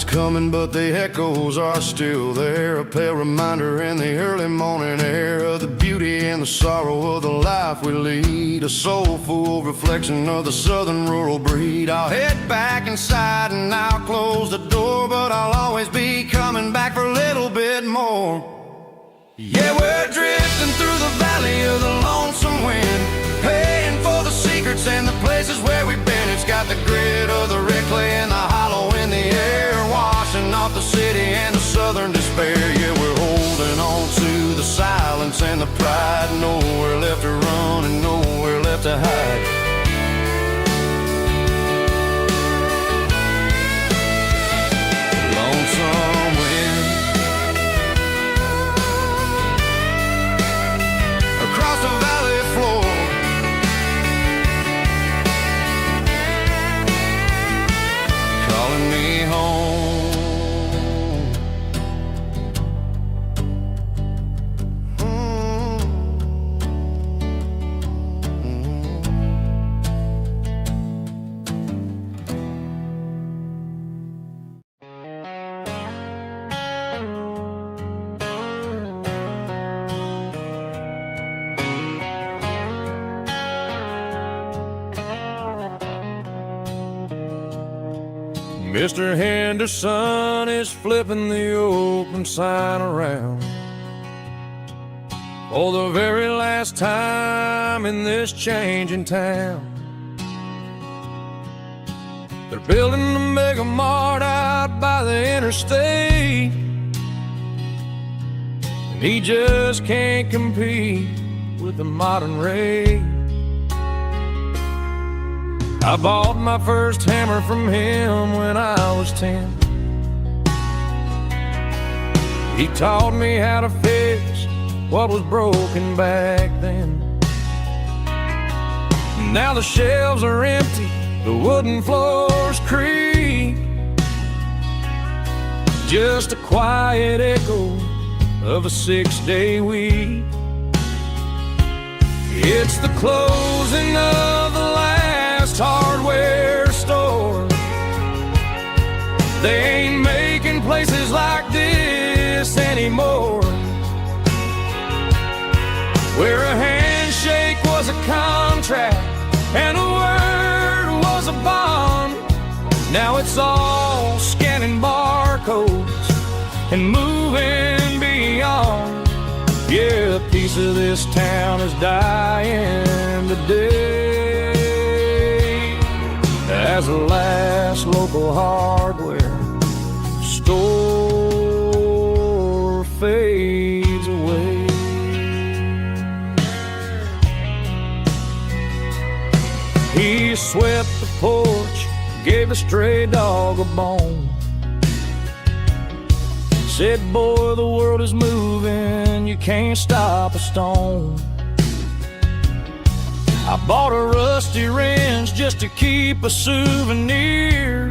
is coming, but the echoes are still there. A pale reminder in the early morning air of the beauty and the sorrow of the life we lead. A soulful reflection of the southern rural breed. I'll head back inside and I'll close the door, but I'll always be coming back for a little bit more. Yeah, we're drifting through the valley of the lonesome wind, paying for the secrets and the places where we've been. It's got the grit of the red clay and the hollow in the air, washing off the city and the southern despair. Yeah, we're holding on to the silence and the pride. Nowhere left to run and nowhere left to hide. Lonesome wind across the valley floor, calling me home. Mr. Henderson is flipping the open sign around for the very last time in this changing town. They're building a mega mart out by the interstate, and he just can't compete with the modern rate. I bought my first hammer from him when I was 10. He taught me how to fix what was broken back then. Now the shelves are empty, the wooden floors creak, just a quiet echo of a 6-day week. It's the closing of the last hardware store. They ain't making places like this anymore, where a handshake was a contract and a word was a bond. Now it's all scanning barcodes and moving beyond. Yeah, a piece of this town is dying today as the last local hardware store fades away. He swept the porch, gave the stray dog a bone, said, boy, the world is moving, you can't stop a stone. I bought a rusty wrench just to keep a souvenir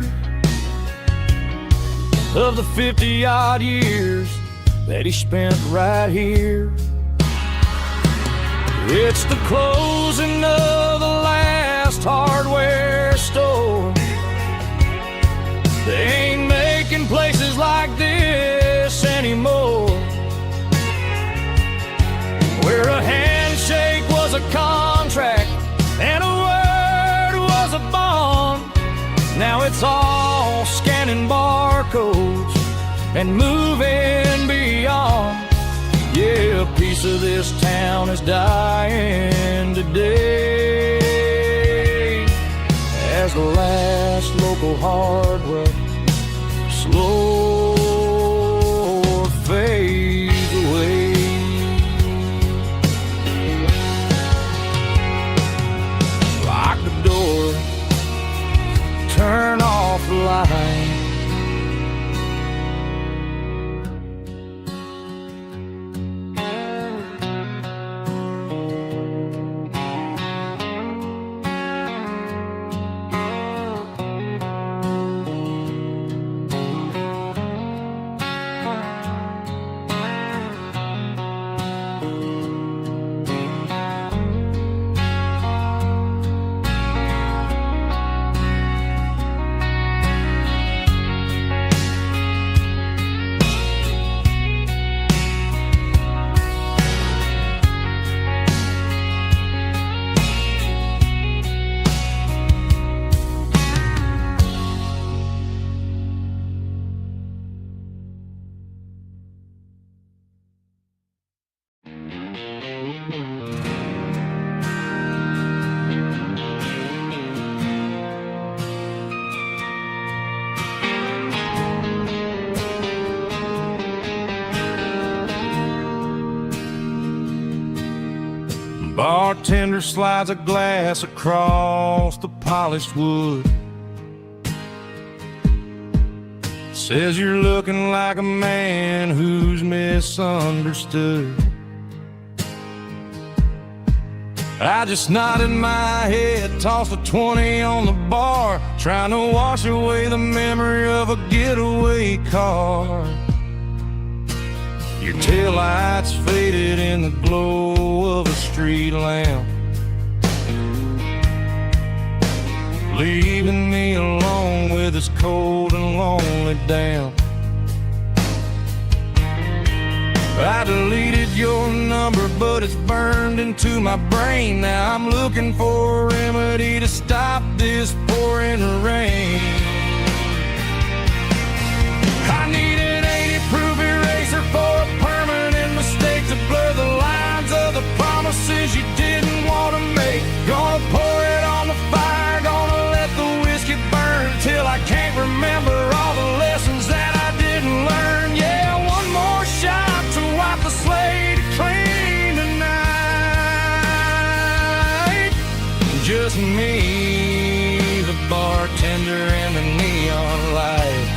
of the 50-odd years that he spent right here. It's the closing of the last hardware store. They ain't making places like this anymore, where a handshake was a contract and a word was a bond. Now it's all scanning barcodes and moving beyond. Yeah, a piece of this town is dying today as the last local hardware slow fades away. Lock the door, turn off the light. bartender slides a glass across the polished wood. Says you're looking like a man who's misunderstood. I just nodded my head, tossed a 20 on the bar, trying to wash away the memory of a getaway car. Your taillights faded in the glow of a street lamp, leaving me alone with this cold and lonely damp. I deleted your number, but it's burned into my brain. Now I'm looking for a remedy to stop this pouring rain. I need an 80-proof eraser for a permanent mistake to blur the lines of the promises you didn't want to make. Gonna pour it on the fire, gonna let the whiskey burn till I can't remember all the lessons that I didn't learn. Yeah, one more shot to wipe the slate clean tonight. Just me, the bartender, and the neon light.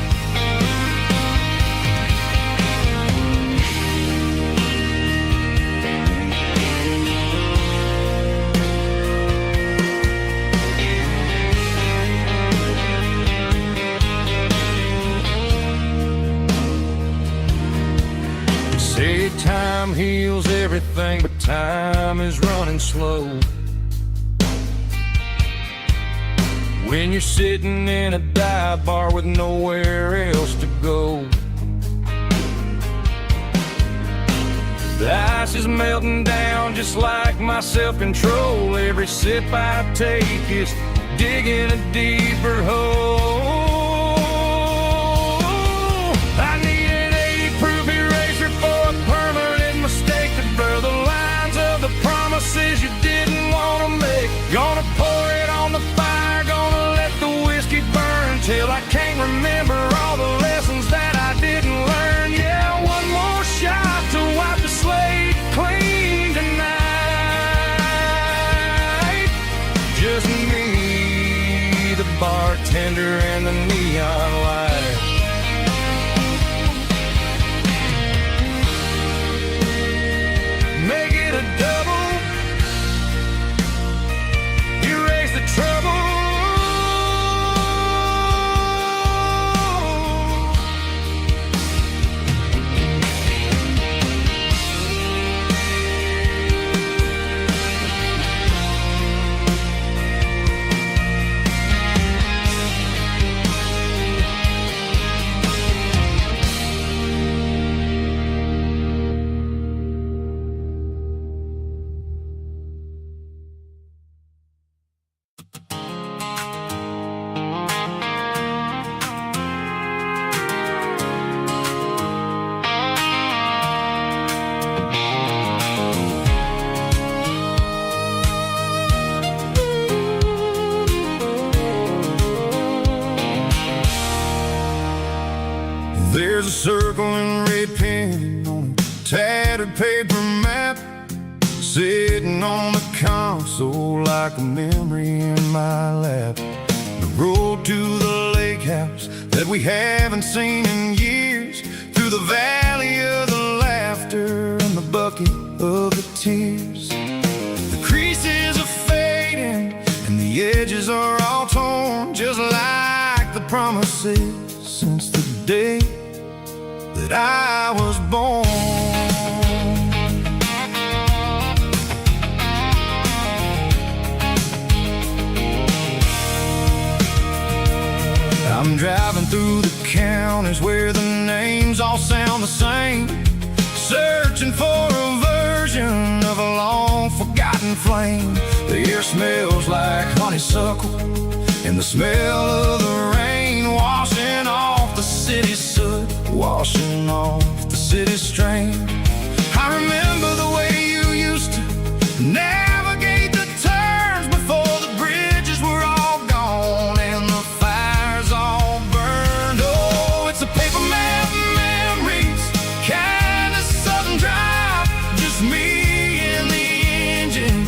Say time heals everything, but time is running slow. When you're sitting in a dive bar with nowhere else to go, the ice is melting down just like my self-control. Every sip I take is digging a deeper hole. I need an 80-proof eraser for a permanent mistake to blur the lines of the promises you didn't want to make. Gonna pour it on the fire, gonna let the whiskey burn till I can't remember all the lessons that I didn't learn. Yeah, one more shot to wipe the slate clean tonight. Just me, the bartender, and the neon light. Make it a double, erase the trouble. There's a circle and red pen on a tattered paper map, sitting on the console like a memory in my lap. The road to the lake house that we haven't seen in years, through the valley of the laughter and the bucket of the tears. The creases are fading and the edges are all torn, just like the promises since the day that I was born. I'm driving through the counties where the names all sound the same, searching for a version of a long forgotten flame. The air smells like honeysuckle and the smell of the rain washing off the city's soot, washing off the city's strain. I remember the way you used to navigate the turns before the bridges were all gone and the fires all burned. Oh, it's a paper map memories, kind of southern drive, just me and the engine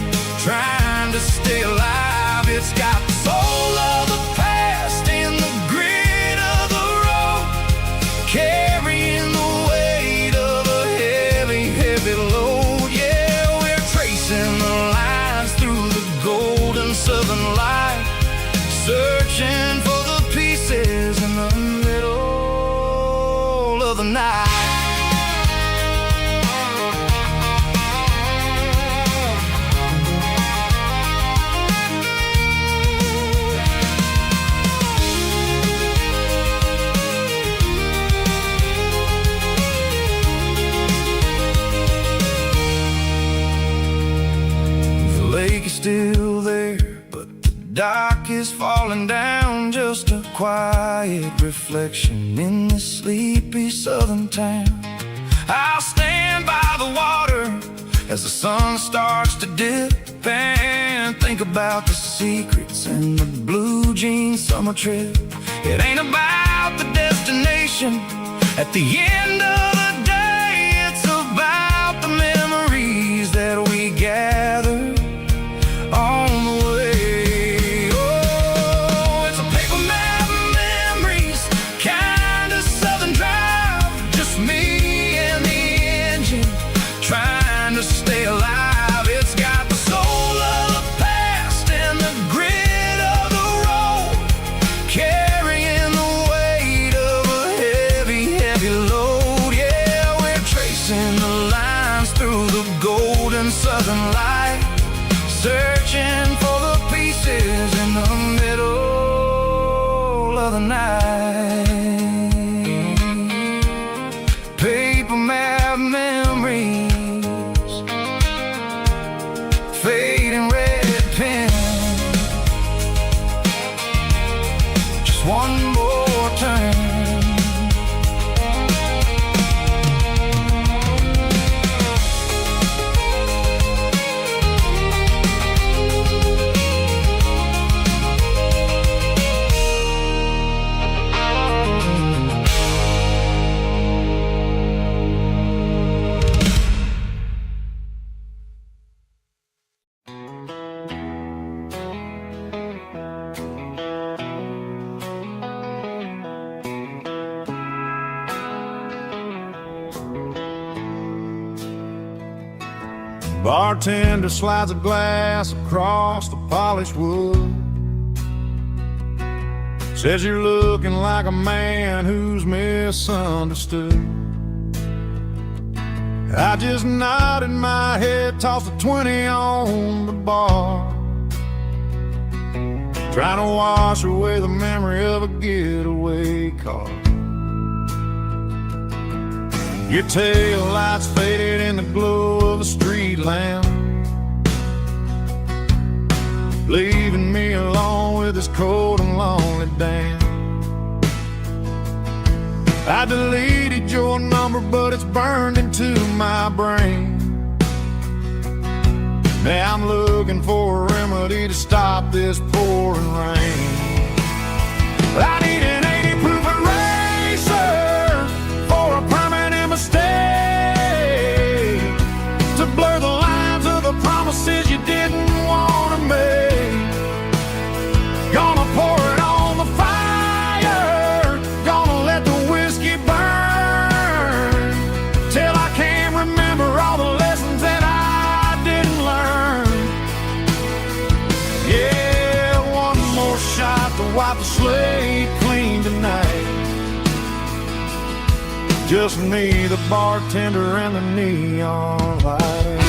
of the night. Still there, but the dock is falling down, just a quiet reflection in this sleepy southern town. I'll stand by the water as the sun starts to dip and think about the secrets and the blue jean summer trip. It ain't about the destination at the end of the day, it's about the memories that we gather on the way. Oh, it's a paper map of memories, kind of southern drive, just me and the engine trying to stay alive. It's got the soul of the past and the grit of the road, carrying the weight of a heavy, heavy load. Yeah, we're tracing the lines through the golden southern light, searching for the pieces in the middle of the night. Paper map memories, fading red pen, just one more turn. Bartender slides a glass across the polished wood, says you're looking like a man who's misunderstood. I just nodded my head, tossed a 20 on the bar, trying to wash away the memory of a getaway car. Your tail lights faded in the glow of a street lamp, leaving me alone with this cold and lonely damn. I deleted your number, but it's burned into my brain. Now I'm looking for a remedy to stop this pouring rain. I need an 80 proof eraser for a permanent mistake, to blur the lines of the promises you didn't want to make. Gonna pour it on the fire, gonna let the whiskey burn, till I can't remember all the lessons that I didn't learn. Yeah, one more shot to wipe the slate clean tonight. Just me, the bartender, and the neon light.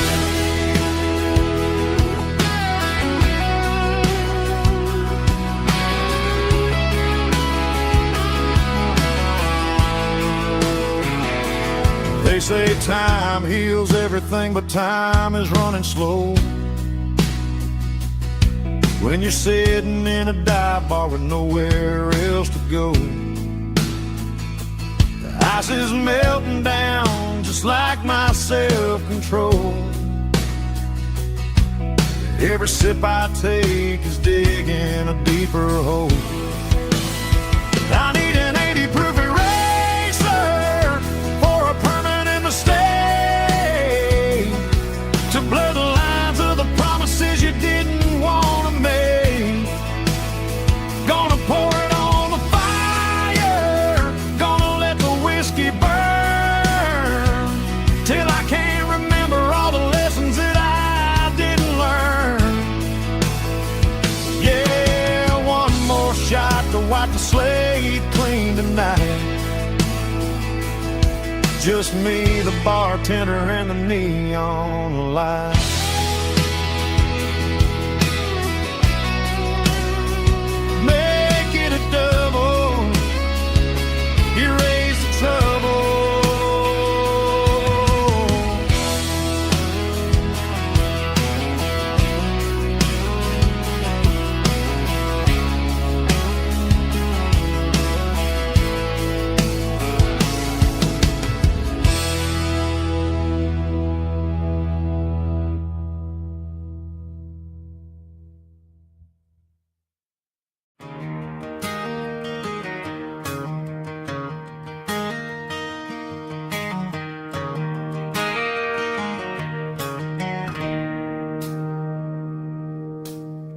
They say time heals everything, but time is running slow when you're sitting in a dive bar with nowhere else to go. The ice is melting down just like my self-control. Every sip I take is digging a deeper hole. I need an 80 proof eraser for a permanent mistake, to blur the lines of the promises you didn't want to make. Gonna pour it on the fire, gonna let the whiskey burn, till I can't remember all the lessons that I didn't learn. Yeah, one more shot to wipe the slate clean tonight. just me, the bartender, and the neon light. Make it a double, erase the trouble.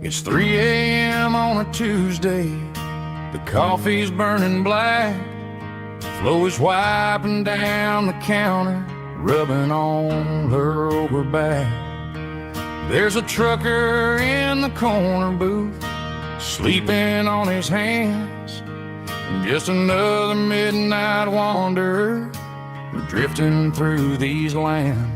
It's 3 a.m. on a Tuesday. The coffee's burning black. Flo is wiping down the counter, rubbing on her over back. There's a trucker in the corner booth, sleeping on his hands. Just another midnight wanderer, drifting through these lands.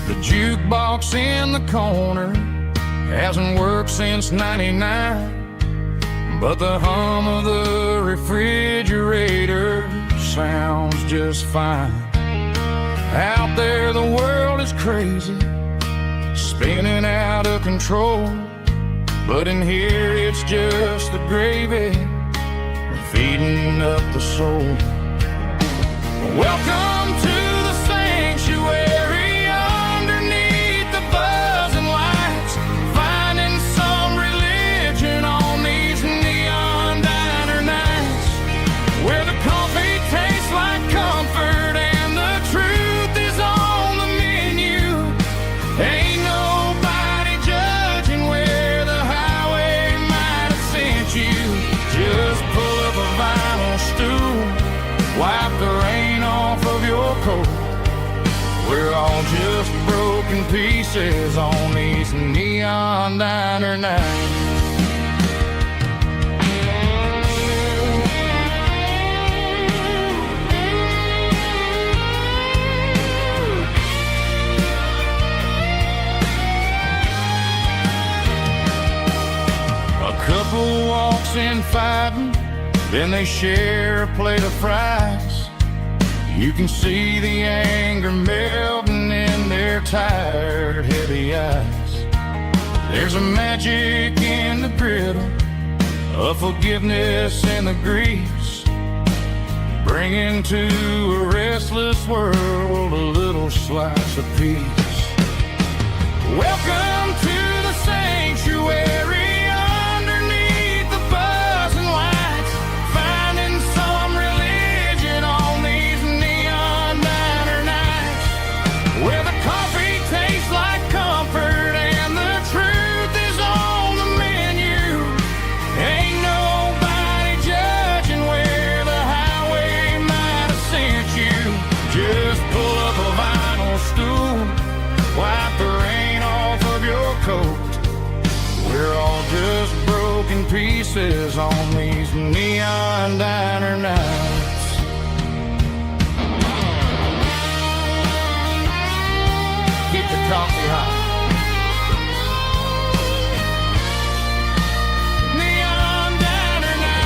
The jukebox in the corner hasn't worked since '99, but the hum of the refrigerator sounds just fine. Out there the world is crazy, spinning out of control, but in here it's just the gravy feeding up the soul. Welcome to the sanctuary, underneath the buzzing lights, finding some religion on these neon diner nights, where the coffee tastes like comfort and the truth is on the menu. Ain't nobody judging where the highway might have sent you. Just pull up a vinyl stool, wipe the rain off of your coat. We're all just broken pieces on these neon diner nights. A couple walks in fighting, then they share a plate of fries. You can see the anger melting in their tired, heavy eyes. There's a magic in the griddle, a forgiveness in the grease, bringing to a restless world a little slice of peace. Welcome to the sanctuary, underneath the buzzing lights, finding some religion on these neon diner nights, where the coffee tastes like comfort and the truth is on the menu. Ain't nobody judging where the highway might have sent you. Just pull up a vinyl stool, wipe the rain off of your coat. We're all just broken pieces on these neon diner nights. Keep the coffee hot. Neon diner night.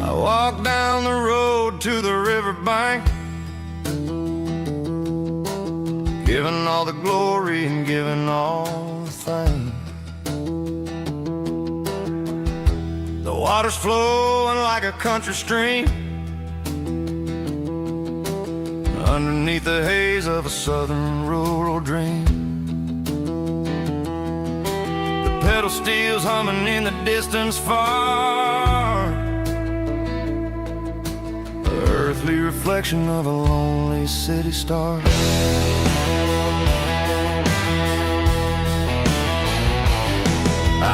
I walk down the road to the riverbank, giving all the glory and giving all the thanks. The water's flowing like a country stream, underneath the haze of a southern rural dream. The pedal steel's humming in the distance far, the earthly reflection of a lonely city star.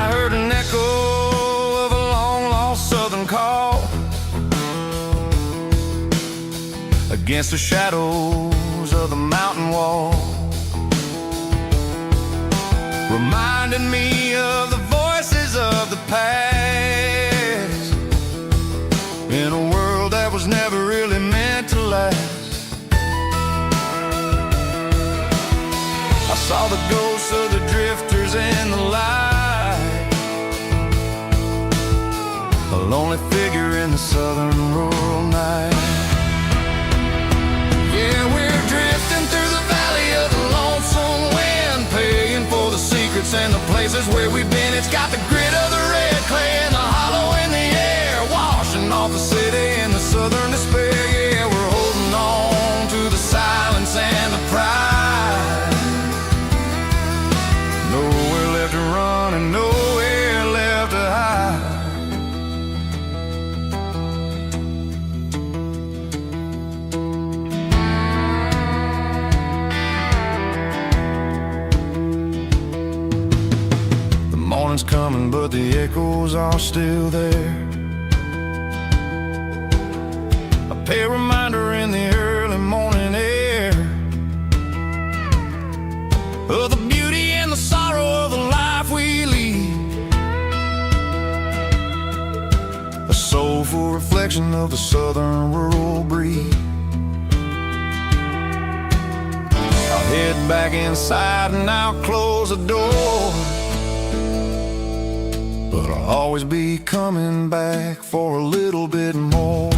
I heard an echo of a long-lost southern call against the shadows of the mountain wall, reminding me of the voices of the past, in a world that was never really meant to last. I saw the ghosts of the drifters in the light, a lonely figure in the southern rural night. Yeah, we're drifting through the valley of the lonesome wind, paying for the secrets and the places where we've been. It's got the grit of the red clay and the hollow in the air, washing off the city and the southern despair. Yeah, we're holding on to the silence and the pride. Nowhere left to run and nowhere left to hide. Morning's coming, but the echoes are still there. A pale reminder in the early morning air of the beauty and the sorrow of the life we lead, a soulful reflection of the southern rural breed. I'll head back inside and I'll close the door, but I'll always be coming back for a little bit more.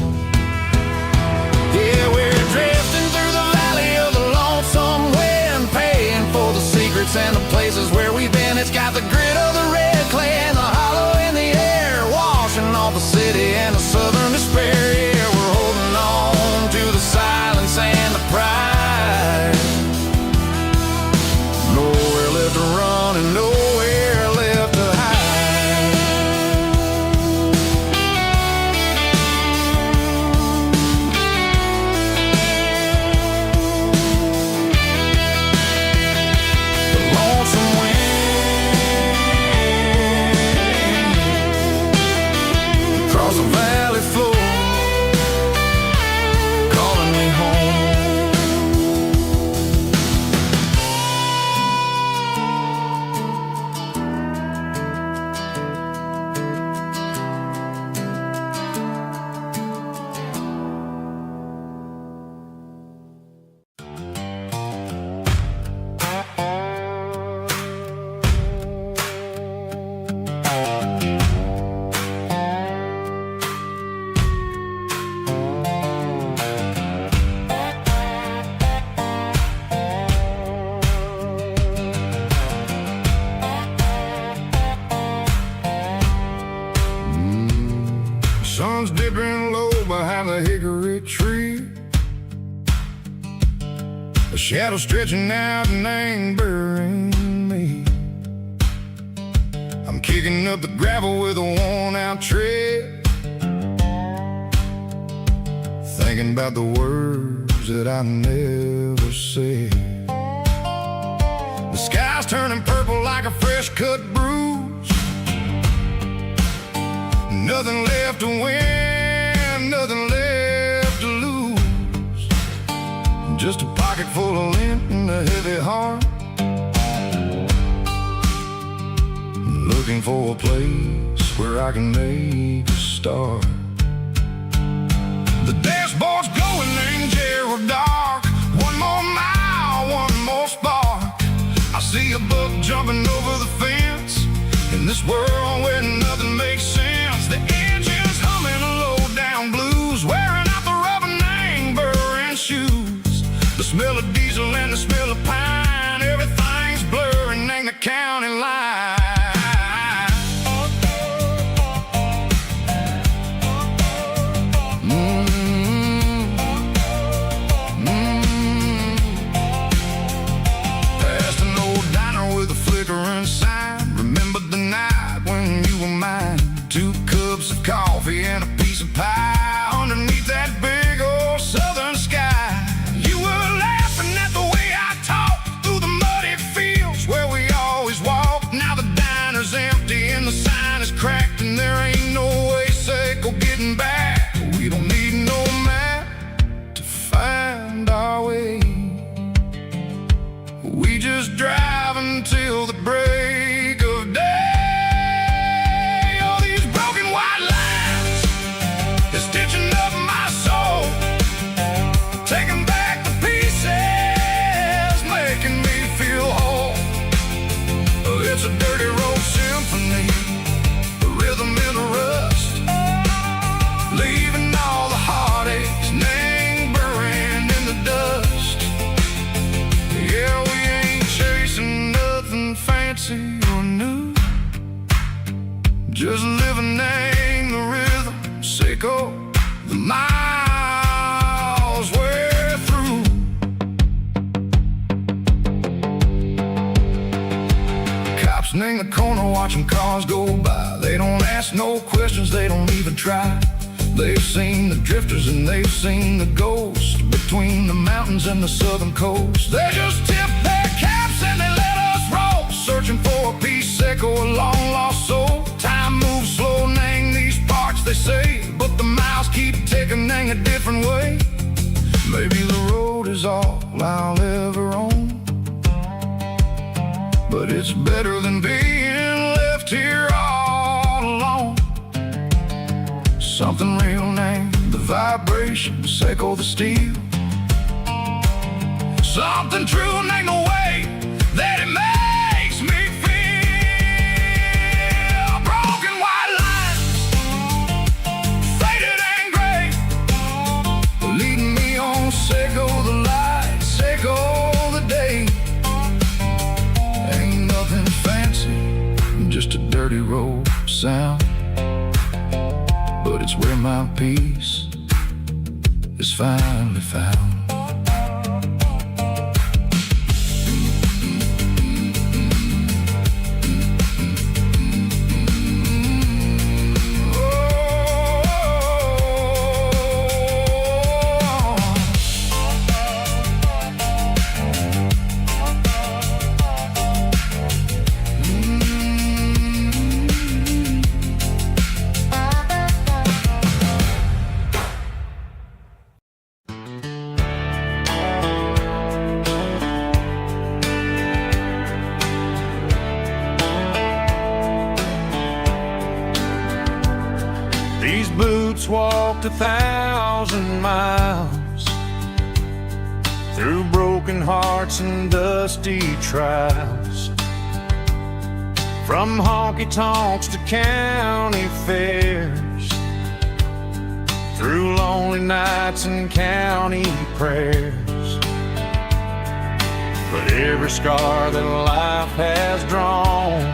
Yeah, we're drifting through the valley of the lonesome wind, paying for the secrets and the places where we've been. It's got the grit of the red clay and the hollow in the air, washing off the city and the southern despair. Yeah, we're holding on to the silence and the pride. Nowhere left to run and nowhere left to hide. Sun's dipping low behind the hickory tree, a shadow stretching out and angering me. I'm kicking up the gravel with a worn-out tread, thinking about the words that I never said. The sky's turning purple like a fresh-cut bruise, nothing left to win, nothing left to lose, just a pocket full of lint and a heavy heart, looking for a place where I can make a start. The dashboard's glowing in Gerald dark, one more mile, one more spark. I see a buck jumping over the fence, in this world where nothing makes sense. The engine's humming a low-down blues, wearing out the rubbing burring shoes. The smell of diesel and the smell of pine, everything's blurring, ain't the county line. taking back the pieces, making me feel whole. It's a dirty road symphony, the rhythm in the rust, leaving all the heartaches lingering in the dust. Yeah, we ain't chasing nothing fancy or new, just living in the rhythm, sicko, the miles we're through. Cops in the corner watching cars go by. They don't ask no questions, they don't even try. They've seen the drifters and they've seen the ghosts between the mountains and the southern coast. They just tip their caps and they let us roll, searching for a piece echo, a long lost soul. Time moves slow, nang these parts they say, but the miles keep ticking, nang a different way. Maybe the road is all I'll ever own, but it's better than being left here all alone. Something real named the vibrations echo the steel. Something true named the way that it makes me feel. Broken white lines, faded and gray, leading me on, sicko the light, sicko the day. Ain't nothing fancy, just a dirty road sound, but it's where my peace is finally found. These boots walked 1,000 miles through broken hearts and dusty trials, from honky-tonks to county fairs, through lonely nights and county prayers. But every scar that life has drawn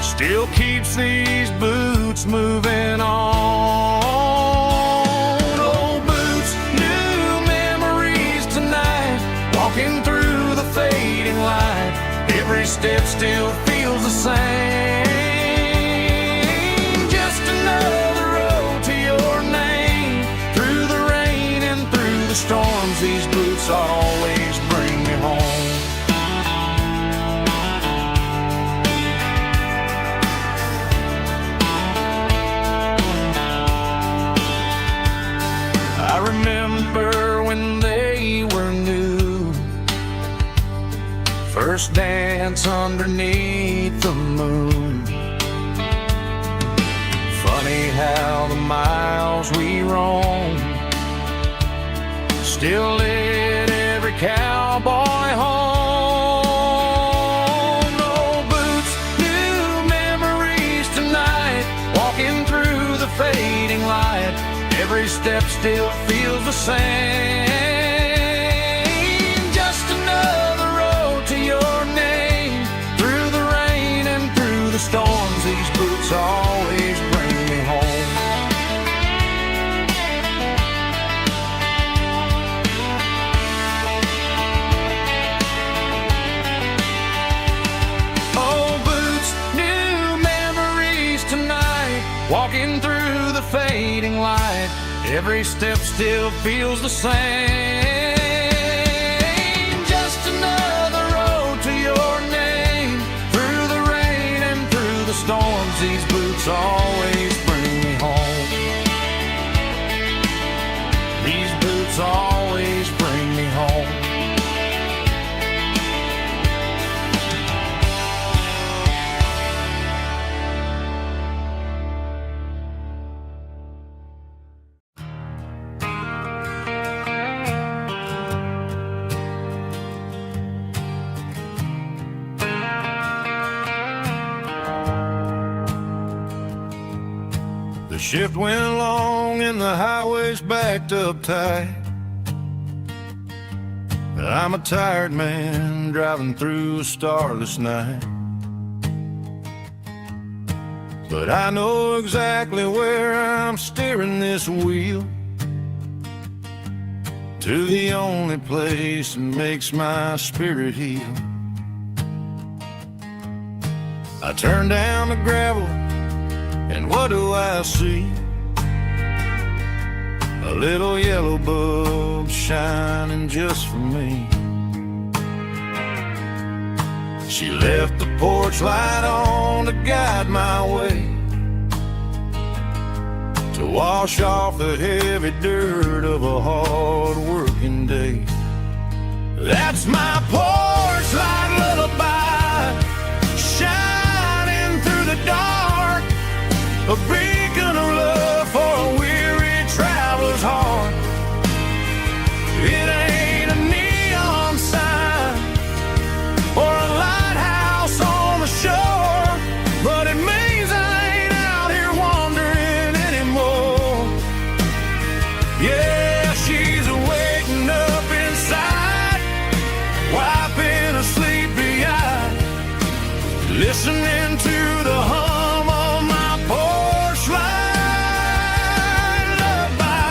still keeps these boots moving on. Old boots, new memories tonight, walking through the fading light. Every step still feels the same. Just another road to your name. Through the rain and through the storms, these boots always bring me home. I remember when they were new, first dance underneath the moon. Funny how the miles we roam still lit every cowboy home. Old boots, new memories tonight, walking through the fading light. Every step still feels the same. Just another road to your name. Through the rain and through the storms, these boots always bring me home. Old boots, new memories tonight, walking through the fading light. Every step still feels the same. Just another road to your name. Through the rain and through the storms, these boots always bring me home. These boots always bring me home. shift went long and the highway's backed up tight. I'm a tired man driving through a starless night, but I know exactly where I'm steering this wheel, to the only place that makes my spirit heal. I turn down the gravel and what do I see? A little yellow bulb shining just for me. She left the porch light on to guide my way, to wash off the heavy dirt of a hard-working day. That's my porch light lullaby, shining through the dark, a beacon of love for a weary traveler's heart. It ain't a neon sign or a lighthouse on the shore, but it means I ain't out here wandering anymore. Yeah, she's waking up inside, wiping a sleepy eye, listening to the hum of my porch light lullaby.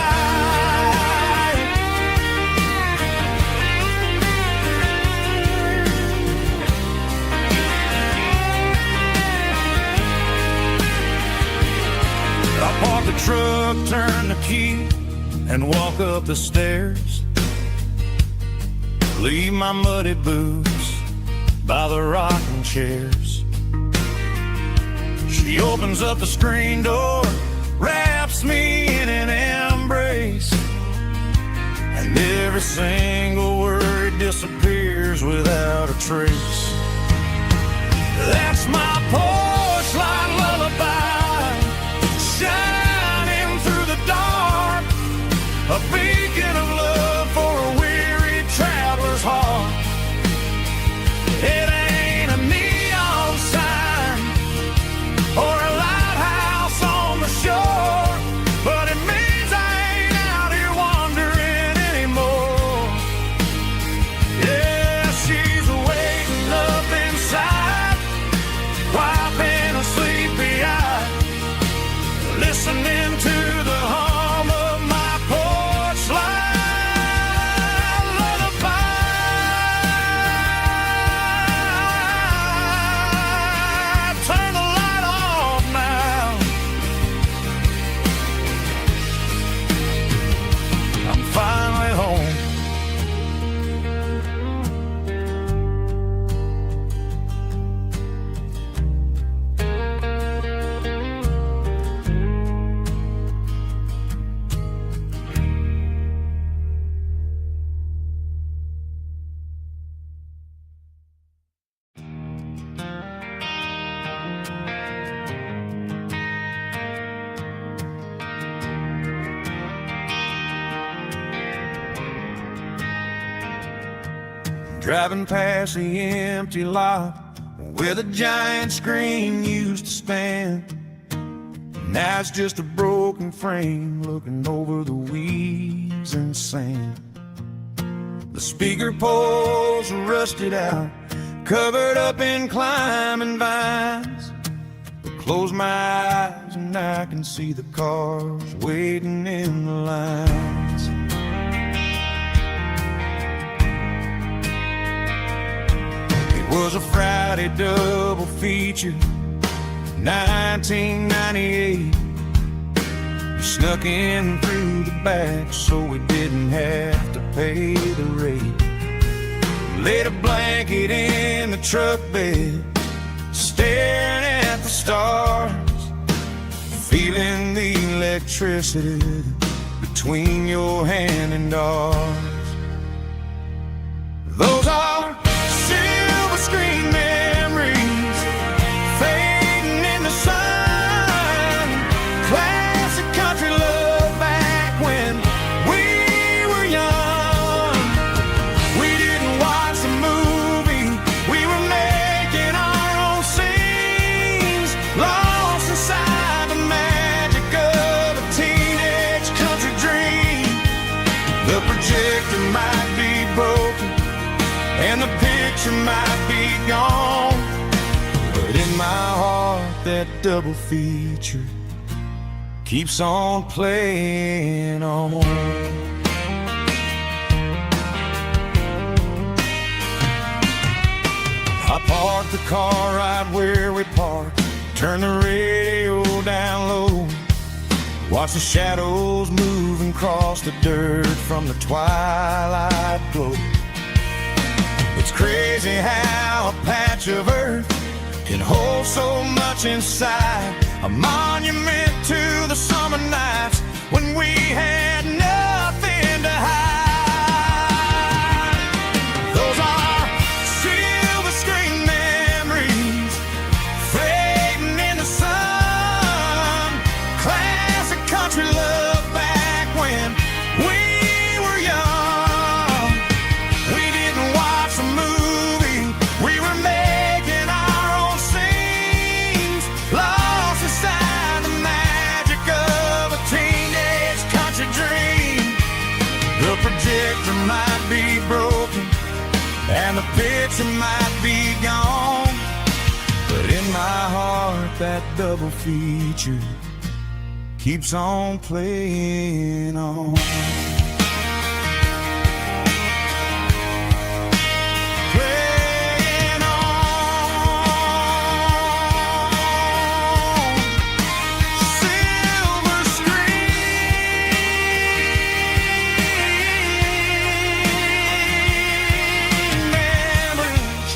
I park the truck, turn the key, and walk up the stairs. Leave my muddy boots by the rocking chairs. She opens up the screen door, wraps me in an embrace, and every single word disappears without a trace. That's my porch light lullaby, shining through the dark, a beacon of love for a weary traveler's heart. It ain't a neon sign or a lighthouse on the shore, but it means I ain't out here wandering anymore. Yeah, she's waking up inside, wiping a sleepy eye, listening to the hum of my porch light lullaby. Turn the light off now. I'm finally home. Driving past the empty lot where the giant screen used to stand. Now it's just a broken frame looking over the weeds and sand. The speaker poles are rusted out, covered up in climbing vines. I close my eyes and I can see the cars waiting in the lines. It was a Friday double feature, 1998. We snuck in through the back so we didn't have to pay the rate. Laid a blanket in the truck bed, staring at the stars, feeling the electricity between your hand and ours. Those are silver screen memories fading in the sun. Classic country love back when we were young. We didn't watch the movie, we were making our own scenes, lost inside the magic of projector might be broken and the picture might be gone, but in my heart that double feature keeps on playing on. I parked the car right where we parked, turn the radio down low, watch the shadows moving across the dirt from the twilight glow. It's crazy how a patch of earth can hold so much inside, a monument to the summer nights when we had nothing to hide. Those are silver screen memories fading in the sun, classic country love back when we were young. We didn't watch a movie, we were making our own scenes, lost inside the magic of a teenage country dream. The projector might be broken and the picture might be gone, but in my heart that double feature keeps on playing on. Playing on. Silver screen memories.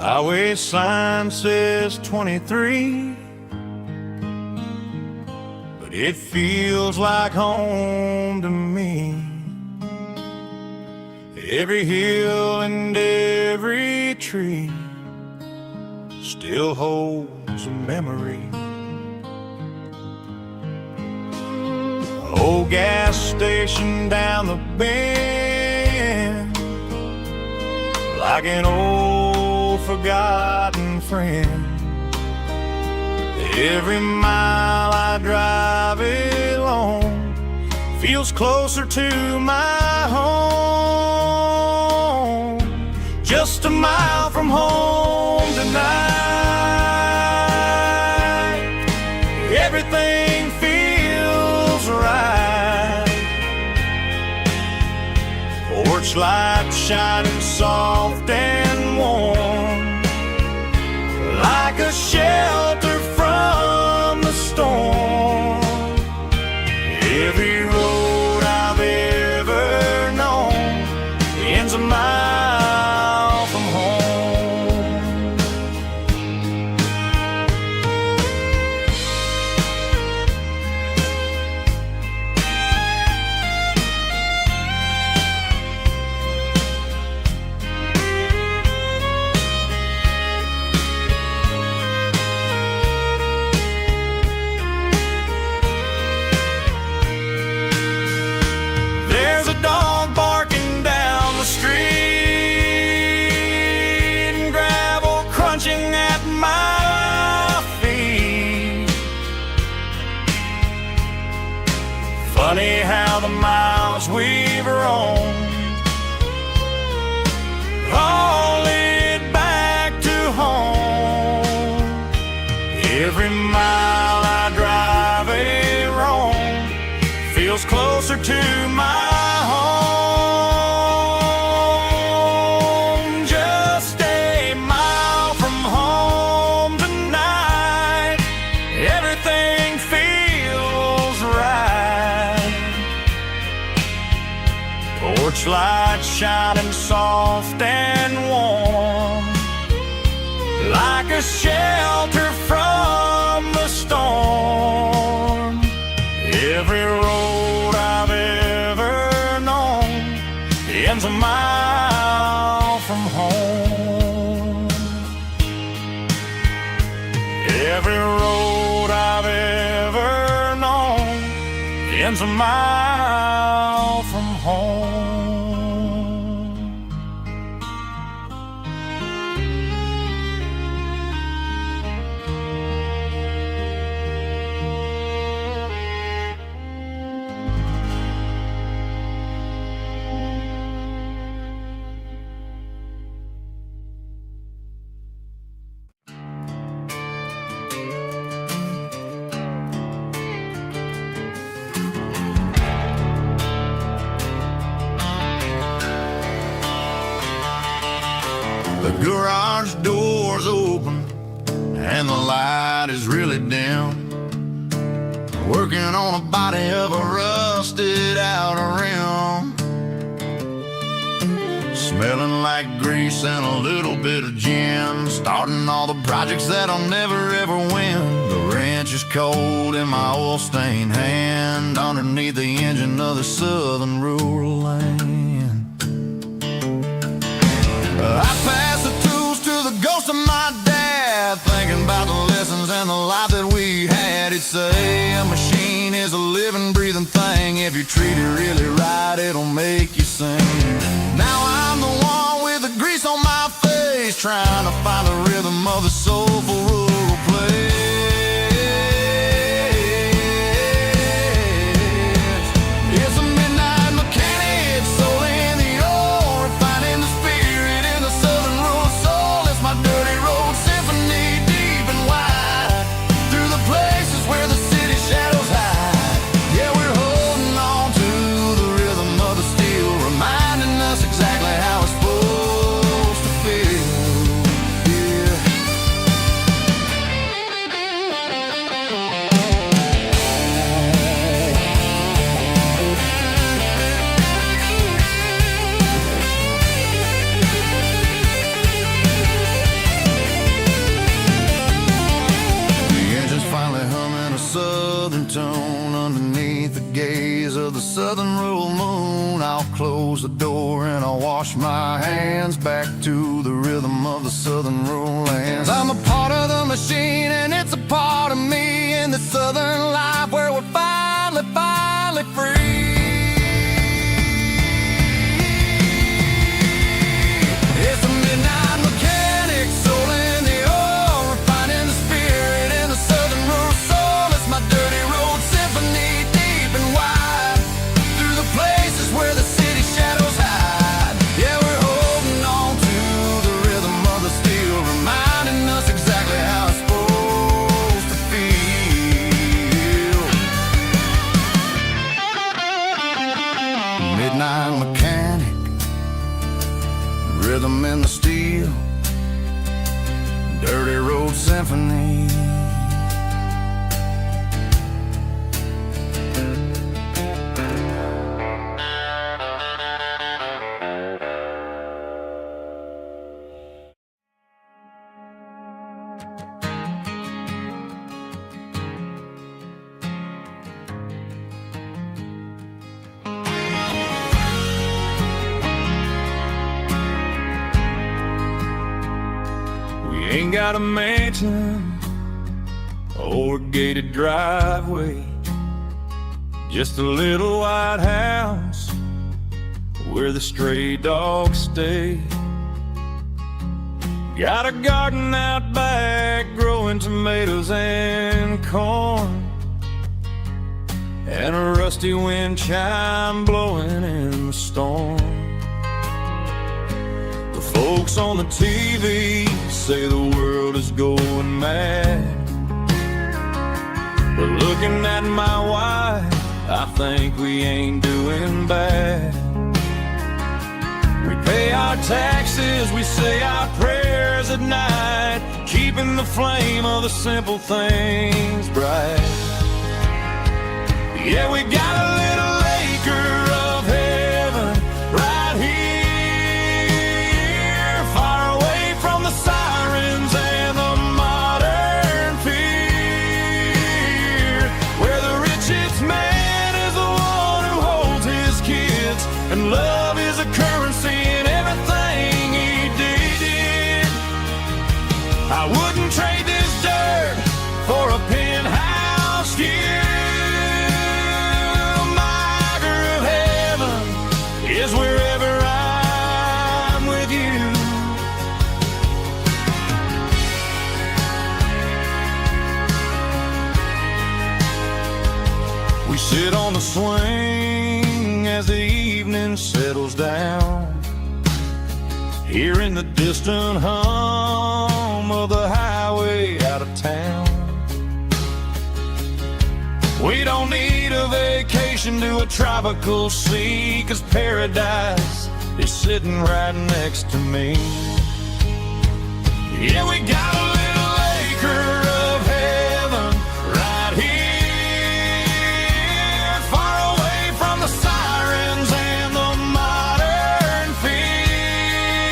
Highway sign says 23, but it feels like home to me. Every hill and every tree still holds a memory. Old gas station down the bend, like an old forgotten friend. Every mile I drive it along feels closer to my home. Just a mile from home tonight, everything feels right. Porch light shining soft and warm, like a shelter from the storm. Every road I've ever known ends a mile from home. There's a dog barking down the street, and gravel crunching at my feet. Funny how the miles we've roamed all lead back to home. Every mile I drive a roam feels closer to my home. Just a mile from home tonight, everything feels right. Porch light shining soft and warm, like a shelter from the storm. Every road I've ever ends a mile from home. Every road I've ever known ends a mile from home. The garage door's open and the light is really dim. Working on a body of a rusted out rim. Smelling like grease and a little bit of gin. Starting all the projects that I'll never ever win. The wrench is cold in my oil-stained hand underneath the engine of the southern rural land. I pass the tools to the ghost of my dad, thinking about the lessons and the life that we had. He'd say a machine is a living, breathing thing. If you treat it really right, it'll make you sing. Now I'm the one with the grease on my face, trying to find the rhythm of the soulful rural place. It's a midnight mechanic, soul in the ore, refining the spirit in the southern rural soul. It's my dirty road symphony, deep and wide, through the places where the city shadows hide. Yeah, we're holding on to the rhythm of the steel, reminding us exactly how it's supposed to feel. Yeah. The engine's finally humming a southern tone underneath the gaze of the southern rural moon. I'll close the door and I'll wash my hands back to the rhythm of the southern rural lands. I'm a part of the machine and it's a part of me in the southern life where we're finally free. It's a midnight mechanic, soul in the ore, refining the spirit in the southern rural soul. It's my dirty road symphony, deep and wide, through the places where the city shadows hide. Yeah, we're holding on to the rhythm of the steel, reminding us exactly how it's supposed to feel. Midnight mechanic, rhythm in the steel, dirty road symphony. Ain't got a mansion or a gated driveway, just a little white house where the stray dogs stay. Got a garden out back growing tomatoes and corn, and a rusty wind chime blowing in the storm. The folks on the TV say the world is going mad, but looking at my wife, I think we ain't doing bad. We pay our taxes, we say our prayers at night, keeping the flame of the simple things bright. Yeah, we got a little acre of heaven right here, far away from the sirens and the modern fear, where the richest man is the one who holds his kids, and love is a currency is wherever I'm with you. We sit on the swing as the evening settles down, hearing the distant hum of the highway out of town. We don't need a vacation to a tropical sea, 'cause paradise is sitting right next to me. Yeah, we got a little acre of heaven right here, far away from the sirens and the modern fear,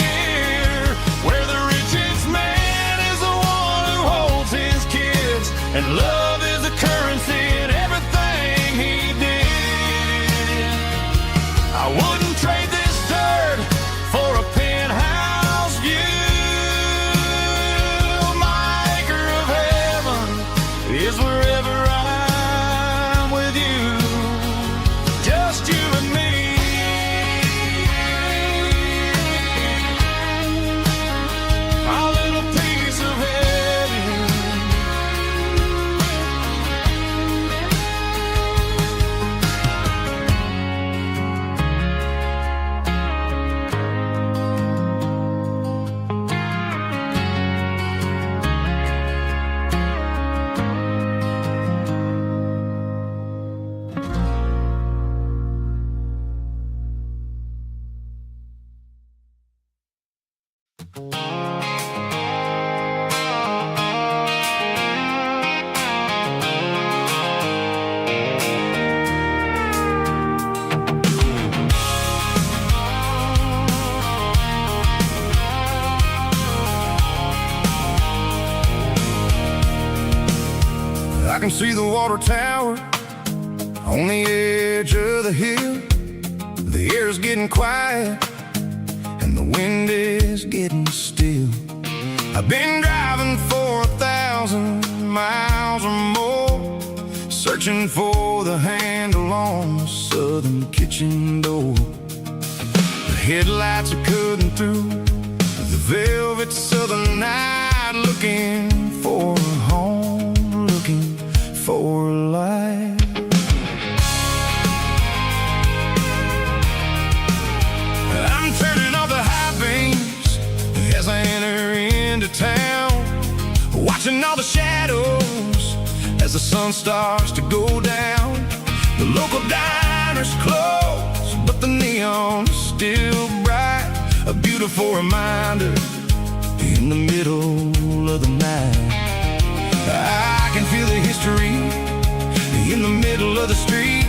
where the richest man is the one who holds his kids, and love is the currency in everything he did. I wouldn't trade this dirt for a penthouse view. My acre of heaven is wherever I'm with you, just you and me. Our little piece of heaven. I can see the water tower on the edge of the hill. The air's getting quiet and the wind is getting still. I've been driving for 1,000 miles or more, searching for the handle on the southern kitchen door. The headlights are cutting through the velvet southern night, looking for a home, looking for life. I'm turning off the high beams as I enter into town, watching all the shadows as the sun starts to go down. The local diner's closed, but the neon's still bright, a beautiful reminder in the middle of the night. I can feel the history in the middle of the street,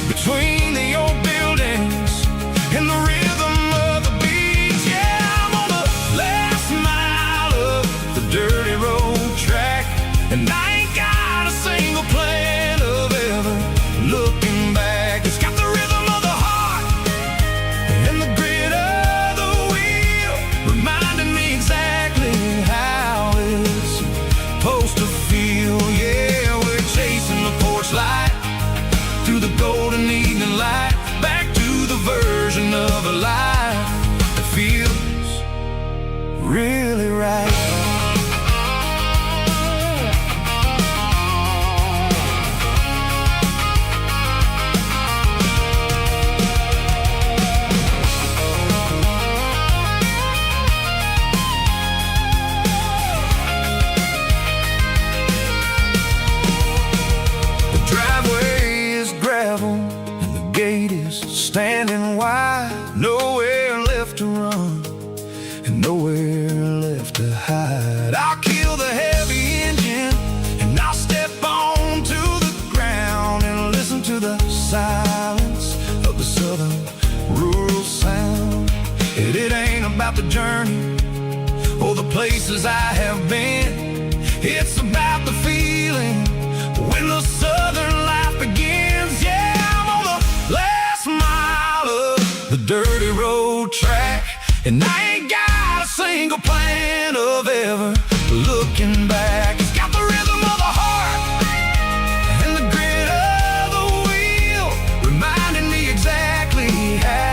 between the old buildings and the rhythm of the beats. Yeah, I'm on the last mile of the dirty road track, and I ain't got a single plan of ever looking back. It's got the rhythm of the heart and the grit of the wheel, reminding me exactly how it's supposed to feel. Yeah, we're chasing the porch light through the golden evening light, back to the version of a life that feels really right. Standing wide, nowhere left to run and nowhere left to hide. I'll kill the heavy engine and I'll step onto the ground and listen to the silence of the southern rural sound. It ain't about the journey or the places I have been, it's about the feeling when the southern life begins. Yeah, I'm on the last mile of the dirty road track, and I ain't got a single plan of ever looking back. It's got the rhythm of the heart and the grit of the wheel, reminding me exactly how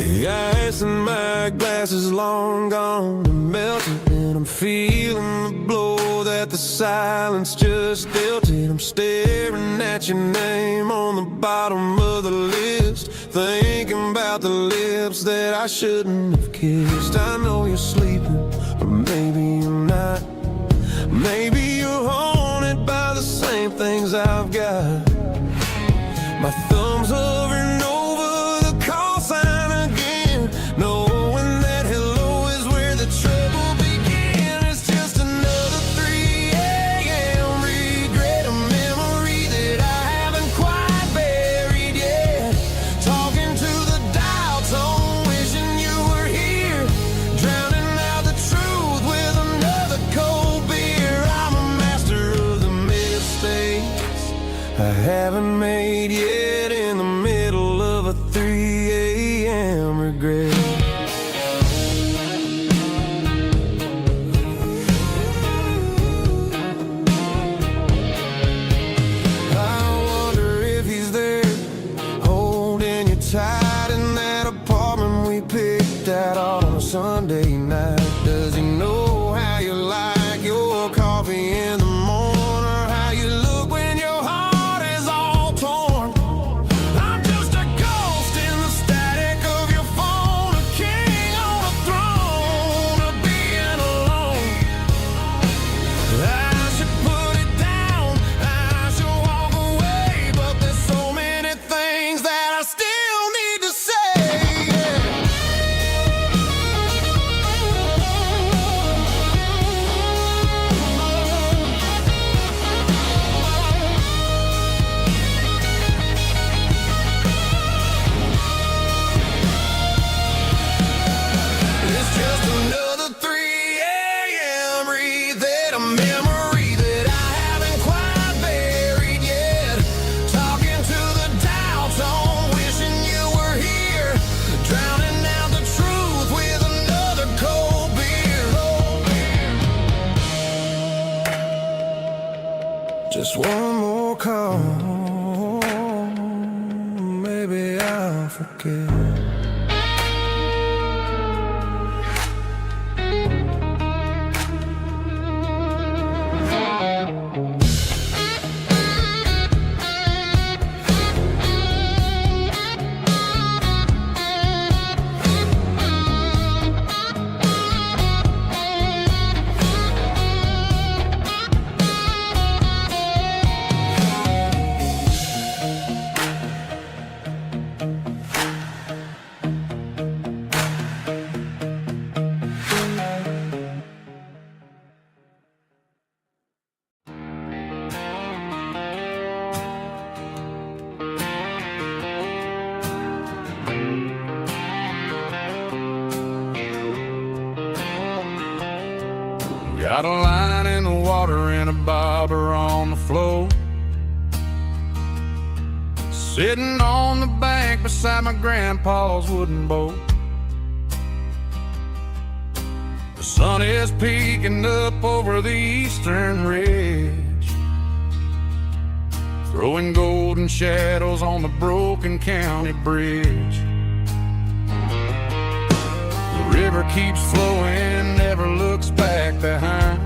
The ice in my glass is long gone and melted, and I'm feeling the blow that the silence just dealt it. I'm staring at your name on the bottom of the list, thinking about the lips that I shouldn't have kissed. I know you're sleeping, but maybe you're not. Maybe you're haunted by the same things I've got. My thumb's hovering over the call sign again, knowing that hello is where the trouble began. It's just another 3 a.m. regret, a memory that I haven't quite buried yet. Talking to the dial tone, wishing you were here, drowning out the truth with another cold beer. I'm a master of the mistakes I haven't made yet, in the middle of a 3 a.m. regret. I wonder if he's there, holding you tight in that apartment we picked out on a Sunday night. Does he know how you like your coffee in the morning, or how you look when your heart is all torn? I'm just a ghost in the static of your phone, a king on a throne of being alone. I should put it down, I should walk away, but there's so many things that I still need to say. It's just another 3 a.m. read, a memory that I haven't quite buried yet. Talking to the dial tone, wishing you were here, drowning out the truth with another cold beer. Just one more call, maybe I'll forget. Got a line in the water and a bobber on the floor, sitting on the bank beside my grandpa's wooden boat. The sun is peeking up over the eastern ridge, throwing golden shadows on the broken county bridge. The river keeps flowing, never looks back behind,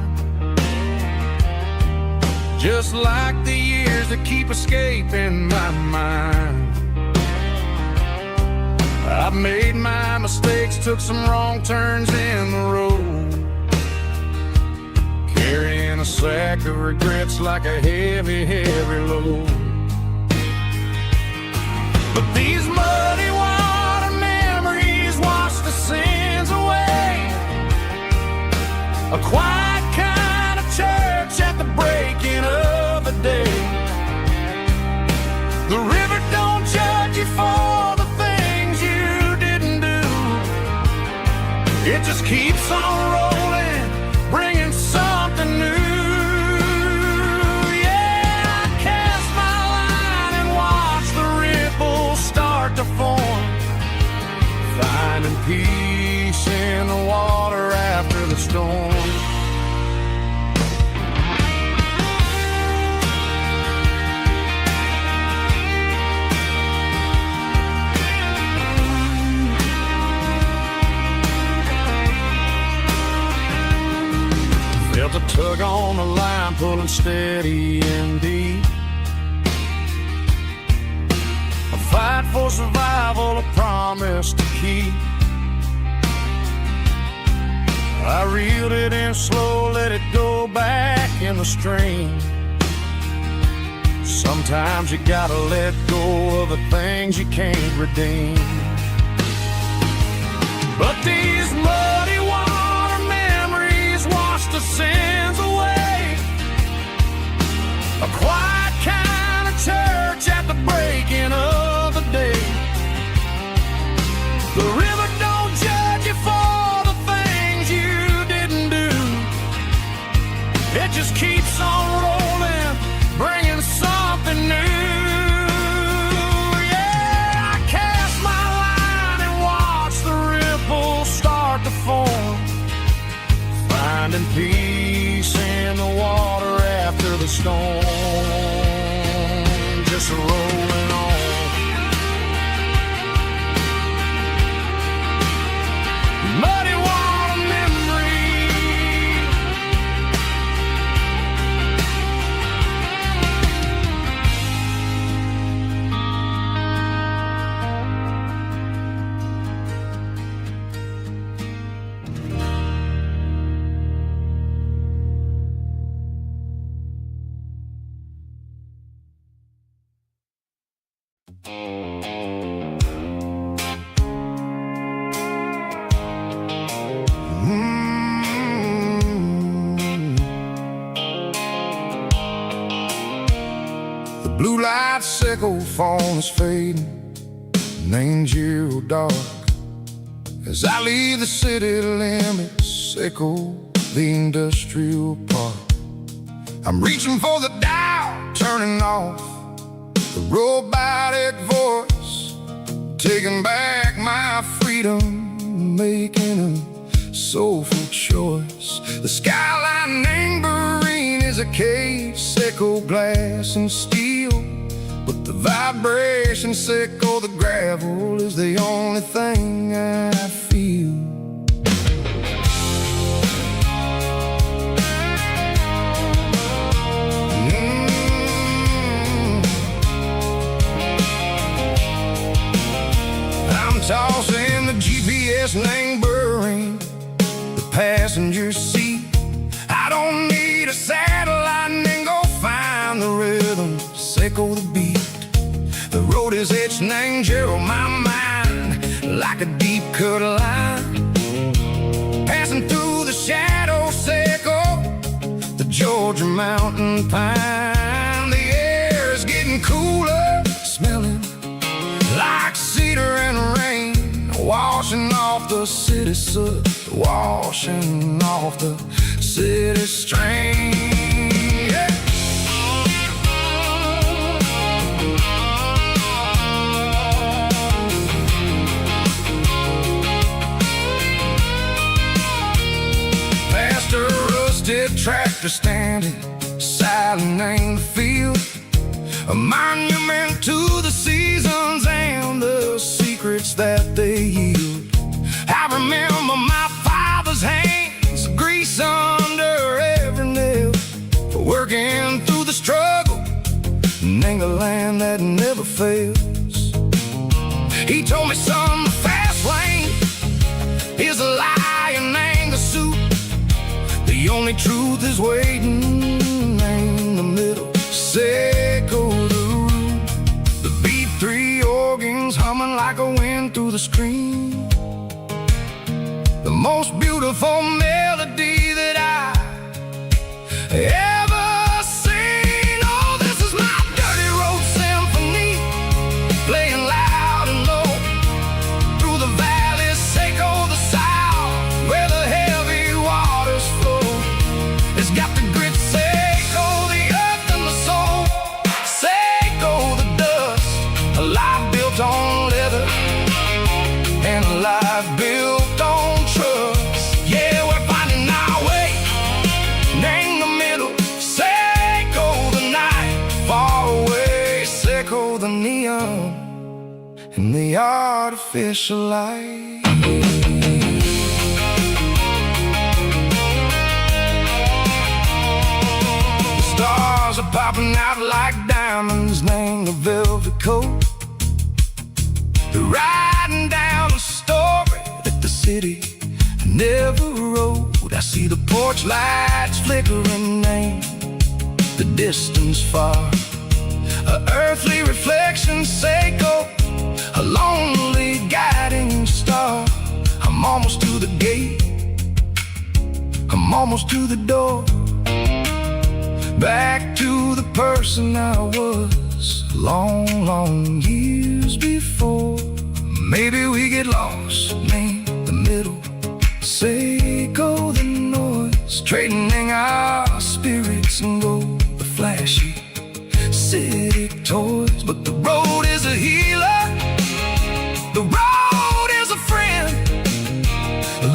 just like the years that keep escaping my mind. I've made my mistakes, took some wrong turns in the road, carrying a sack of regrets like a heavy, heavy load. But these muddy water memories wash the sins away. A quiet kind of church at the breaking of the day. The river don't judge you for the things you didn't do. It just keeps on rolling, bringing something new. Yeah, I cast my line and watch the ripples start to form, finding peace in the water after the storm. tug on the line, pulling steady and deep. A fight for survival, a promise to keep. I reeled it in slow, let it go back in the stream. Sometimes you gotta let go of the things you can't redeem. But these muddy water memories wash the sins away. A quiet kind of church at the breaking of the day. The river don't judge you for the things you didn't do. It just keeps on rolling, bringing something new. Finding peace in the water after the storm, just rolling on. Muddy water memory. The blue light sickle phone is fading, named zero dark. As I leave the city limits, echo the industrial park. I'm reaching for the dial, turning off the robotic voice, taking back my freedom, making a soulful choice. The skyline Lambert is a case, echo glass and steel, but the vibration echo the gravel is the only thing I feel. Tossing the GPS Lambert, the passenger seat. I don't need a satellite and go find the rhythm, echo the beat. The road is etched and on my mind like a deep cut line, passing through the shadows, echo the Georgia mountain pine. The air is getting cooler, smelling like cedar and rain, washing off the city soot, washing off the city strain. Yeah. Past a rusted tractor standing silent in the field, a monument to the seasons and the secrets that they yield. I remember my father's hands, grease under every nail, for working through the struggle in the land that never fails. He told me, son, the fast lane is a lie and anger soup. The only truth is waiting in the middle. Echo the root, the beat, three organs humming like a wind through the screen. The most beautiful melody that I ever seen. Oh, this is my dirty road symphony, playing loud and low through the valleys, echo the south, where the heavy waters flow. It's got the grit, echo the earth and the soul, echo the dust, a life built on leather and a life built on trust. Yeah, we're finding our way in the middle, echo the night far away, echo the neon and the artificial light. out like diamonds, named the velvet coat. They're riding down the story that the city never wrote. I see the porch lights flickering in the distance far. A earthly reflection, Seiko, a lonely guiding star. I'm almost to the gate, I'm almost to the door. Back to the person I was long, long years before. Maybe we get lost, name the middle, Seiko the noise, trading our spirits and go the flashy city toys. But the road is a healer, the road is a friend,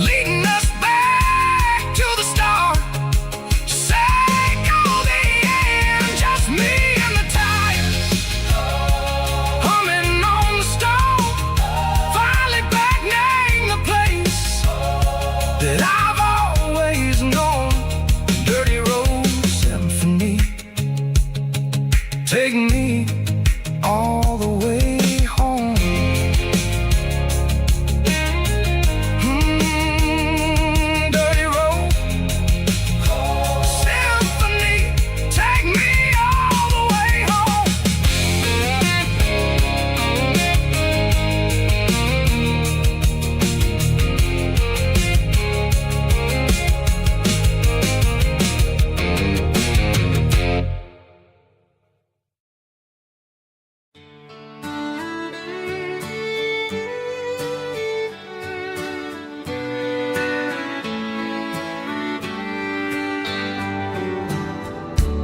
leading us back to the start. Seiko the end, just me and the tires, humming on the stove. Finally back, name the place that I've always known. Dirty road symphony, take me all the way home. Dirty road symphony, take me all the way home.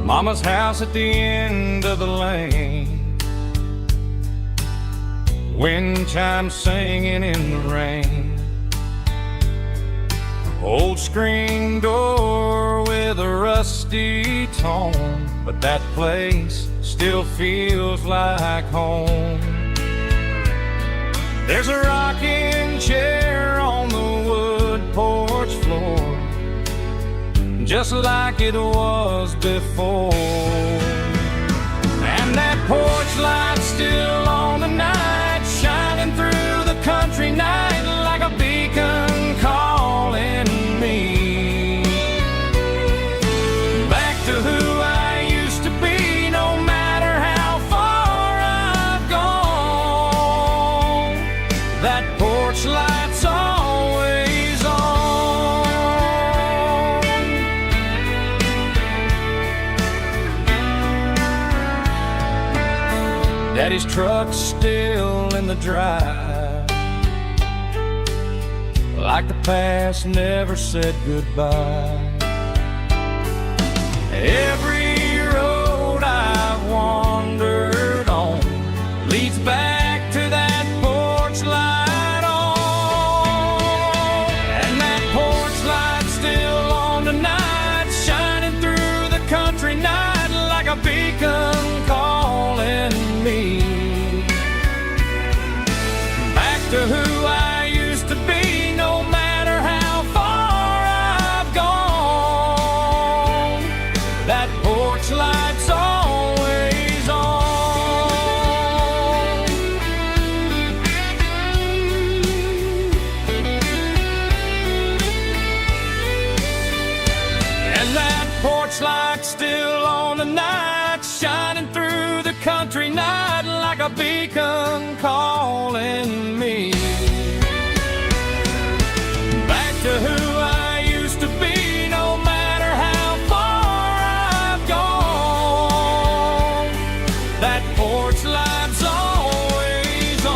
Mama's house at the end of the lane, wind chimes singing in the rain. Old screen door with a rusty tone, but that place still feels like home. There's a rocking chair on the wood porch floor, just like it was before. And that porch light's still on tonight, shining through the country night like a beacon calling me back to who I used to be. No matter how far I've gone, that porch light's always on. Daddy's truck's still in the drive, like the past never said goodbye. Every road I've wandered on leads back to that porch light on. And that porch light's still on tonight, shining through the country night like a beacon calling me back to who I used to be. No matter how far I've gone, that porch light's always on. And that porch light's still on tonight, shining through the country night like a beacon calling me back to who I used to be. No matter how far I've gone, that porch light's always on,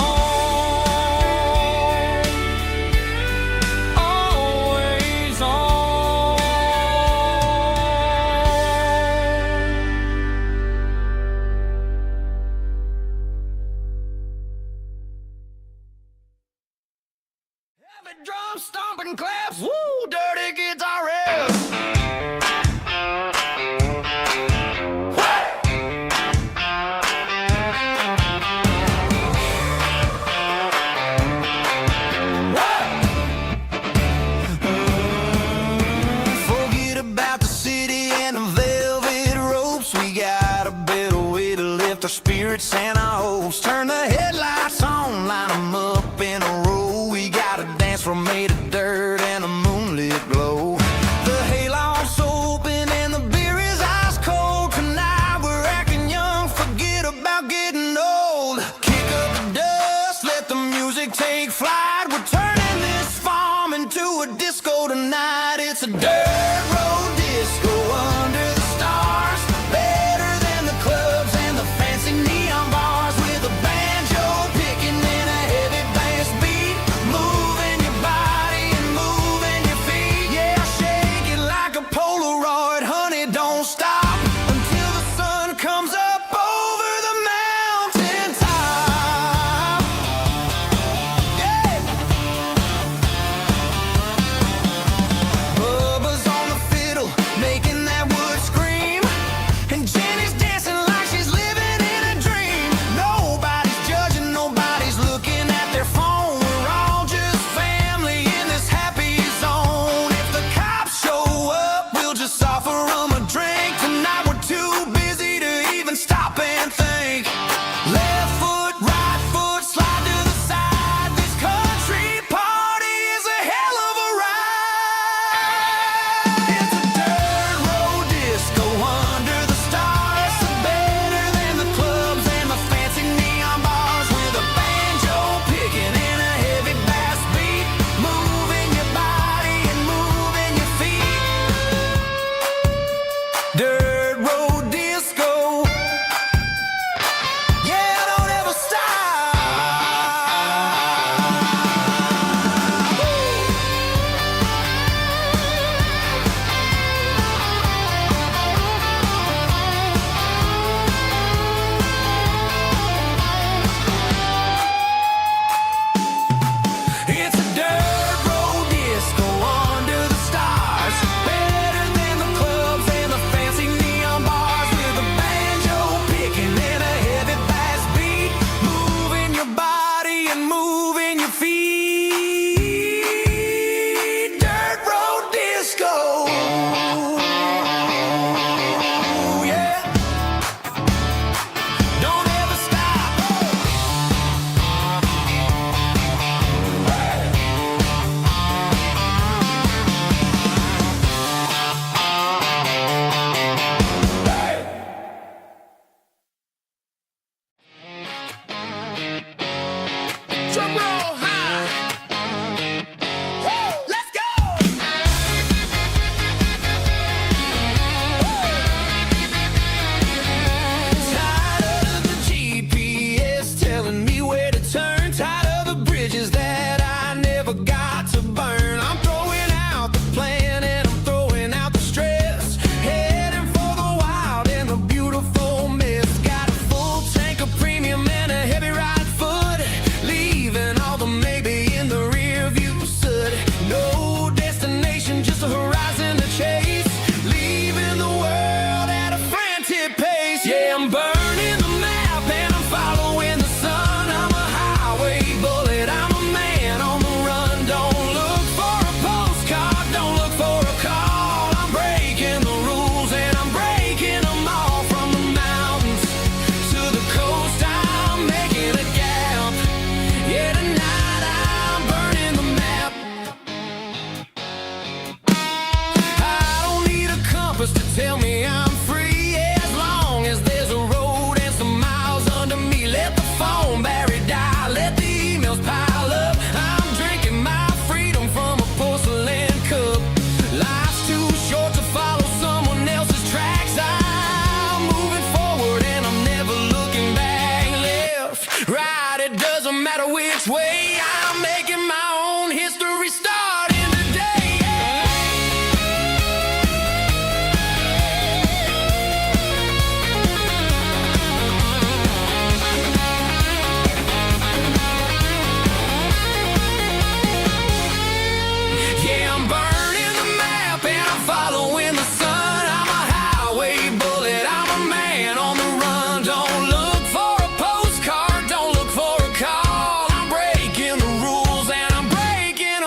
always on. Heavy drum stomping claps, woo, dirty guitar riffs. Forget about the city and the velvet ropes. We got a bed project take flight. We're turning this farm into a disco tonight. It's a dirt road disco under the stars. Better than the clubs and the fancy neon bars. With a banjo picking and a heavy bass beat. Moving your body and moving your feet. Yeah, shake it like a Polaroid, honey, don't stop until the sun comes up over the mountain top. Yeah. Bubba's on the fiddle, making that wood scream. And Jenny's dancing like she's living in a dream. Nobody's judging, nobody's looking at their phone. We're all just family in this happy zone. If the cops show up, we'll just offer them a drink. Tonight we're too busy to even stop and think. Left foot, right foot, slide to the side. This country party is a hell of a ride. It's a dirt road disco under the stars. Better than the clubs and the fancy neon bars. With a banjo picking and a heavy bass beat. Moving your body and moving your feet. Dirt road disco. Yeah, don't ever stop. It's a dirt road disco under the stars. Better than the clubs and the fancy neon bars. With a banjo picking and a heavy bass beat. Moving your body and moving your feet. Dirt road disco. Yeah. Don't ever stop. Drum roll high. Woo, let's go. Tired of the GPS telling me where to turn. Tired of the bridges that I never got to burn. I'm throwing out the plan and I'm throwing out the stress. Heading for the wild and the beautiful mess. Got a full tank of premium and a heavy right foot. Leaving all the maybe in the rear view soot. No destination, just a horizon to chase. Leaving the world at a frantic pace. Yeah, I'm burning the map and I'm following the sun. I'm a highway bullet, I'm a man on the run. Don't look for a postcard, don't look for a call. I'm breaking the rules and I'm breaking them all. From the mountains to the coast, I'm making a gap. Yeah, tonight I'm burning the map. I don't need a compass to tell me I'm free. As long as there's a road and some miles under me. Let the phone battery die, let the emails pile up. I'm drinking my freedom from a porcelain cup. Life's too short to follow someone else's tracks. I'm moving forward and I'm never looking back. Left, right, it doesn't matter which way. I'm making my own history starting today. Yeah, I'm burning the map and I'm following the sun. I'm a highway bullet, I'm a man on the run. Don't look for a postcard, don't look for a call. I'm breaking the rules and I'm breaking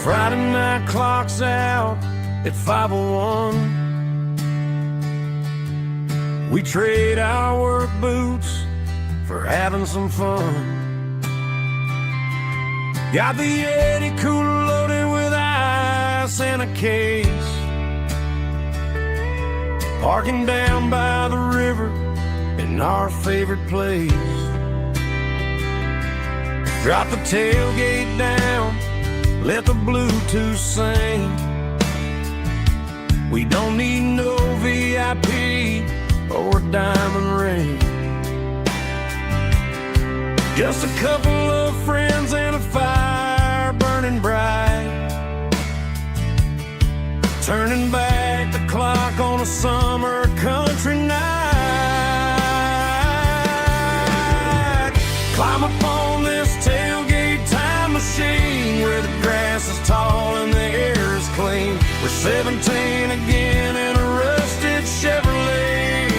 Friday night clock's out at 5:01. We trade our work boots for having some fun. Got the Yeti cooler loaded with ice and a case. Parking down by the river in our favorite place. Drop the tailgate down, let the Bluetooth sing. We don't need no VIP or a diamond ring. Just a couple of friends and a fire burning bright, turning back the clock on a summer country night. Climb up on this tailgate time machine where the grass is tall and the air is clean. We're 17 again in a rusted Chevrolet,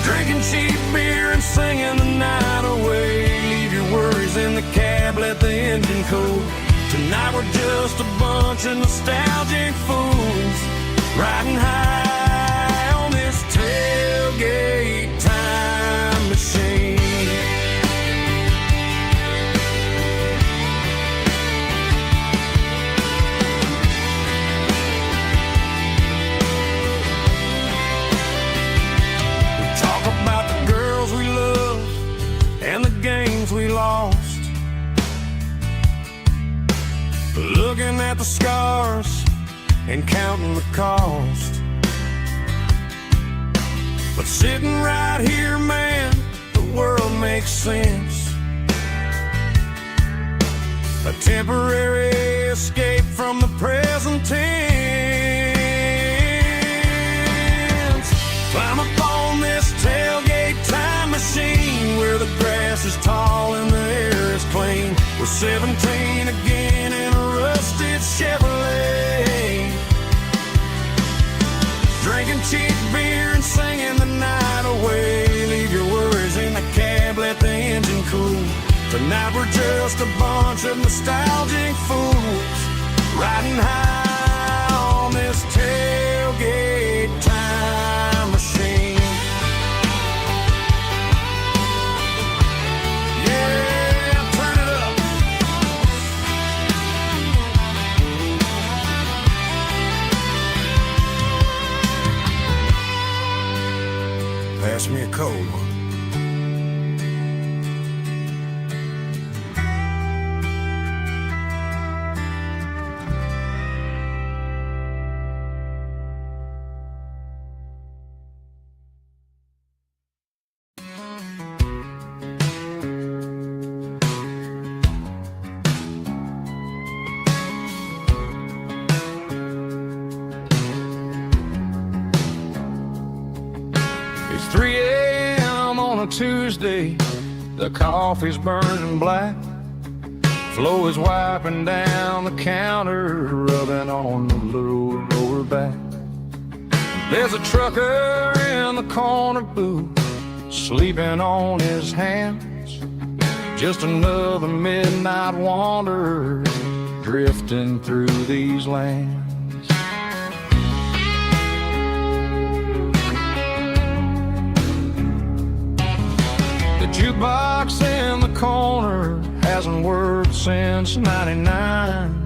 drinking cheap beer and singing the night away. Leave your worries in the cab, let the engine cool. Tonight we're just a bunch of nostalgic fools riding high on this tailgate time machine. We talk about the girls we love and the games we lost, looking at the scars and counting the cost. But sitting right here, man, the world makes sense. A temporary escape from the present tense. Climb up on this tailgate time machine where the grass is tall and the air is clean. We're 17 again in a rusted Chevrolet, drinking cheap beer and singing the night away. Leave your worries in the cab, let the engine cool. Tonight we're just a bunch of nostalgic fools riding high on this tailgate time machine. Pass me a cold one. It's 3 a.m. on a Tuesday, the coffee's burning black. Flo is wiping down the counter, rubbing on the little lower back. There's a trucker in the corner booth, sleeping on his hands. Just another midnight wanderer, drifting through these lands. The jukebox in the corner hasn't worked since '99,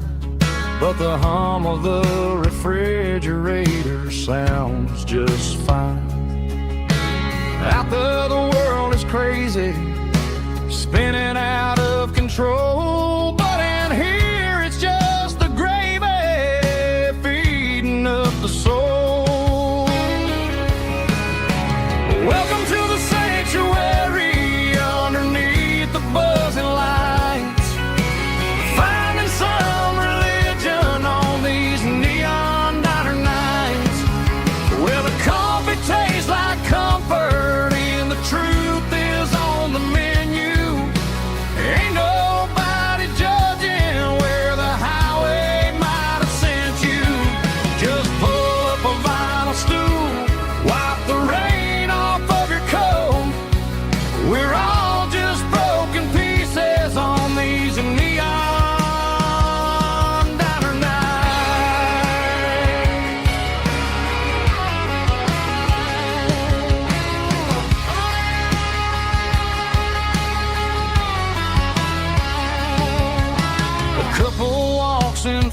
but the hum of the refrigerator sounds just fine. Out there the world is crazy, spinning out of control, but in here it's just the gravy feeding up the soul. Welcome to the sanctuary underneath the buzzing lights, finding some religion on these neon diner nights, where the coffee tastes like comfort and the truth is on the menu,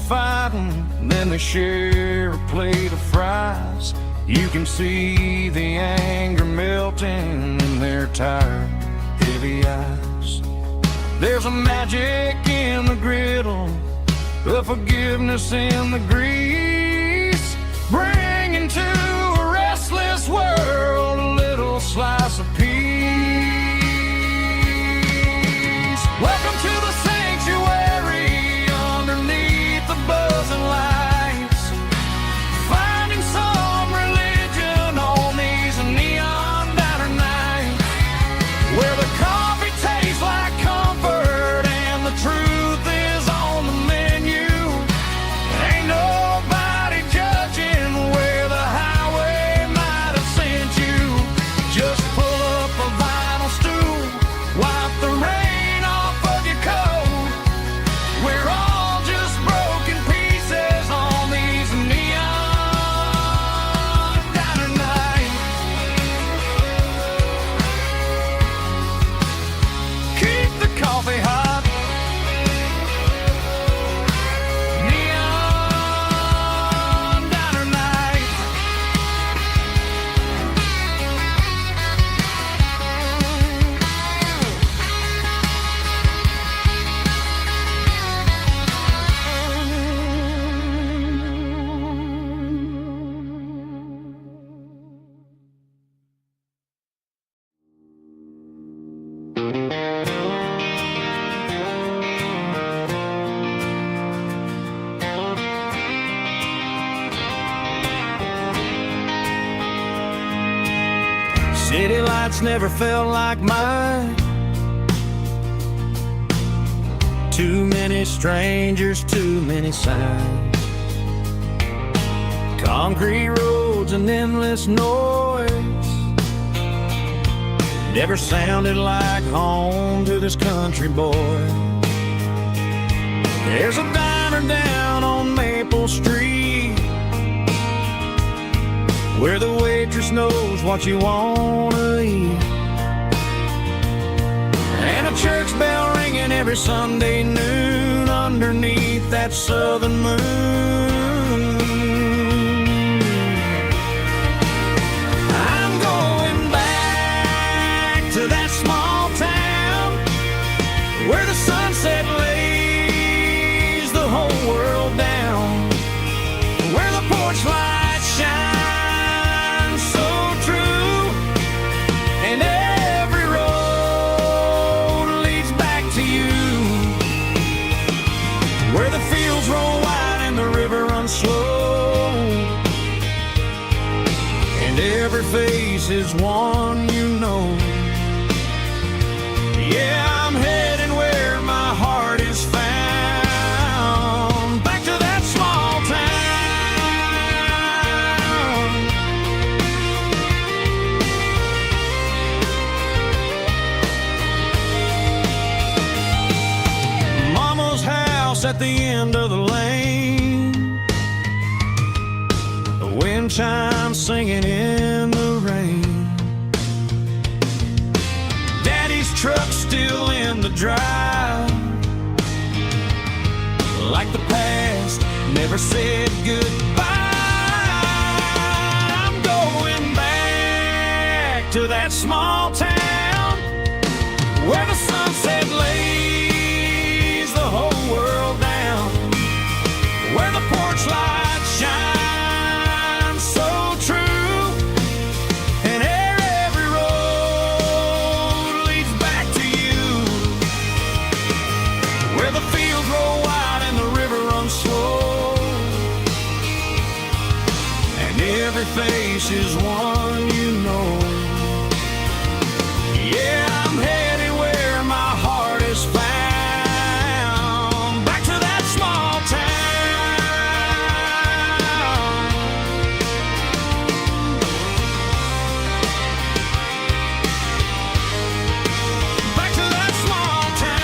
fighting, then they share a plate of fries. You can see the anger melting in their tired, heavy eyes. There's a magic in the griddle, a forgiveness in the grease, bringing to a restless world a little slice of peace. Welcome to the sanctuary underneath the buzzing lights, finding some religion on these neon diner nights, where the coffee tastes like comfort and the truth is on the menu. Ain't nobody judging where the highway might have sent you. Just pull up a vinyl stool, wipe the rain off of your coat. We're all just broken pieces on these neon diner nights. Keep the coffee hot. Neon diner nights. City lights never felt like mine. Too many strangers, too many signs. Concrete roads and endless noise never sounded like home to this country boy. There's a diner down on Maple Street where the waitress knows what you wanna eat, and a church bell ringing every Sunday noon underneath that southern moon. I'm going back to that small town where the sunset lays the whole world down, where the porch lights shine so true, and every road leads back to you, where the fields roll wide and the river runs slow, and every face is one you know. Yeah, I'm heading where my heart is found, back to that small town. Mama's house at the end of the lane, the wind chimes singing in the rain. Daddy's truck still in the drive, like the past never said goodbye. I'm going back to that small town where the sunset lays the whole world down, where the porch lights shine so true, and every road leads back to you, where the fields roll wide and the river runs slow, and every face is one you know. Yeah, I'm heading where my heart is found, back to that small town. Back to that small town.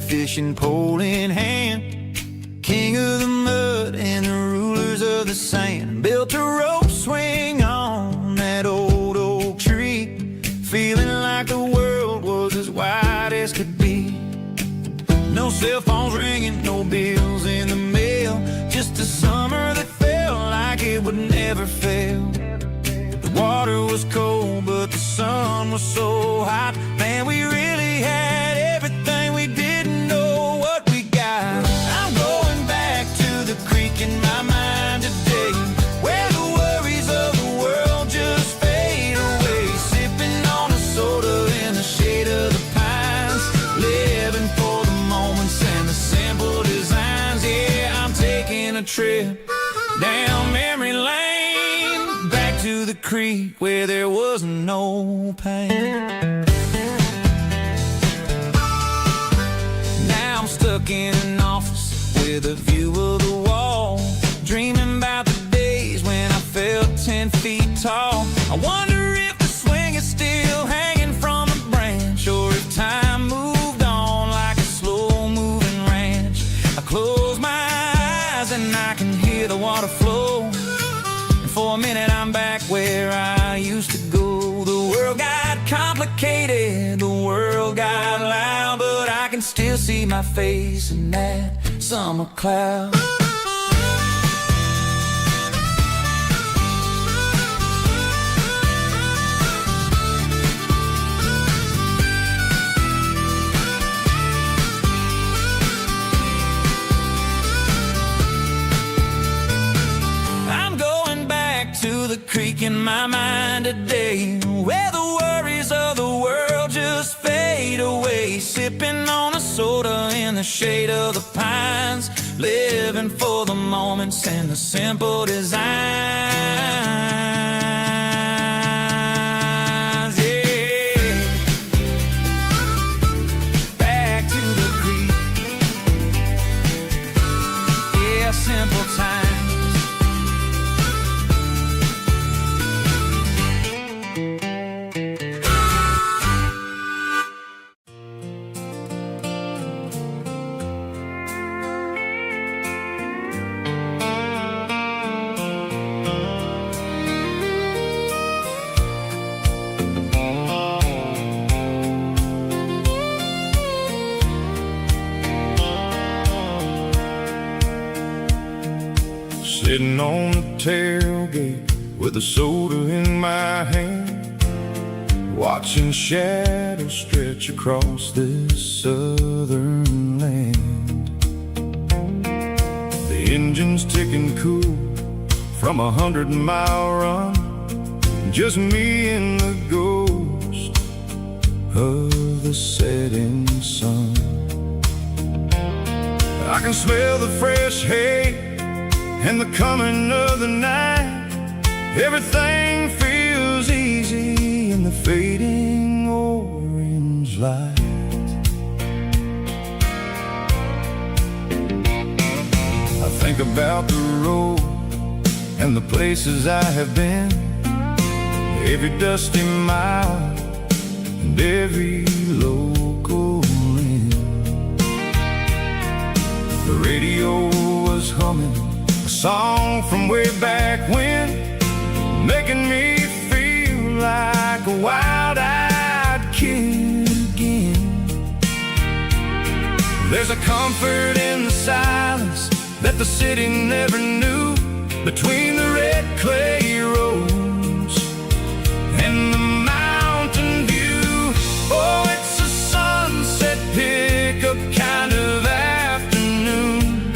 fishing pole in hand, king of the mud and the rulers of the sand. Built a rope swing on that old oak tree, feeling like the world was as wide as could be. No cell phones ringing, no bills in the mail, just a summer that felt like it would never fail. The water was cold, but the sun was so hot. Man, we really had everything, we didn't know what we got. I'm going back to the creek in my mind today, where the worries of the world just fade away. Sipping on a soda in the shade of the pines, living for the moments and the simple designs. Yeah, I'm taking a trip down memory lane, back to the creek where there was no pain. Now I'm stuck in an office with a view of the wall, dreaming about the days when I felt 10 feet tall. I wonder if the swing is still hanging from a branch, or if time moved on like a slow-moving ranch. I close my eyes and I can hear the water flow, and for a minute I'm back where I used to go. The world got complicated, the world got loud, but I can still see my face in that summer cloud. To the creek in my mind today, where the worries of the world just fade away. Sipping on a soda in the shade of the pines, living for the moments and the simple designs. Yeah, back to the creek. Yeah, simple times. Sitting on the tailgate with a soda in my hand, watching shadows stretch across this southern land. The engine's ticking cool from 100-mile run, just me and the ghost of the setting sun. I can smell the fresh hay and the coming of the night. Everything feels easy in the fading orange light. I think about the road and the places I have been, every dusty mile and every local inn. The radio was humming a song from way back when, making me feel like a wild-eyed kid again. There's a comfort in the silence that the city never knew, between the red clay roads and the mountain view. Oh, it's a sunset pickup kind of afternoon,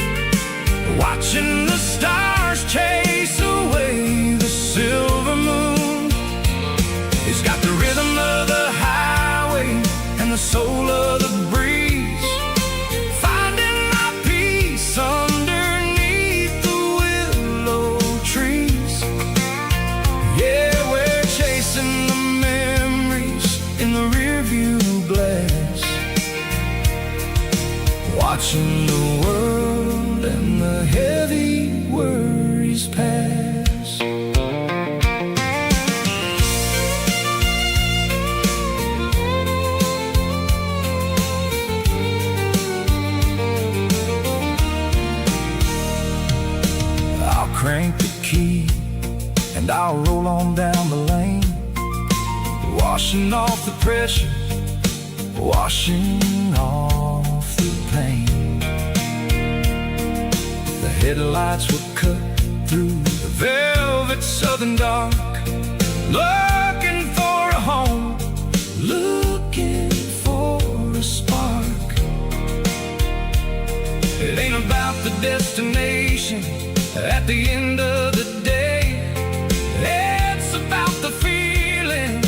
watching the stars chase away the silver moon. It's got the rhythm of the highway and the soul of the breeze, finding my peace underneath the willow trees. and I'll roll on down the lane, washing off the pressure, washing off the pain. The headlights will cut through the velvet southern dark, looking for a home, looking for a spark. It ain't about the destination at the end of the day, it's about the feeling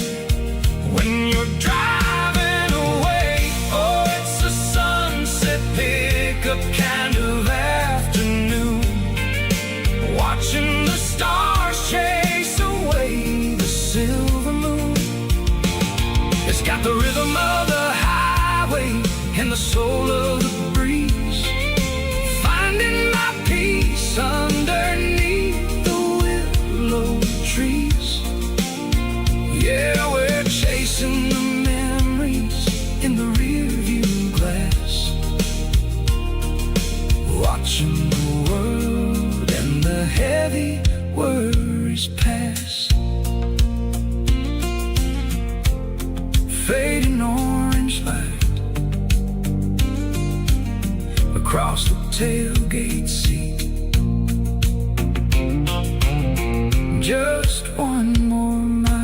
when you're driving away. Oh, it's a sunset pickup kind of afternoon, watching the stars chase away the silver moon. It's got the rhythm of the highway and the soul of the breeze, finding my peace underneath the willow trees. Yeah, we're chasing the memories in the rearview glass, watching the world and the heavy worries pass. Fading orange light across the tailgate seat. Just one more mile.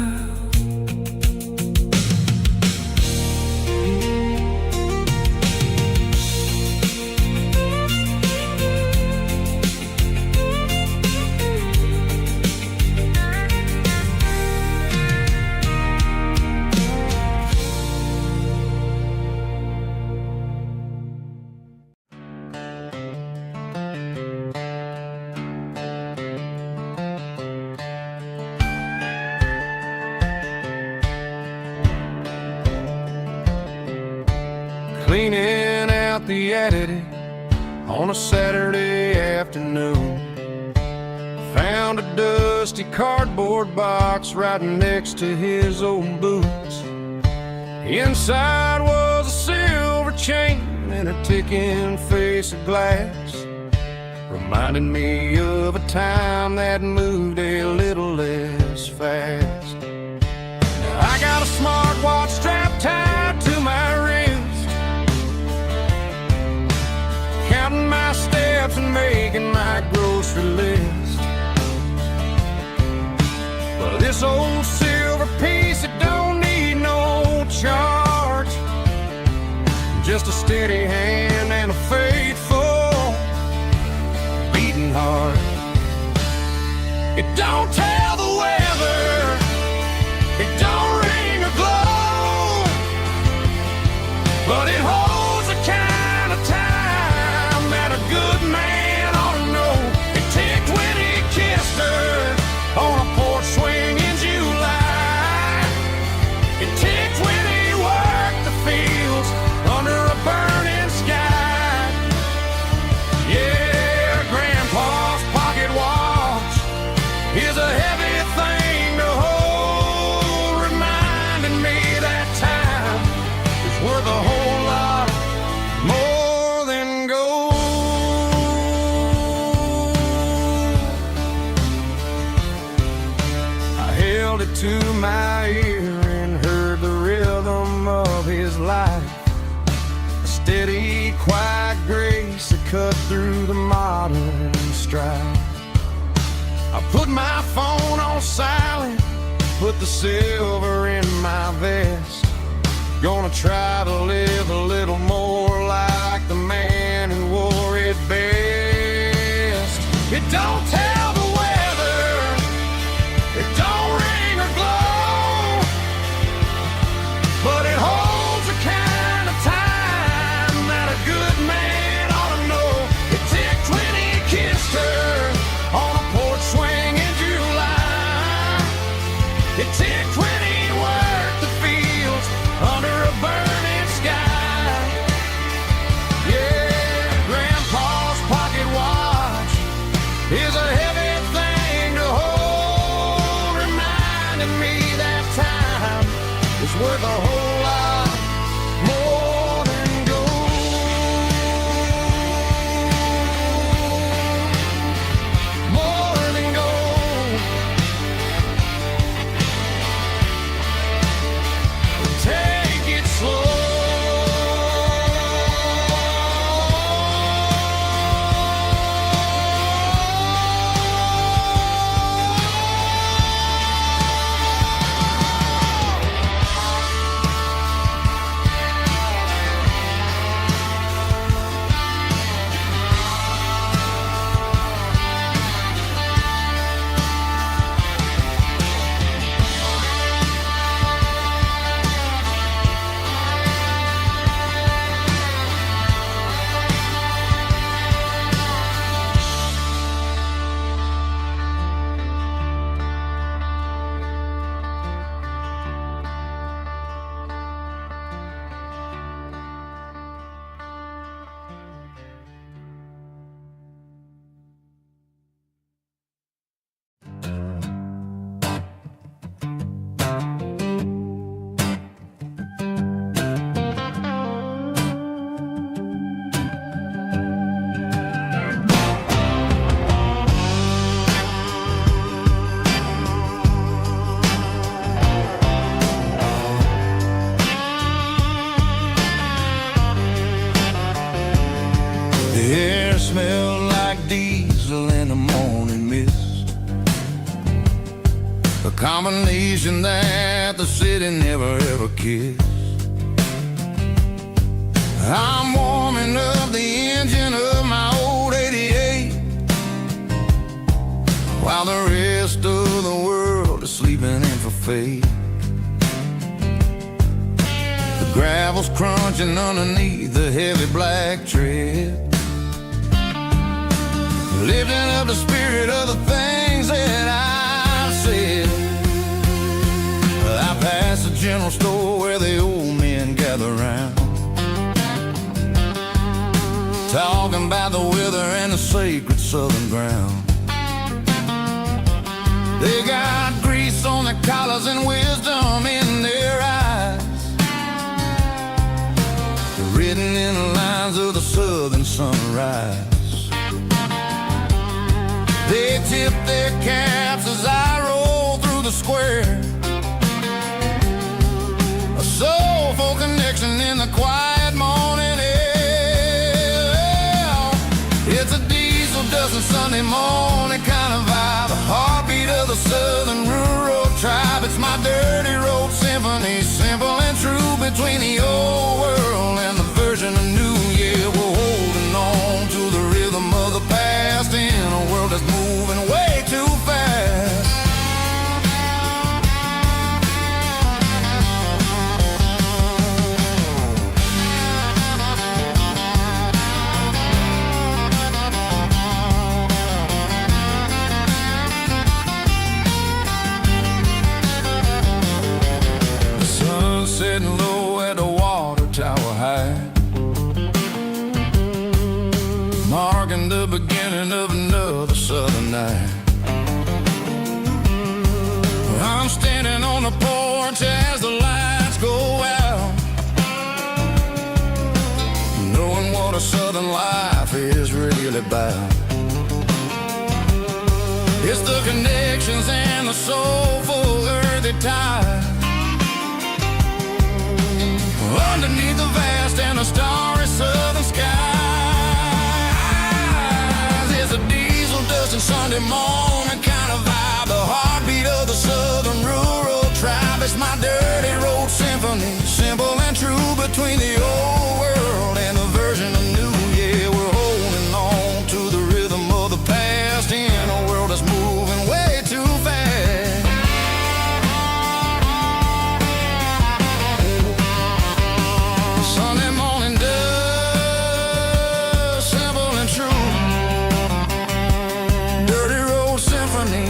Cleaning out the attic on a Saturday afternoon, found a dusty cardboard box right next to his old boots. Inside was a silver chain and a ticking face of glass, reminding me of a time that moved a little less fast. I got a smartwatch strapped tied to my wrist, counting my steps and making my grocery list. But this old silver piece, it don't need no charge, just a steady hand and a faithful beating heart. It don't tell the weather, it don't ring or glow, but it holds the kind of time that a good man ought to know. It ticked when he kissed her on a porch swing in July. It ticked when he worked the fields under a burning sky. Yeah, Grandpa's pocket watch is a heavy thing to hold, reminding me that time is worth a whole lot more than gold. I held it to my ear and heard the rhythm of his life, a steady, quiet grace that cut through the modern strife. I put my phone on silent, put the silver in my vest, gonna try to live a little more like the man who wore it best. It don't tell the weather, it don't ring or glow, but it holds the kind of time that a good man ought to know. It ticked when he kissed her on a porch swing in July. It ticked when he worked the fields under a burning sky. Yeah, Grandpa's pocket watch is a heavy combination that the city never ever kissed. I'm warming up the engine of my old 88 while the rest of the world is sleeping in for fate. The gravel's crunching underneath the heavy black tread, lifting up the spirit of the things that I've said. I pass the general store where the old men gather round, talking about the weather and the sacred southern ground. They got grease on their collars and wisdom in their eyes, written in the lines of the southern sunrise. They tip their caps as I roll through the square, a soulful connection in the quiet morning air. It's a diesel dusting Sunday morning kind of vibe, a heartbeat of the southern rural tribe. It's my dirty road symphony, simple and true, between the old world and the version of new. Yeah, we're holding on to the rhythm of the past in a world that's moving way too fast. The sun setting low at the water tower high, marking the beginning of another southern night. I'm standing on the porch as the lights go out, knowing what a southern life is really about. It's the connections and the soulful earthy ties, underneath the vast and the starry southern skies. It's a diesel dusting Sunday morning kind of vibe, the heartbeat of the southern rural tribe. It's my dirty road symphony, simple and true, between the old world and the version of new. Yeah, we're holding on to the rhythm of the past in a world that's moving way too fast. Sunday morning dust, simple and true, dirty road symphony.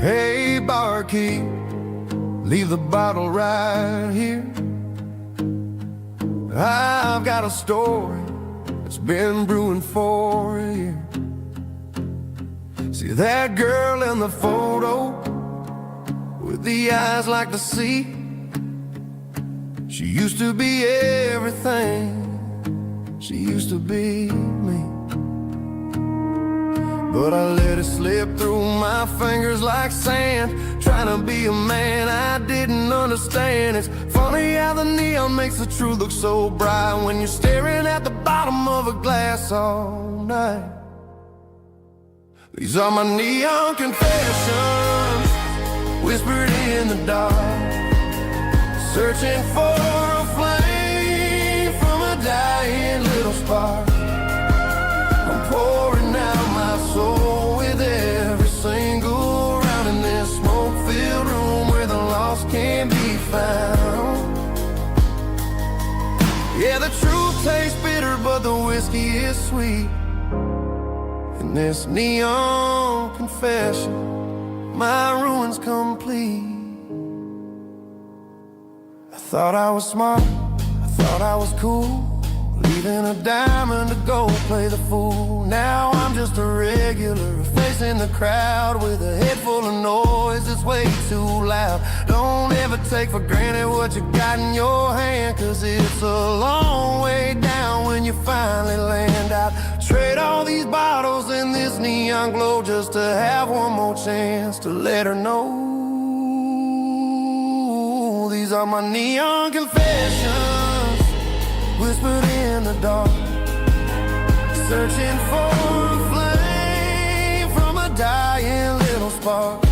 Hey, barkeep, leave the bottle right here. I've got a story that's been brewing for a year. See that girl in the photo with the eyes like the sea? She used to be everything, she used to be me. But I let it slip through my fingers like sand, trying to be a man I didn't understand. It's funny how the neon makes the truth look so bright when you're staring at the bottom of a glass all night. These are my neon confessions, whispered in the dark. searching for a flame from a dying little spark. I'm pouring out my soul with every single round in this smoke-filled room where the lost can be found. Yeah, the truth tastes bitter, but the whiskey is sweet. In this neon confession, my ruin's complete. I thought I was smart, I thought I was cool, leaving a diamond to go play the fool. Now I'm just a regular, facing the crowd with a head full of noise that's way too loud. Don't ever take for granted what you got in your hand, cause it's a long way down when you finally land out. Trade all these bottles and this neon glow just to have one more chance to let her know. These are my neon confessions, whispered in the dark, searching for a flame from a dying little spark.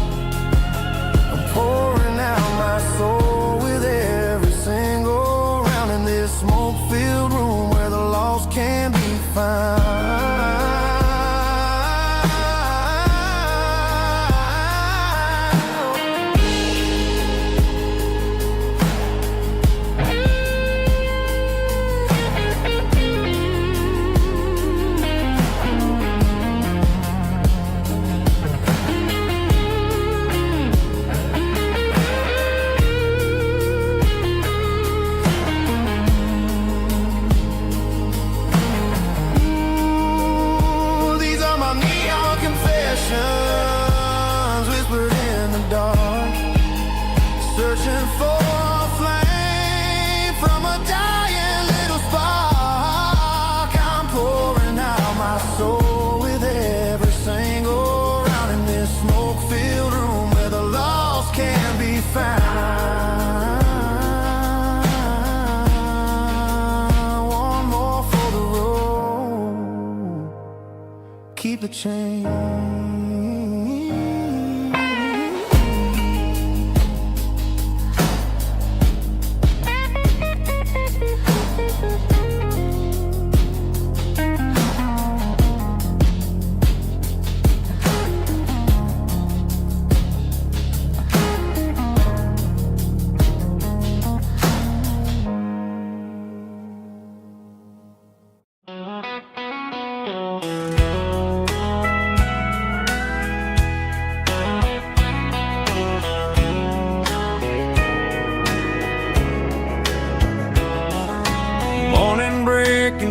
I'm pouring out my soul with every single round in this smoke-filled room where the lost can be found. Whispered in the dark, searching for a flame from a dying little spark. I'm pouring out my soul with every single round in this smoke-filled room where the lost can be found. One more for the road, keep the change.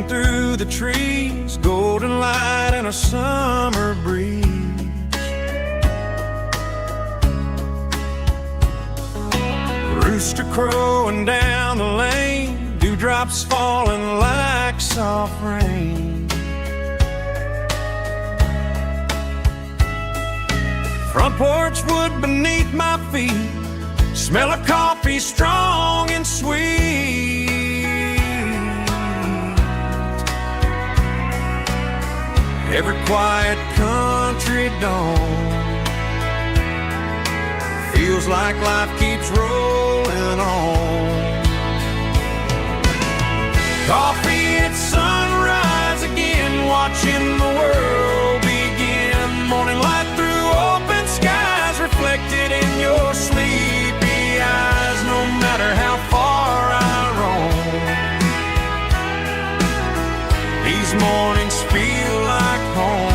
Through the trees, golden light and a summer breeze. Rooster crowing down the lane, dewdrops falling like soft rain. Front porch wood beneath my feet, smell of coffee strong and sweet. Every quiet country dawn feels like life keeps rolling on. Coffee at sunrise again, watching the world begin. Morning light through open skies, reflected in your sleepy eyes. No matter how far I roam, these mornings feel like home.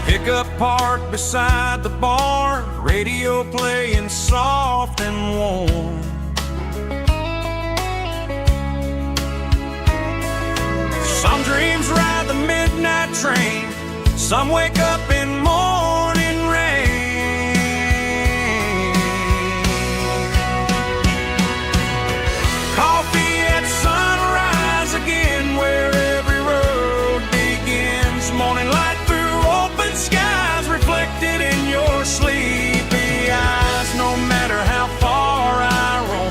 Pickup parked beside the barn, radio playing soft and warm. Some dreams ride the midnight train, some wake up in morning rain. Coffee at sunrise again, where every road begins. Morning light through open skies, reflected in your sleepy eyes. No matter how far I roam,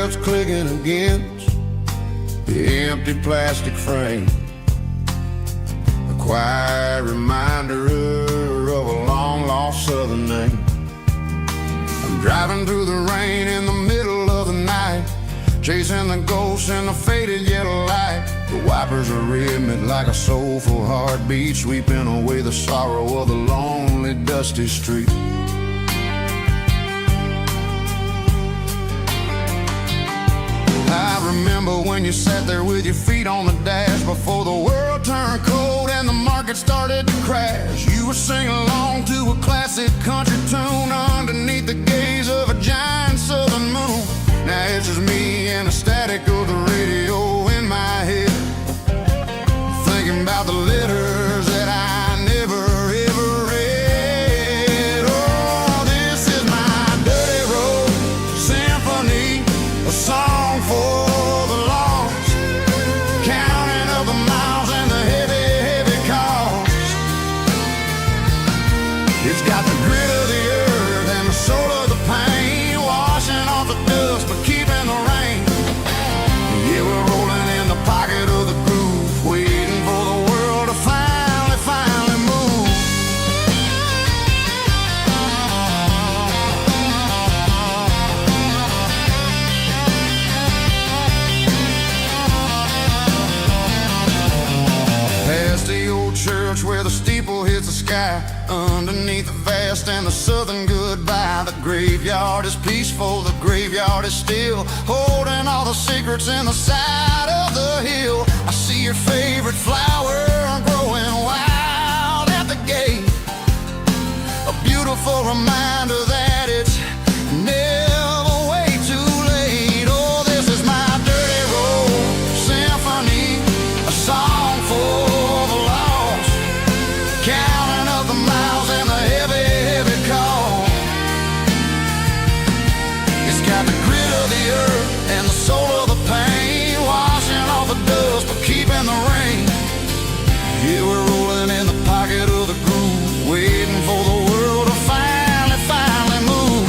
bullets clicking against the empty plastic frame. A quiet reminder of a long-lost southern name. I'm driving through the rain in the middle of the night, chasing the ghosts in the faded yellow light. The wipers are rhythmic like a soulful heartbeat, sweeping away the sorrow of the lonely, dusty street. I remember when you sat there with your feet on the dash before the world turned cold and the market started to crash. You were singing along to a classic country tune underneath the gaze of a giant southern moon. Now it's just me and the static of the radio in my head, thinking about the letters that I never ever read. Oh, this is my dirty road symphony, a song for the lost, counting up the miles and the heavy, heavy cost. It's got the grit of the earth and the soul of the pain, washing off the dust but keeping the rain. Yeah, we're rolling in the pocket of the groove, waiting for the world to finally move. Past the old church where the steeple hits the sky, underneath the vast and the southern goodbye. The graveyard is peaceful, the graveyard is still, holding all the secrets in the side of the hill. I see your favorite flower growing wild at the gate, a beautiful reminder that it's never way too late. Oh, this is my dirty road symphony, a song for the lost, counting up the miles and the heavy, heavy call. It's got the grit of the earth and the soul of the pain, washing off the dust but keeping the rain. Yeah, we're rolling in the pocket of the groove, waiting for the world to finally move.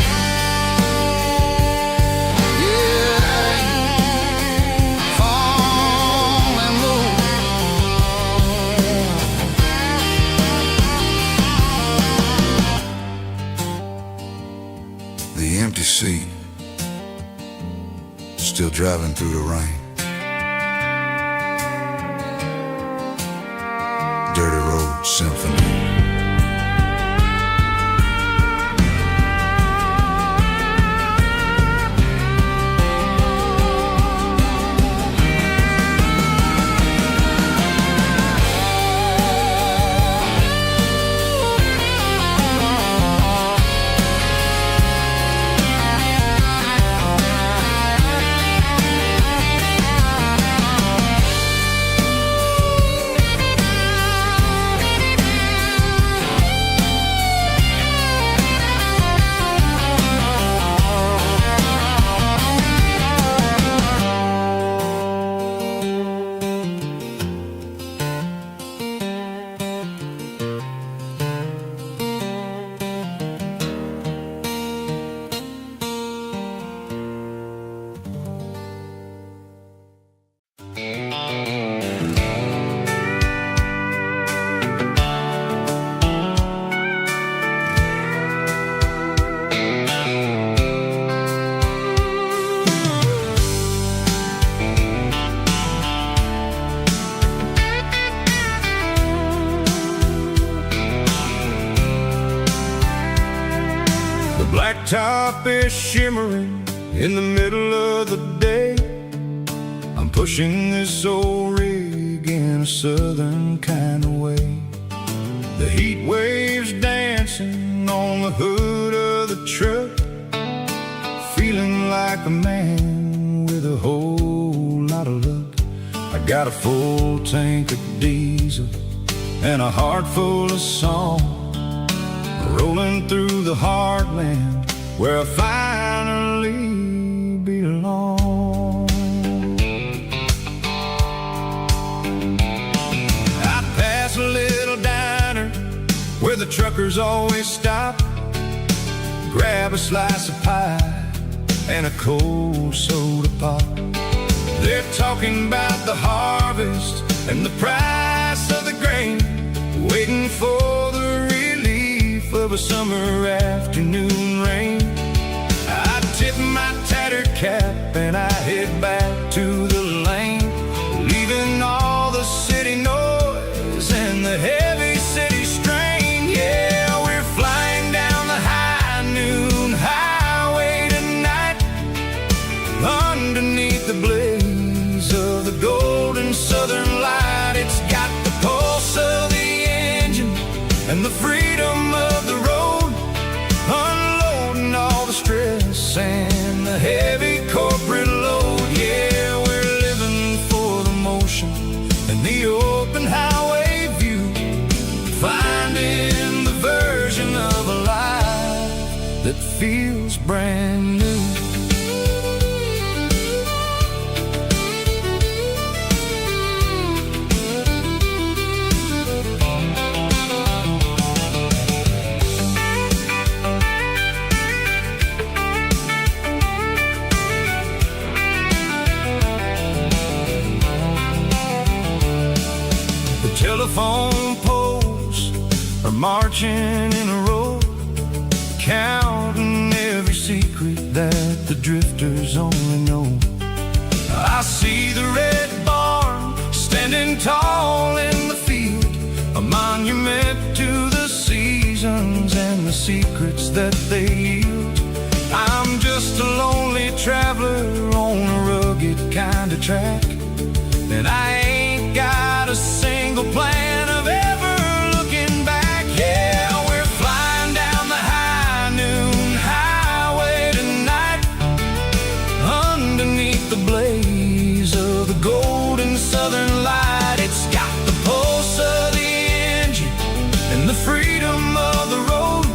Yeah, finally move. The empty seat, still driving through the rain. Dirty road symphony. Blacktop is shimmering in the middle of the day. I'm pushing this old rig in a southern kind of way. The heat waves dancing on the hood of the truck, feeling like a man with a whole lot of luck. I got a full tank of diesel and a heart full of song, rolling through the heartland where I finally belong. I pass a little diner where the truckers always stop, grab a slice of pie and a cold soda pop. They're talking about the harvest and the price of the grain, waiting for the relief of a summer afternoon rain. I tip my tattered cap and I head back to the lane, leaving all the city noise and the heavy city strain. Yeah, we're flying down the high noon highway tonight, underneath the blaze of the golden southern light. It's got the pulse of the engine and the freedom of the road, unloading all the stress and the heavy corporate load. Yeah, we're living for the motion and the open highway view, finding the version of a life that feels brand new. Telephone poles are marching in a row, counting every secret that the drifters only know. I see the red barn standing tall in the field, a monument to the seasons and the secrets that they yield. I'm just a lonely traveler on a rugged kind of track, and I ain't got a single plan of ever looking back. Yeah, we're flying down the high noon highway tonight, underneath the blaze of the golden southern light. It's got the pulse of the engine and the freedom of the road,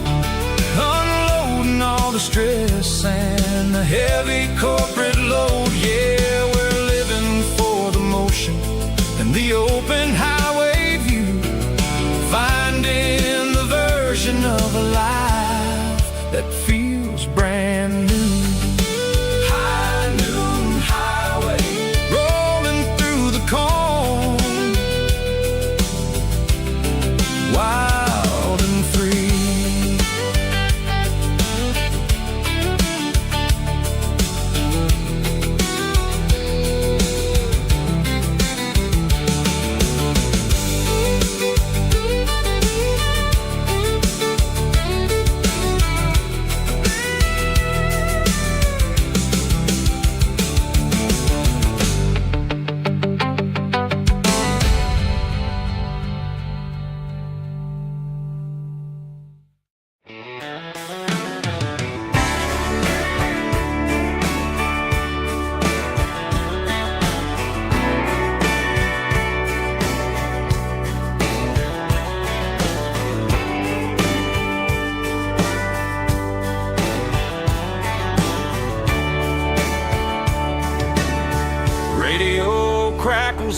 unloading all the stress and the heavy corporate load. Yeah, we're living for the motion and the open highway view, finding the version of a life that feels brand new. High noon highway, rolling through the corn, wild and free.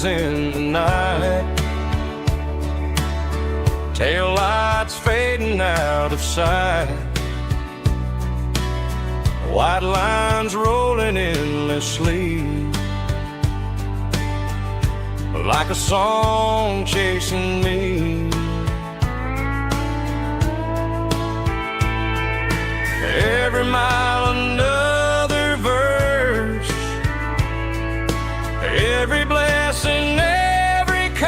In the night, tail lights fading out of sight, white lines rolling endlessly, like a song chasing me. Every mile another verse, every blessing, every curse.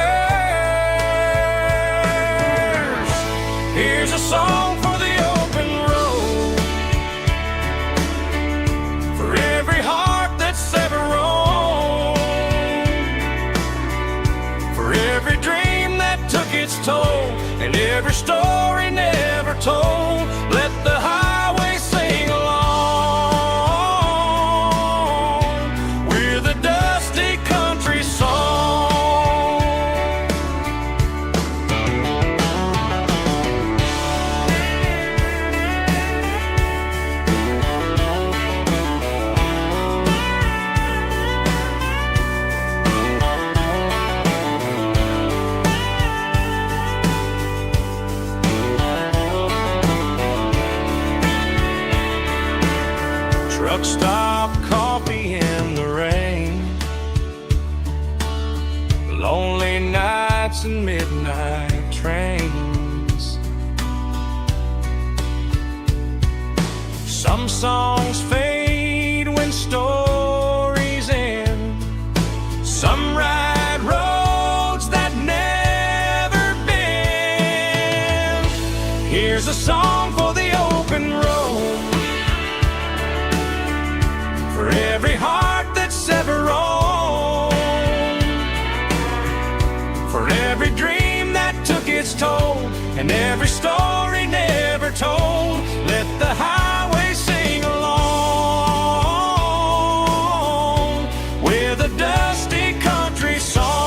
Here's a song for the open road, for every heart that's ever roamed, for every dream that took its toll, and every story never told. Let the highway sing along with a dusty country song. Saturday nights and midnight trains. Some songs fade when stories end. Some ride roads that never bend. Here's a song for the open road, for every heart that's ever roamed, for every dream that took its toll, and every story never told. Let the highway sing along with a dusty country song.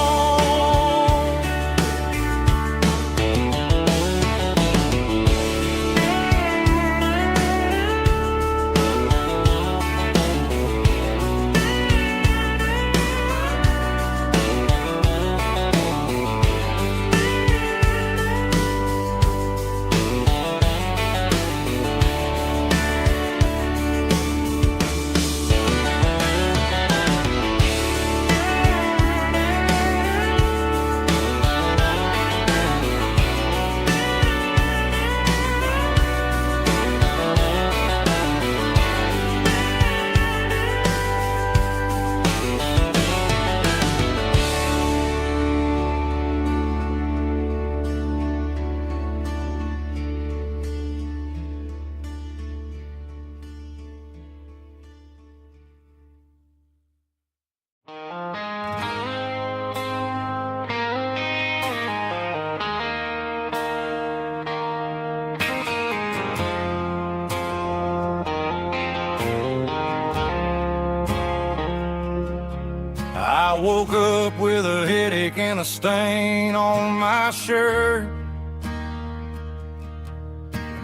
I woke up with a headache and a stain on my shirt.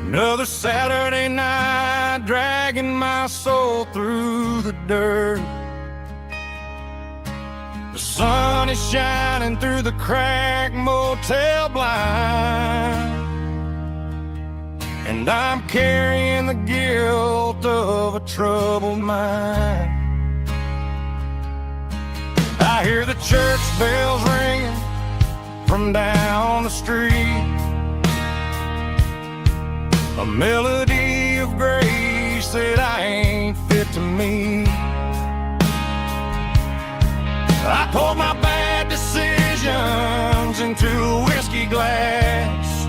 Another Saturday night dragging my soul through the dirt. The sun is shining through the cracked motel blind, and I'm carrying the guilt of a troubled mind. I hear the church bells ringing from down the street, a melody of grace that I ain't fit to meet. I poured my bad decisions into a whiskey glass.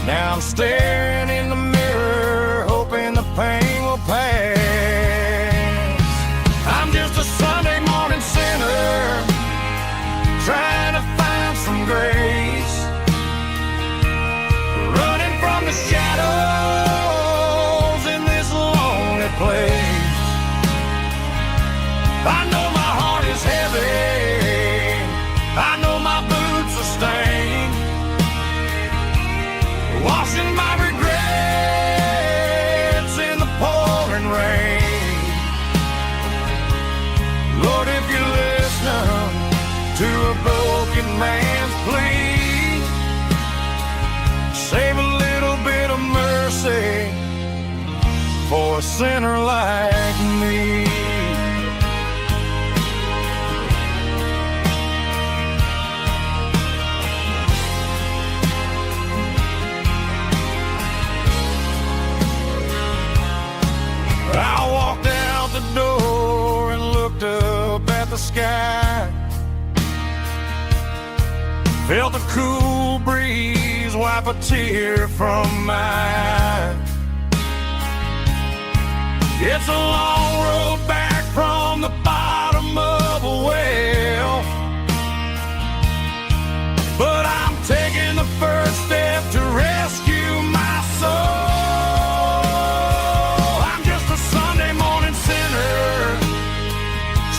Now I'm staring in the mirror, hoping the pain will pass. I'm just a Sunday morning sinner, trying to find some grace, running from the shadows in this lonely place. I know my heart is heavy, I know my boots are stained, washing my regrets in the pouring rain. Lord, if you listen to a broken man's plea, save a little bit of mercy for a sinner like me. I walked out the door and looked up at the sky, felt the cool breeze wipe a tear from my eye. It's a long road back from the bottom of a well, but I'm taking the first step to rescue my soul.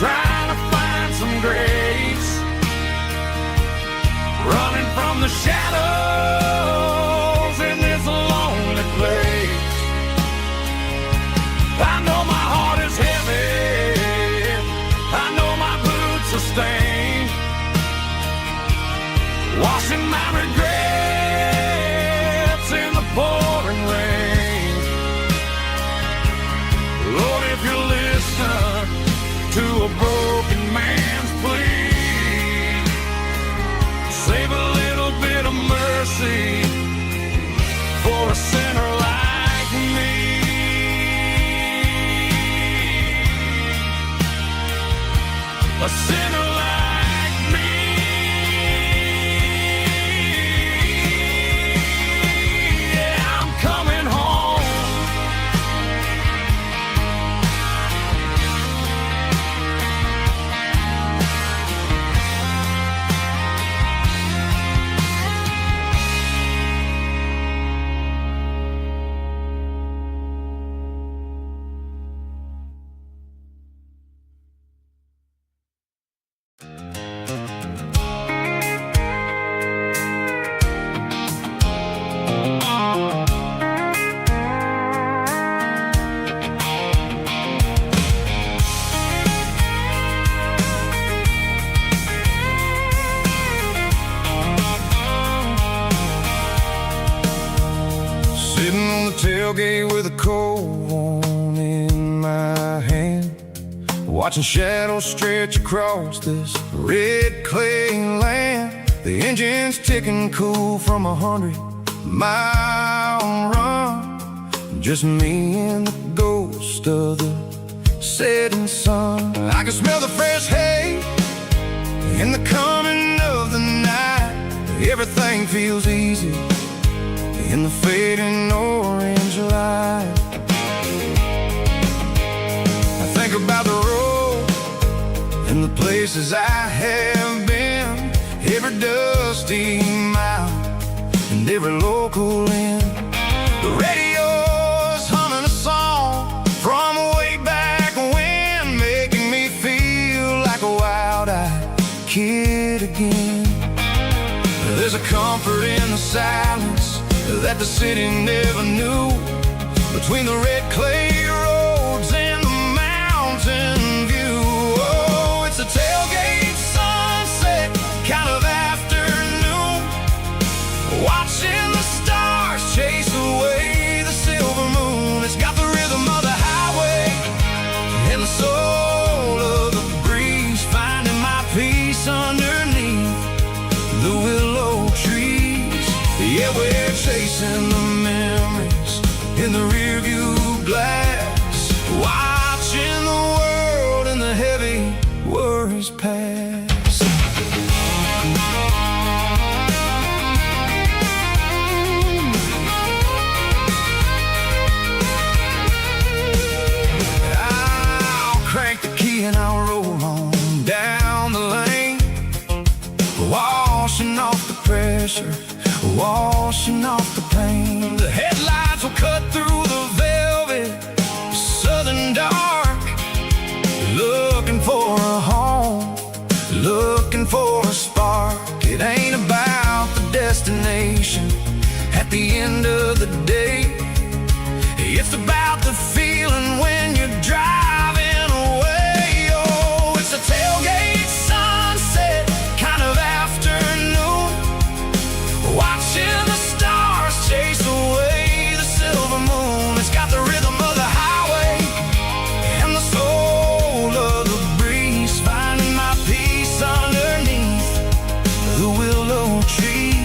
Trying to find some grace, running from the shadows in this lonely place. I know my heart is heavy, I know my boots are stained, washing my regrets in the pouring rain. Lord, if you listen to a broken man's plea, tailgate with a cold one in my hand, watching shadows stretch across this red clay land. The engine's ticking cool from 100-mile run, just me and the ghost of the setting sun. I can smell the fresh hay in the coming of the night. Everything feels easy in the fading orange light. I think about the road and the places I have been, every dusty mile and every local inn. The radio's humming a song from way back when, making me feel like a wild-eyed kid again. There's a comfort in the silence that the city never knew, between the red clay roads and the mountain view. Oh, it's a tailgate sunset kind of afternoon, watching the stars chase away the silver moon. It's got the rhythm of the highway and the soul of the breeze, finding my peace underneath the willow trees. Yeah, we're chasing the memories in the rearview glass, watching the world and the heavy worries pass. I'll crank the key and I'll roll on down the lane, washing off the pressure, washing off the pain. The headlights will cut through the velvet southern dark, looking for a home, looking for a spark. It ain't about the destination at the end of the day, it's about the feeling when you're driving away. Oh, it's a tailgate sunset kind of afternoon, watching the stars chase away the silver moon. It's got the rhythm of the highway and the soul of the breeze, finding my peace underneath the willow trees.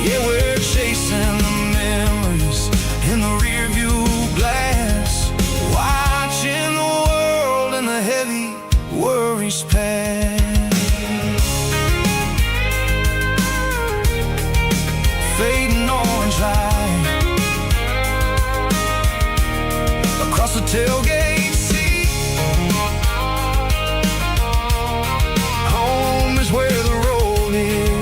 Yeah, we're chasing the memories in the rearview glass, watching the world and the heavy worries pass. Fading orange light across the tailgate seat. Home is where the road is.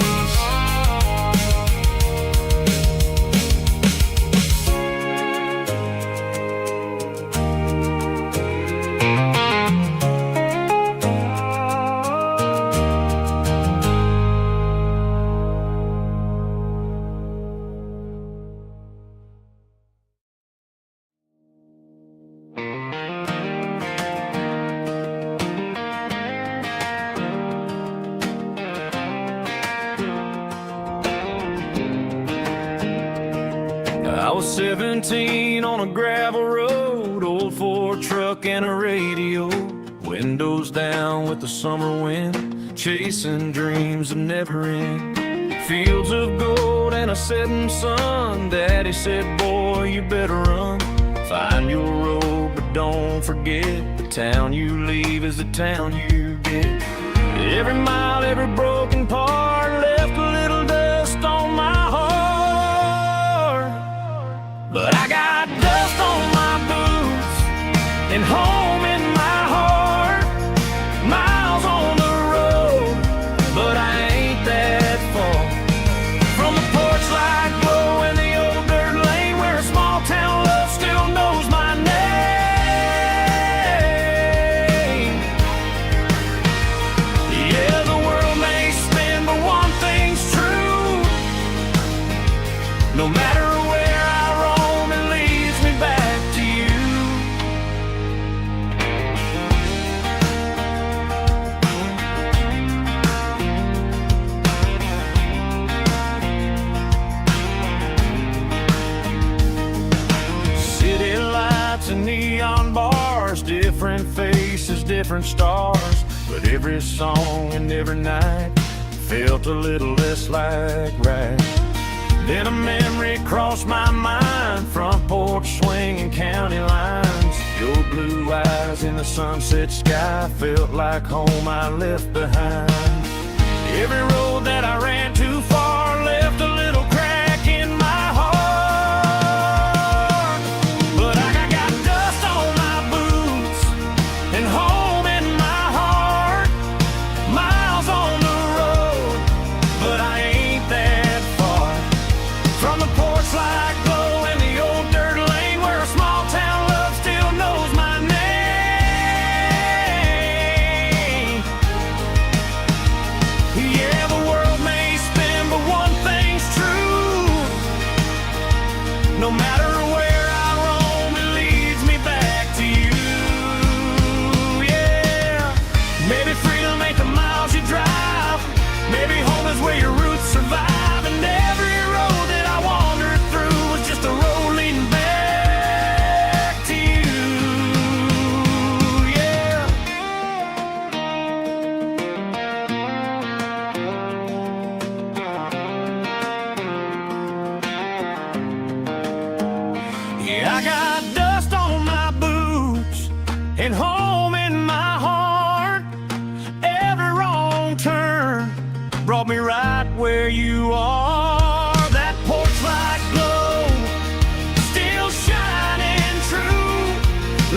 I was 17 on a gravel road, old Ford truck and a radio, windows down with the summer wind, chasing dreams that never end. Fields of gold and a setting sun. Daddy said, boy, you better run. Find your road, but don't forget, the town you leave is the town you get. Every mile, every broken part left a little dust on my heart, but I got dust on my boots and home in my heart. Miles on the road, but I ain't that far from the porch light glow and the old dirt lane where a small town love still knows my name. Yeah, the world may different stars, but every song and every night felt a little less like right. Then a memory crossed my mind, front porch swinging county lines. Your blue eyes in the sunset sky felt like home I left behind. Every road that I ran too far left a little crack in my heart. But I got dust on my boots and home in my heart. Miles on the road, but I ain't that far from the porch light glow and the old dirt lane where a small town love still knows my name. Yeah, the world may spin, but one thing's true. No matter where I roam, it leads me back to you. Yeah, maybe freedom ain't the miles you drive. Maybe home is where your roots survive. And every road that I wandered through was just a road leading back to you. Yeah. Yeah, I got dust on my boots and home in my heart. Every wrong turn brought me right where you are. That porch light glow still shining true,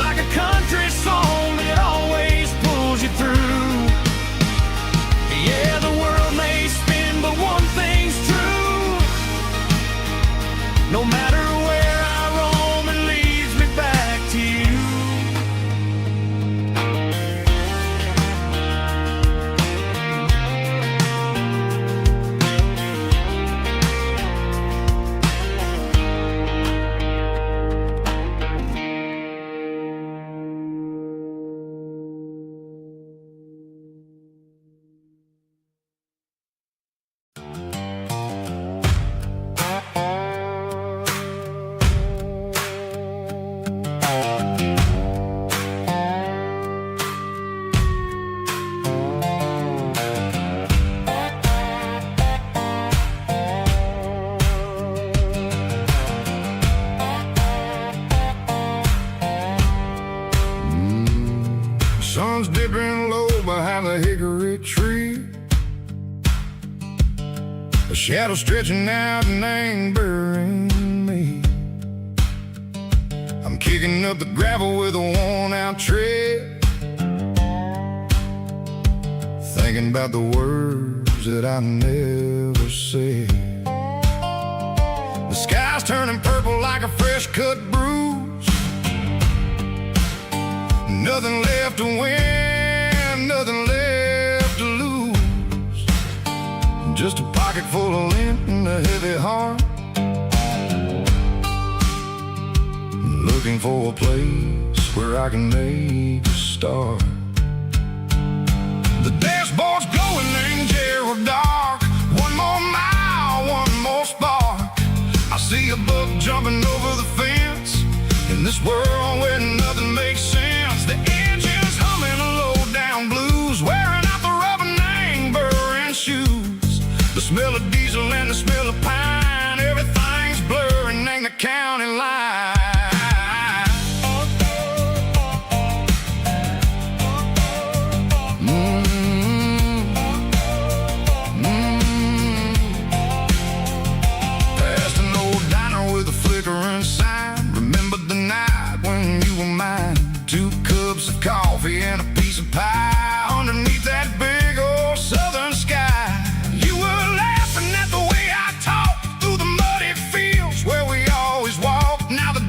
like a country song that always pulls you through. Yeah, the world may spin, but one thing's true. No matter where I roam, it leads me back to you. Sun's dipping low behind the hickory tree. A shadow stretching out and angering me. I'm kicking up the gravel with a worn-out tread, thinking about the words that I never said. The sky's turning purple like a fresh-cut bruise. Nothing left to win, nothing left to lose. Just a pocket full of lint and a heavy heart, looking for a place where I can make a start. The dashboard's glowing in Gerald dark. One more mile, one more spark. I see a buck jumping over the fence in this world where nothing makes sense. The engine's humming a low-down blues, wearing out the rubber name burring shoes. The smell of diesel and the smell of pine, everything's blurring in the county line. Past an old diner with a flickering sign. Remember the night when you were mine. 2 cups of coffee and a piece of pie underneath that big old southern sky. You were laughing at the way I talked through the muddy fields where we always walked. Now the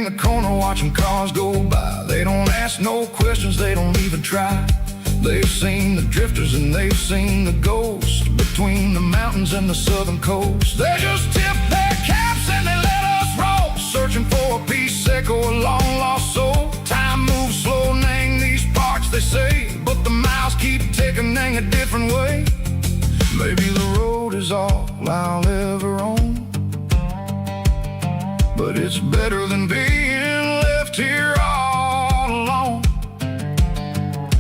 the corner watching cars go by. They don't ask no questions, they don't even try. They've seen the drifters and they've seen the ghosts between the mountains and the southern coast. They just tip their caps and they let us roll, searching for a piece seco, a long lost soul. Time moves slow, nang these parts they say, but the miles keep ticking, nang a different way. Maybe the road is all I'll ever own, but it's better than being left here all alone.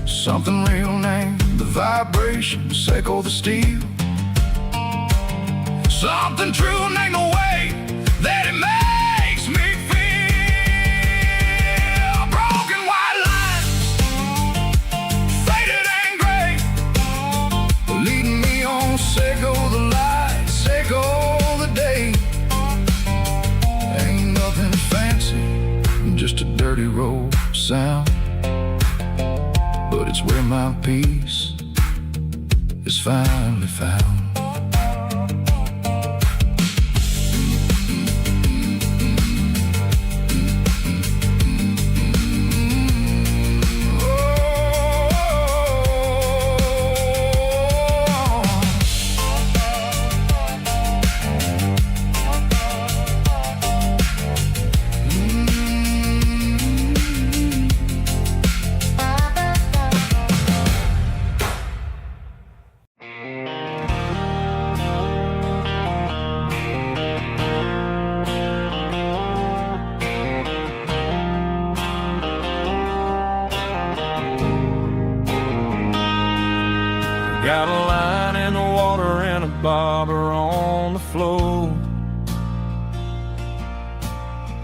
Something real named the vibrations echo the steel. Something true named the way that it makes me feel. Broken white lines, faded and gray, leading me on, seco the light, seco the day. Ain't nothing fancy, just a dirty road sound, but it's where my peace is finally found. Got a line in the water and a bobber on the floor,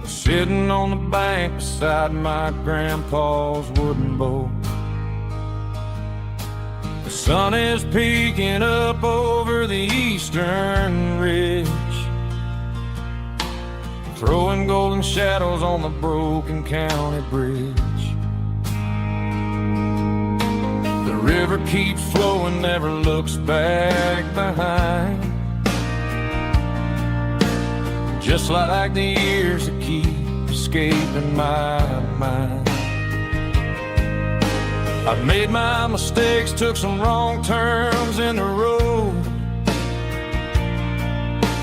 sitting on the bank beside my grandpa's wooden boat. The sun is peeking up over the eastern ridge, throwing golden shadows on the broken county bridge. The river keeps flowing, never looks back behind, just like the years that keep escaping my mind. I've made my mistakes, took some wrong turns in the road,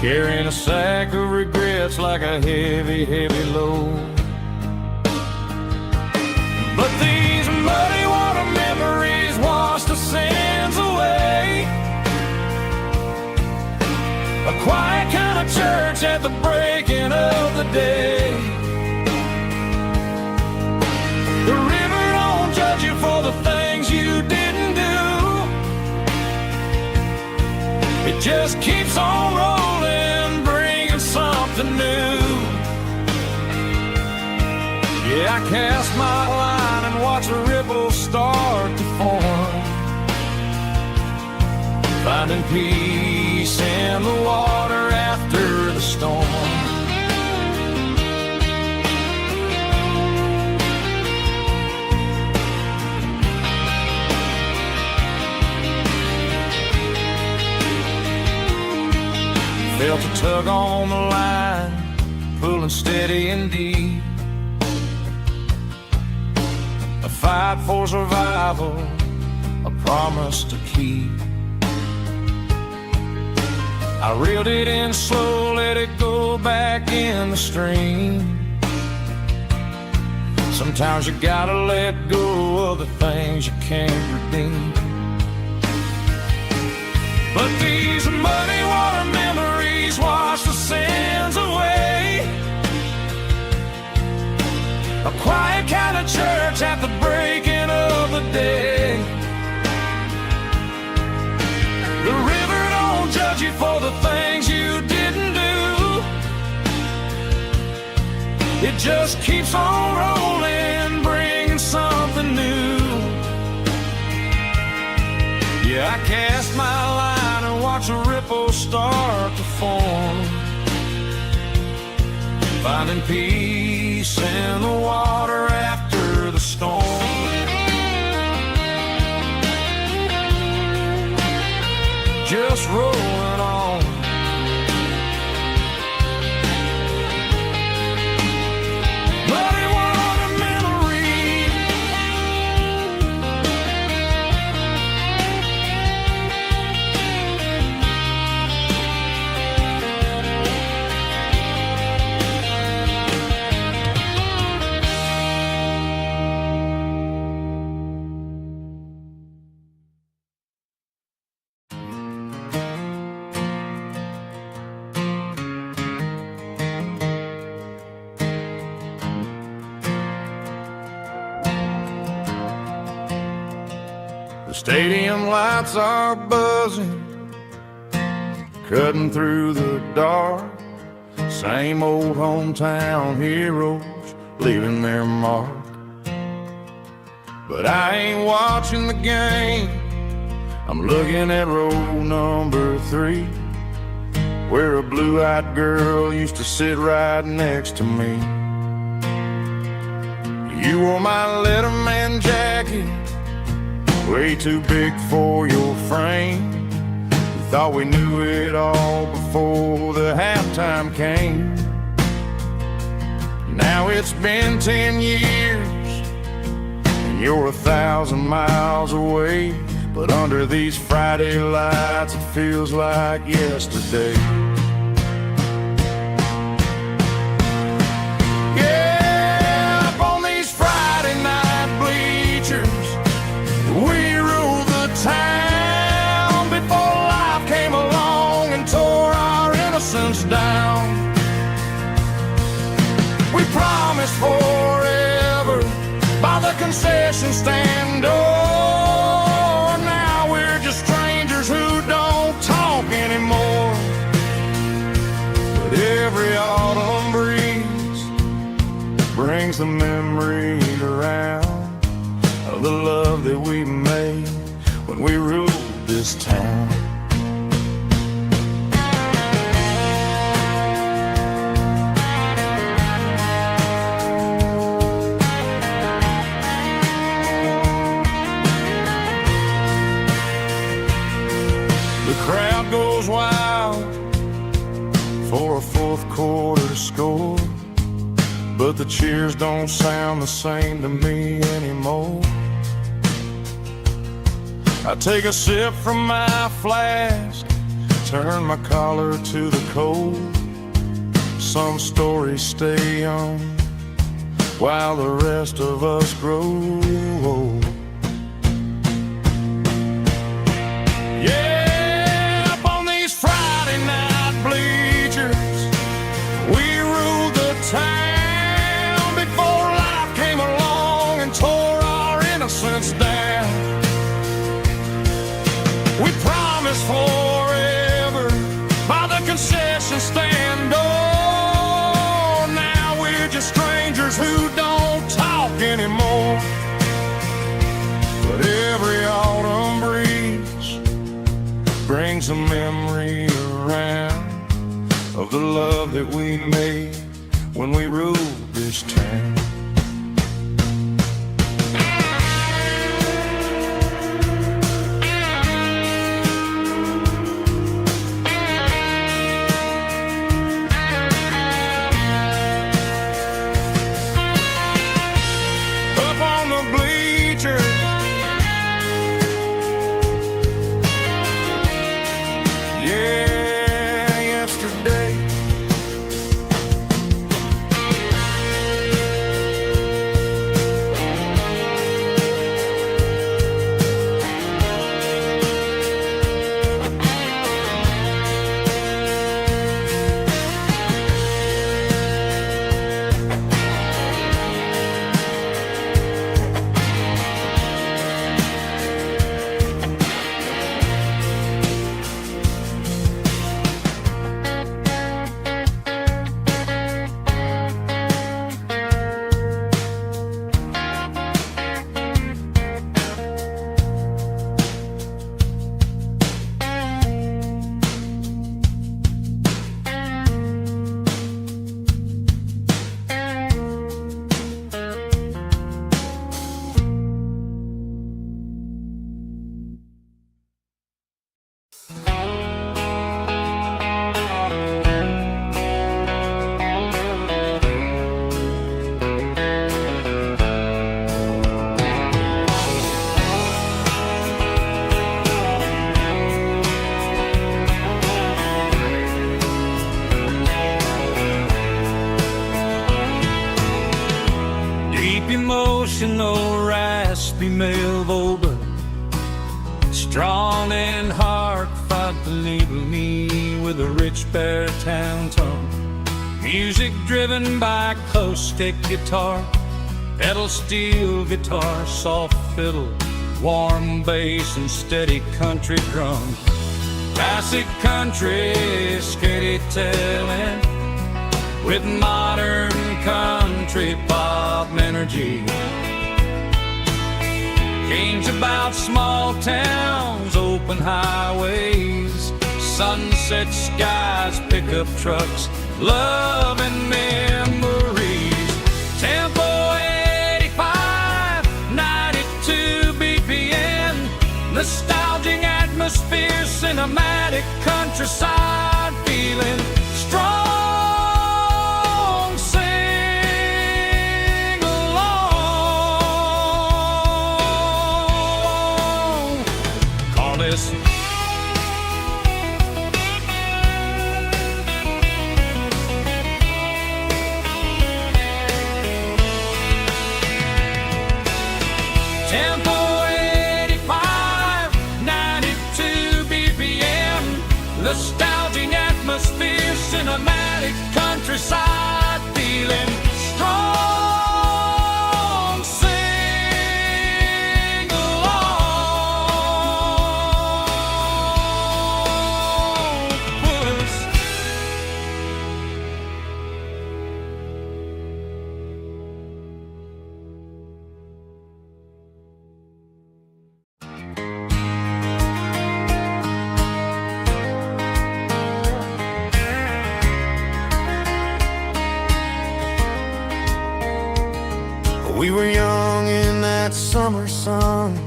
carrying a sack of regrets like a heavy, heavy load. But these muddy water memories wash the sins away. A quiet kind of church at the breaking of the day. The river don't judge you for the things you didn't do. It just keeps on rolling, bringing something new. Yeah, I cast my line and watch the ripples start to form, finding peace in the water after the storm. Felt a tug on the line, pulling steady and deep. A fight for survival, a promise to keep. I reeled it in slow, let it go back in the stream. Sometimes you gotta let go of the things you can't redeem. But these muddy water memories wash the sins away. A quiet kind of church at the breaking of the day. The river don't judge you for the things you didn't do. It just keeps on rolling, bringing something new. Yeah, I cast my line and watch the ripples start to form, finding peace in the water after the storm. Just rolling on. stadium lights are buzzing, cutting through the dark. Same old hometown heroes leaving their mark. But I ain't watching the game, I'm looking at row number 3, where a blue-eyed girl used to sit right next to me. You wore my Letterman jacket, way too big for your frame. We thought we knew it all before the halftime came. Now it's been 10 years, and you're 1,000 miles away. But under these Friday lights, it feels like yesterday. Yeah, up on these Friday night bleachers, we rule the town before life came along and tore our innocence down. We promised forever by the concession stand door. Now we're just strangers who don't talk anymore. But every autumn breeze brings the memory around of the love that we made when we ruled this town. Crowd goes wild for a fourth quarter score, but the cheers don't sound the same to me anymore. I take a sip from my flask, turn my collar to the cold. Some stories stay young while the rest of us grow old. Yeah, town before life came along and tore our innocence down. We promised forever by the concession stand door. Now we're just strangers who don't talk anymore. But every autumn breeze brings a memory around of the love that we made when we ruled this town. Up on the bleachers, yeah, yesterday. Emotional, raspy male but strong and hard fought to label me with a rich baritone tone. Music driven by acoustic guitar, pedal steel guitar, soft fiddle, warm bass and steady country drum. Classic country storytelling with modern country pop energy. Games about small towns, open highways, sunset skies, pickup trucks, love and memories. Tempo 85, 92 BPM, nostalgic atmosphere, cinematic countryside feeling strong. Sing along. Call this Tempo 85, 92 BPM, nostalgic atmosphere, cinematic countryside feeling strong. Sing along. Puss. We were young in that summer sun,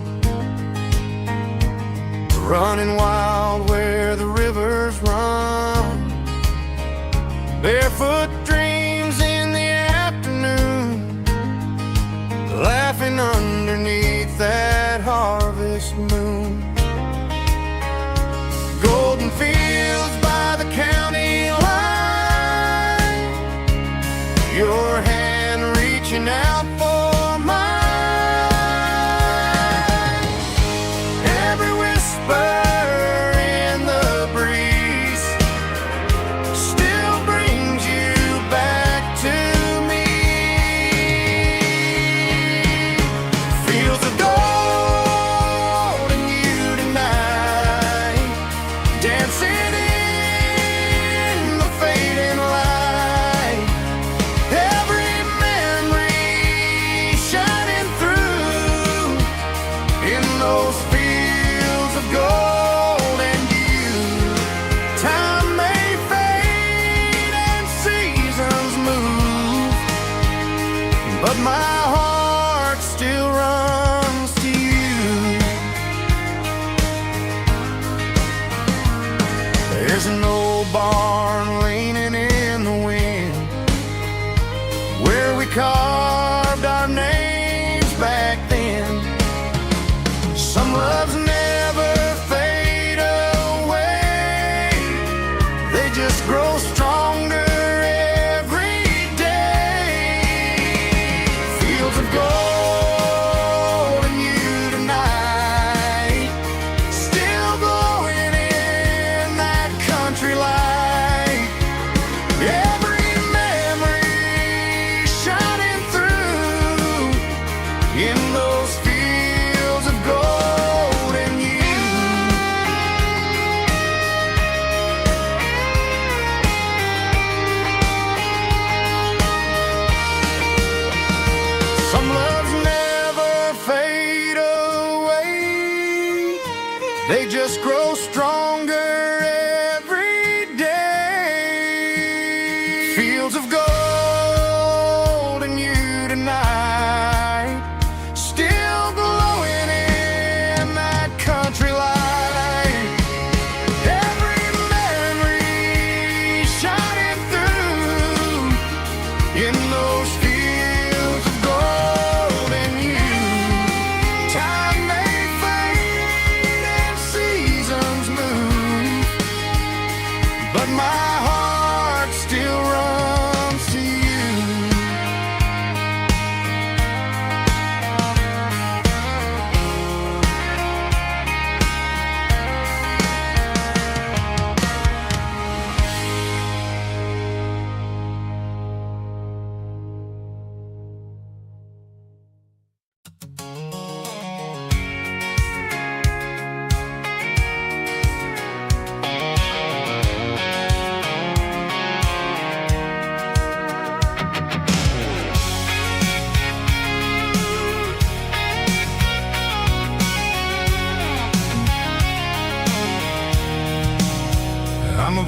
running wild where the rivers run. Barefoot dreams in the afternoon, laughing underneath that harvest moon. Golden fields by the county line, your hand reaching out for mine. Every whisper in the breeze still brings you back to me. Fields of gold and you tonight, dancing in the fading light. Every memory shining through in those fields of gold and you. Time may fade and seasons move, but my heart still runs to you. There's an old barn leaning in the wind where we carved our names back then. Some loves never fade away, they just grow stronger every day. Fields of gold and you tonight, still glowing in that country light. Every memory shining through in those fields of gold and you. Some loves never fade away, they just grow stronger every day. Fields of gold and you tonight, still glowing in that country light. Every memory shining through in those fields of gold and you. Time may fade and seasons move, but my heart still runs to you.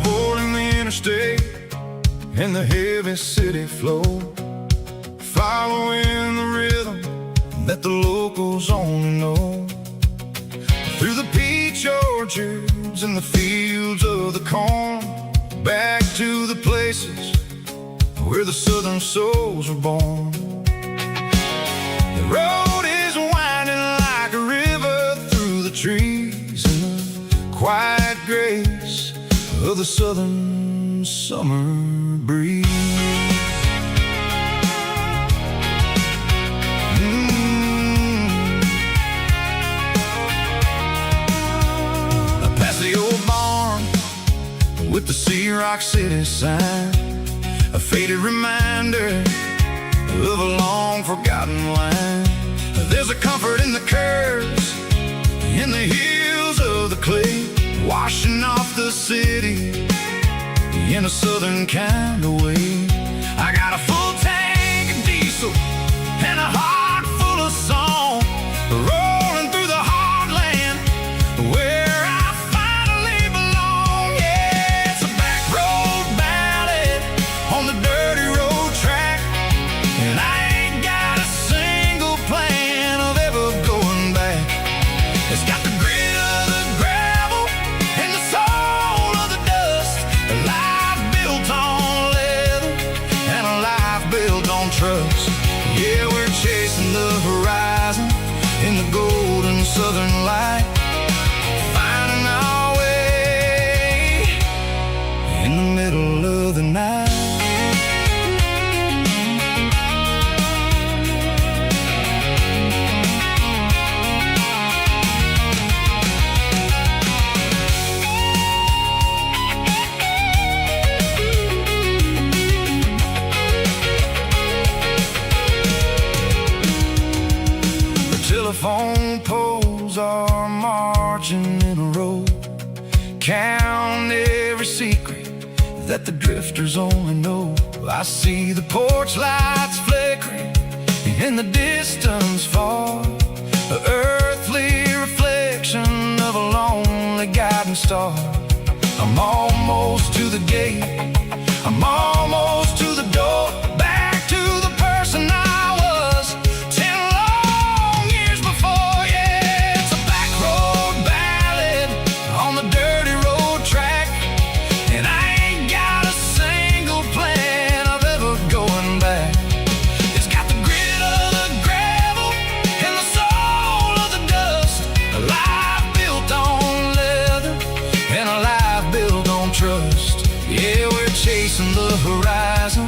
4 in the interstate and the heavy city flow, following the rhythm that the locals only know. Through the peach orchards and the fields of the corn, back to the places where the southern souls were born. The road is winding like a river through the trees in the quiet grace of the southern summer breeze. Past the old barn with the Sea Rock City sign, a faded reminder of a long forgotten line. There's a comfort in the curves, in the hills of the clay, washing off the city in a southern kind of way. I got a full tank of diesel and a heart full of song, rolling through the heartland where I finally belong. Yeah, it's a back road ballad on the dirty road track, and I ain't got a single plan of ever going back. It's got the grit of the gravel and the soul of the dust, a life built on leather and a life built on trust. Yeah, we're chasing the horizon in the golden southern light, finding our way in the middle of the night. Telephone poles are marching in a row, count every secret that the drifters only know. I see the porch lights flickering in the distance far, the earthly reflection of a lonely guiding star. I'm almost to the gate, I'm almost to the door, back to the person I was 10 long years before. Yeah, it's a back road ballad on the dirty road track, and I ain't got a single plan of ever going back. It's got the grit of the gravel and the soul of the dust, a life built on leather and a life built on trust. Yeah, we're chasing the horizon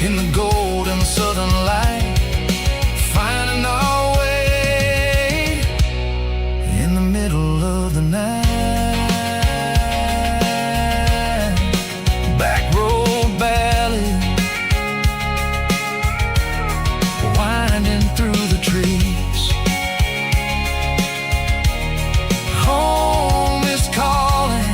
in the golden southern light, finding our way in the middle of the night. Back road ballad, winding through the trees. Home is calling.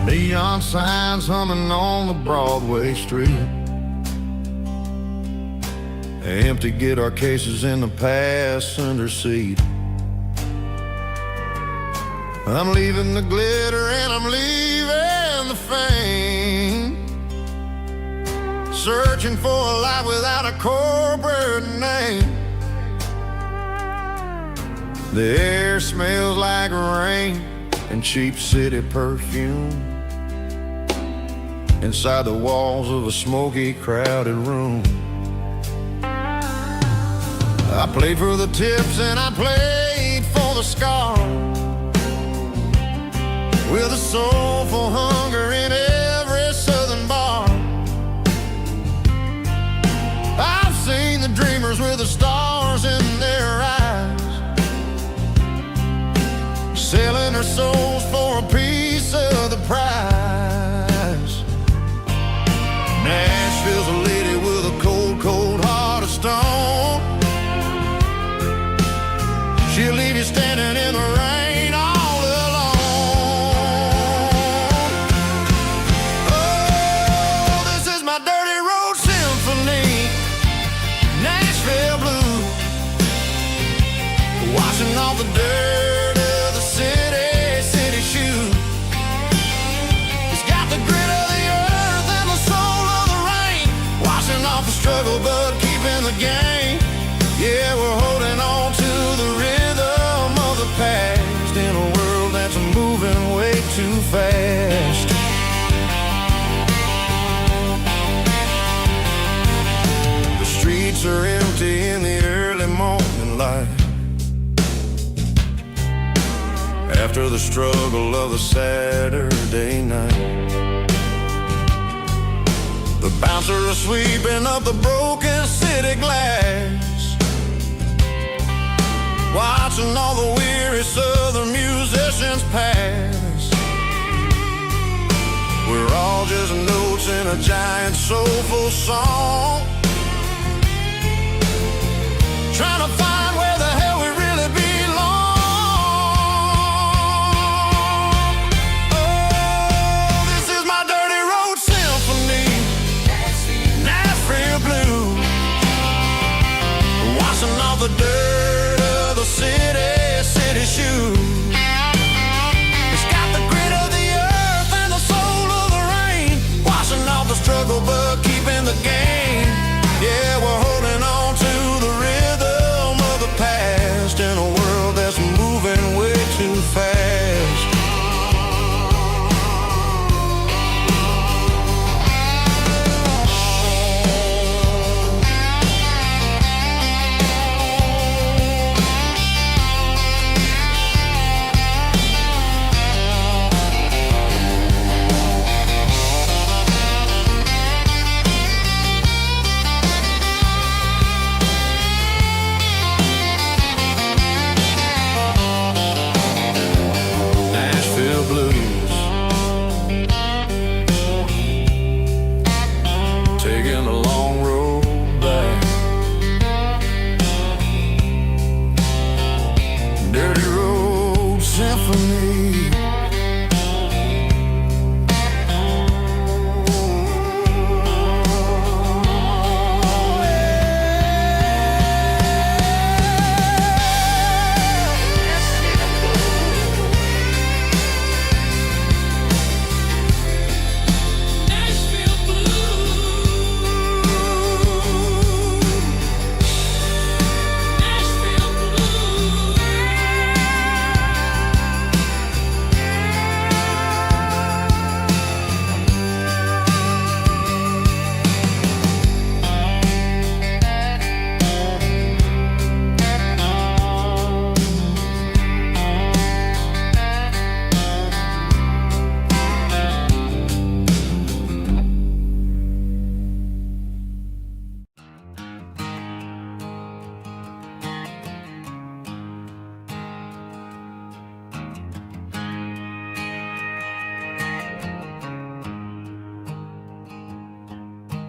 Neon signs humming on the Broadway street, empty guitar cases in the passenger seat. I'm leaving the glitter and I'm leaving the fame, searching for a life without a corporate name. The air smells like rain and cheap city perfume inside the walls of a smoky, crowded room. I played for the tips and I played for the scar, with a soulful hunger in every southern bar. I've seen the dreamers with the stars in their eyes, selling their souls for a piece of the prize. Nashville's a lady with a cold, cold heart of stone. She'll leave you standing in the rain all alone. Oh, this is my dirty road symphony, Nashville blues, washing off the dirt of the city shoes. It's got the grit of the earth and the soul of the rain, washing off the struggle but keeping the game. Yeah, we're holding on to the rhythm of the past in a world that's moving way too fast. The streets are empty in the early morning light, after the struggle of the Saturday night. The bouncer is sweeping up the broken city glass, watching all the weary southern musicians pass. We're all just notes in a giant soulful song, trying to find where the hell we really belong. Oh, this is my dirty road symphony, Nashville blues, washing off the dirt of the city shoes. It's got the grit of the earth and the soul of the rain, washing off the struggle but keeping the game. Yeah, we're holding on to the rhythm of the past in a world that's moving way too fast.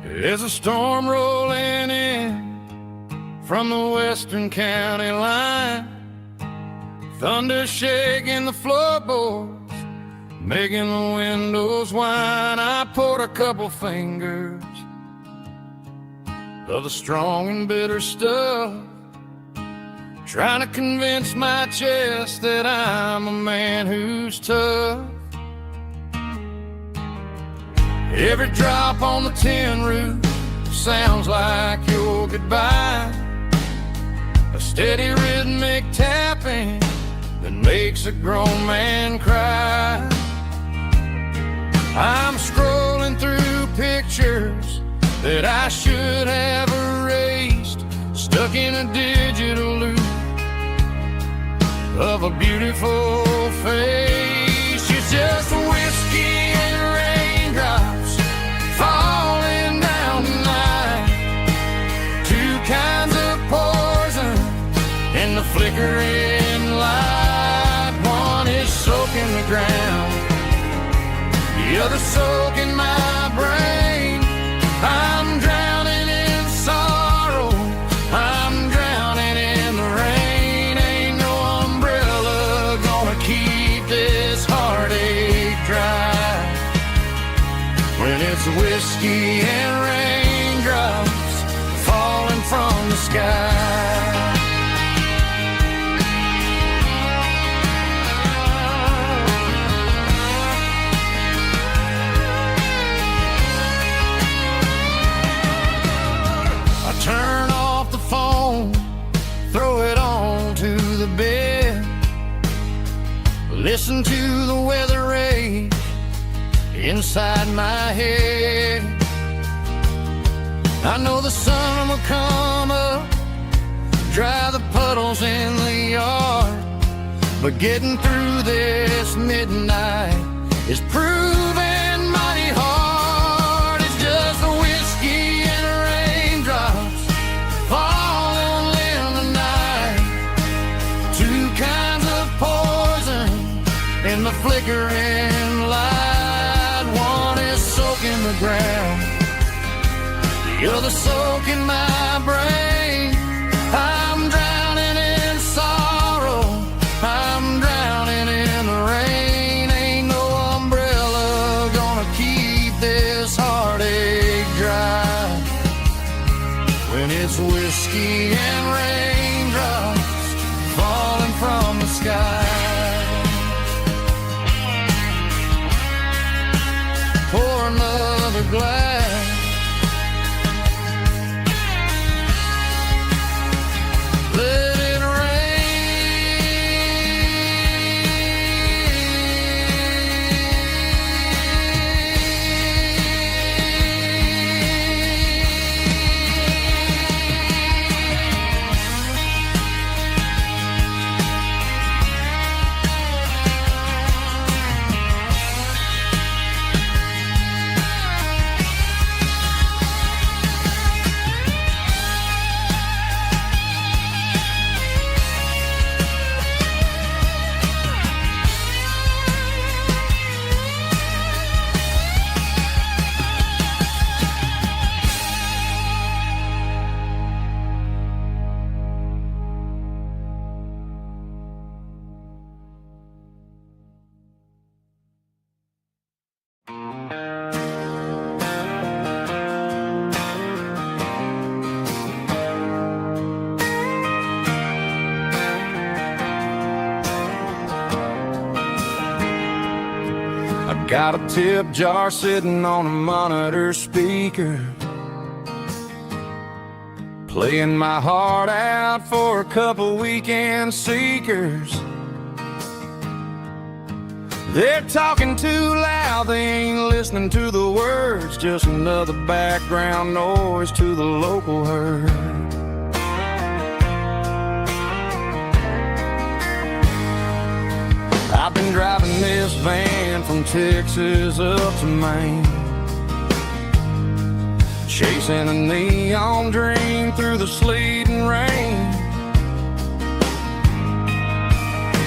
There's a storm rolling in from the western county line, thunder shaking the floorboards, making the windows whine. I poured a couple fingers of the strong and bitter stuff, trying to convince my chest that I'm a man who's tough. Every drop on the tin roof sounds like your goodbye, a steady rhythmic tapping that makes a grown man cry. I'm scrolling through pictures that I should have erased, stuck in a digital loop of a beautiful face. It's just whiskey and raindrops falling down tonight. Two kinds of poison in the flickering light. One is soaking the ground, the other soaking my brain. I'm drowning in sorrow, I'm drowning in the rain. Ain't no umbrella gonna keep this heartache dry when it's whiskey and raindrops falling from the sky. Turn off the phone, throw it on to the bed. Listen to the weather rage inside my head. I know the sun will come up, dry the puddles in the yard, but getting through this midnight is proving mighty hard. It's just the whiskey and raindrops falling in the night. Two kinds of poison in the flickering light. One is soaking the ground, the other soaking my brain. I'm drowning in sorrow, I'm drowning in the rain. Ain't no umbrella gonna keep this heartache dry when it's whiskey and raindrops falling from the sky. Pour another glass, let it got a tip jar sitting on a monitor speaker, playing my heart out for a couple weekend seekers. They're talking too loud, they ain't listening to the words, just another background noise to the local herd. I've been driving this van from Texas up to Maine, chasing a neon dream through the sleet and rain.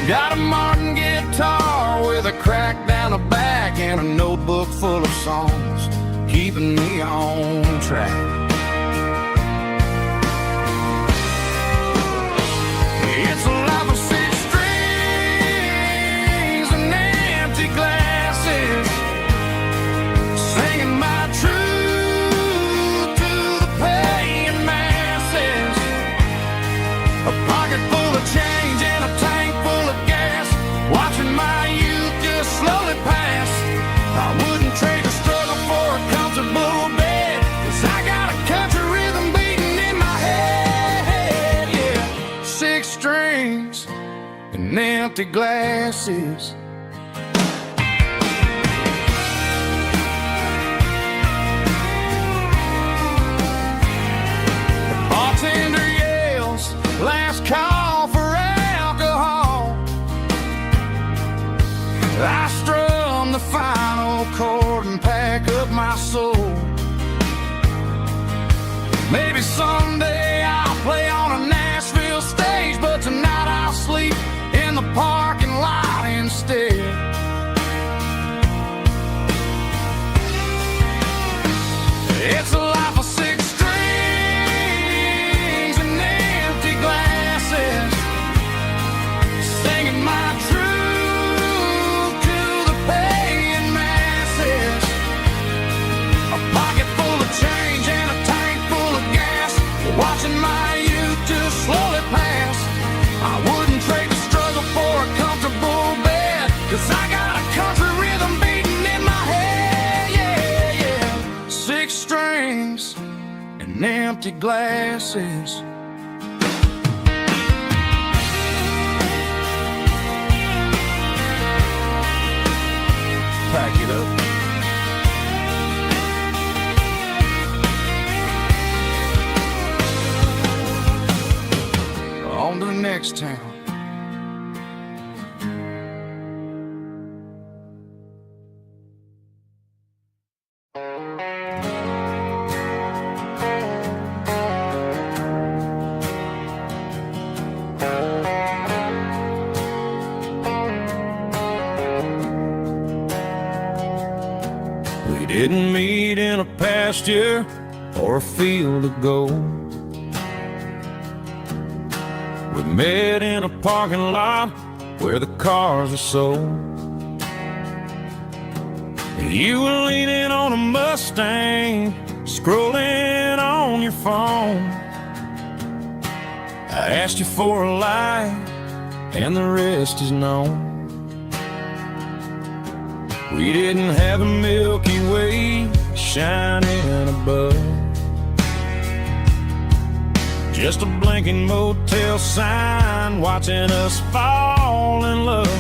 Got a Martin guitar with a crack down the back and a notebook full of songs, keeping me on track. It's a life of six strings and empty glasses, singing my truth to the paying masses. A pocket full of change and a tank full of gas, watching my youth just slowly pass. I wouldn't trade the struggle for a comfortable bed, 'cause I got a country rhythm beating in my head, yeah. Six strings and empty glasses. The bartender, yeah, tinted glasses. Pack it up. On to the next town. We didn't meet in a pasture or a field of gold. We met in a parking lot where the cars are sold. You were leaning on a Mustang, scrolling on your phone. I asked you for a light, and the rest is known. We didn't have a Milky Way shining above, just a blinking motel sign watching us fall in love.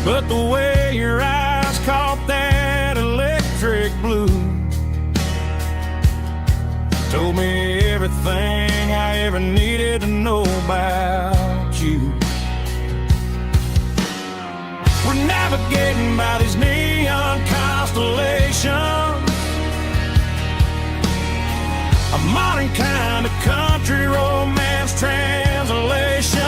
But the way your eyes caught that electric blue told me everything I ever needed to know about you. We're navigating by these neon constellations, a modern kind of country romance translation.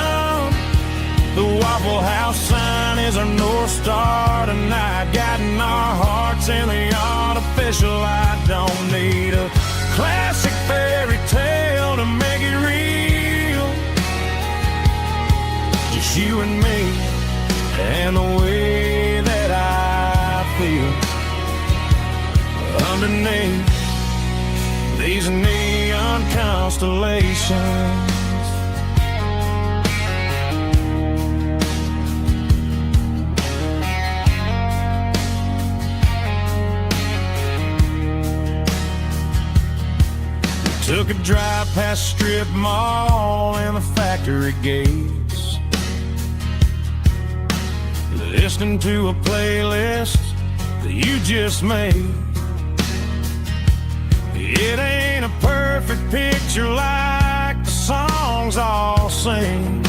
The Waffle House sign is our North Star tonight, guiding our hearts in the artificial light. Don't need a classic fairy tale to make it real, just you and me and the way that I feel underneath these neon constellations. We took a drive past Strip Mall and the factory gates, listening to a playlist that you just made. It ain't a perfect picture like the songs all sing,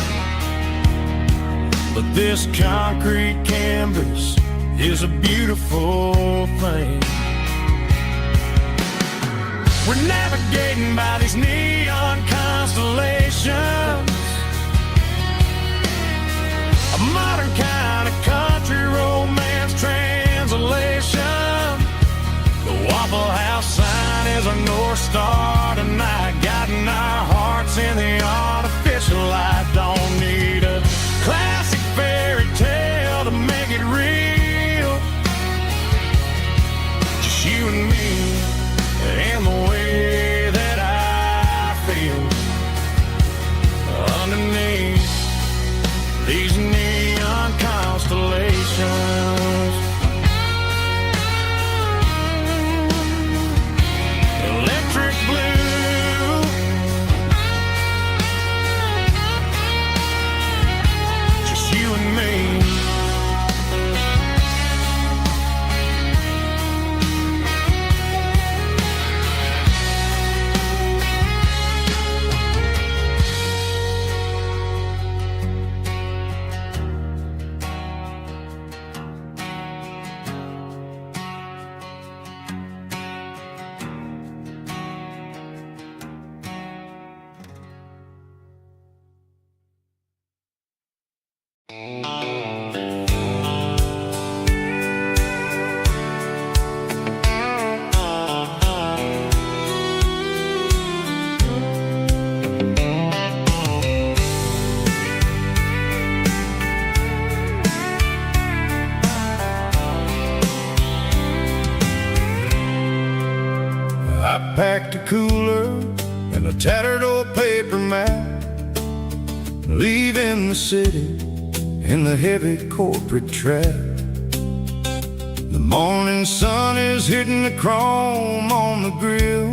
but this concrete canvas is a beautiful thing. We're navigating by these neon constellations, a modern kind of country romance translation. The Waffle House sign is our North Star tonight, guiding our hearts in the artificial light. Don't need a classic fairy tale to make it real, just you and me and the way that I feel underneath these neon constellations. Electric blue, just you and me. Packed a cooler and a tattered old paper map, leaving the city in the heavy corporate trap. The morning sun is hitting the chrome on the grill,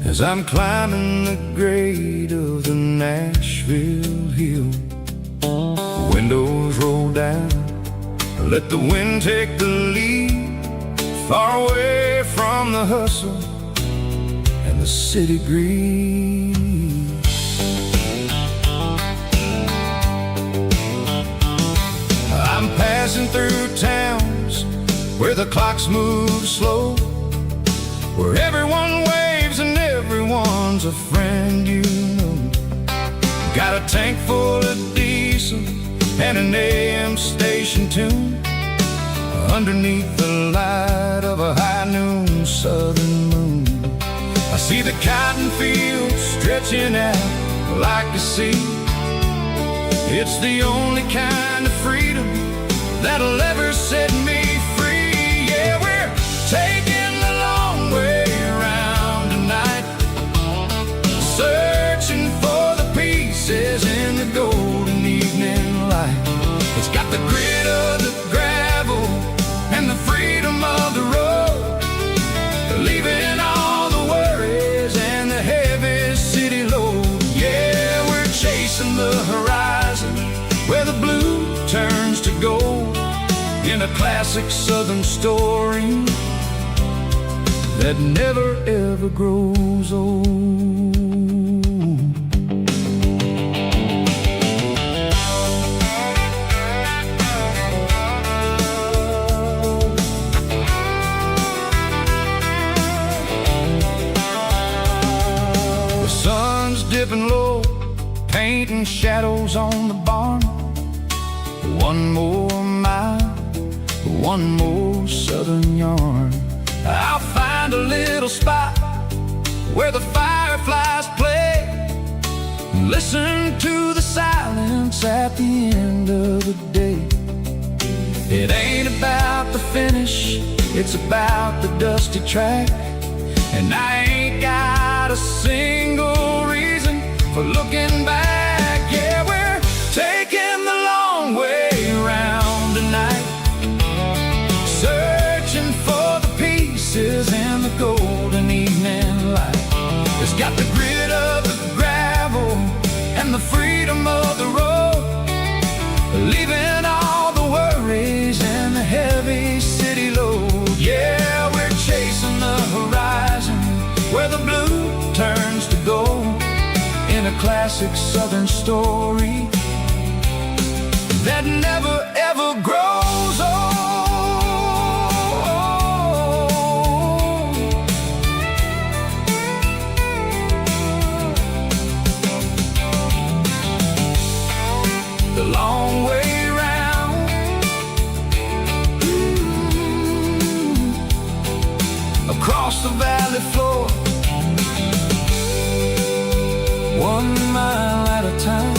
as I'm climbing the grade of the Nashville hill. Windows roll down, let the wind take the lead, far away from the hustle and the city greed. I'm passing through towns where the clocks move slow, where everyone waves and everyone's a friend you know. Got a tank full of diesel and an AM station tune, underneath the light of a high noon southern moon. I see the cotton fields stretching out like a sea. It's the only kind of freedom that'll ever set me free. Yeah, we're taking the long way around tonight, searching for the pieces in the golden evening light. It's got the grit of the gravel and the freedom of the road, leaving all the worries and the heavy city load. Yeah, we're chasing the horizon where the blue turns to gold, in a classic southern story that never ever grows old. The sun's dipping low, painting shadows on the barn. One more mile, one more southern yarn. I'll find a little spot where the fireflies play, and listen to the silence at the end of the day. It ain't about the finish, it's about the dusty track, and I ain't got a single reason for looking back. Yeah, we're taking the long way around tonight, searching for the pieces in the golden evening light. It's got the grit of the gravel and the freedom of the road, leaving all the worries and the heavy city load. Yeah, we're chasing the horizon where the blue turns to gold, in a classic southern story that never ever grows old. The long way round, across the valley floor, 1 mile at a time.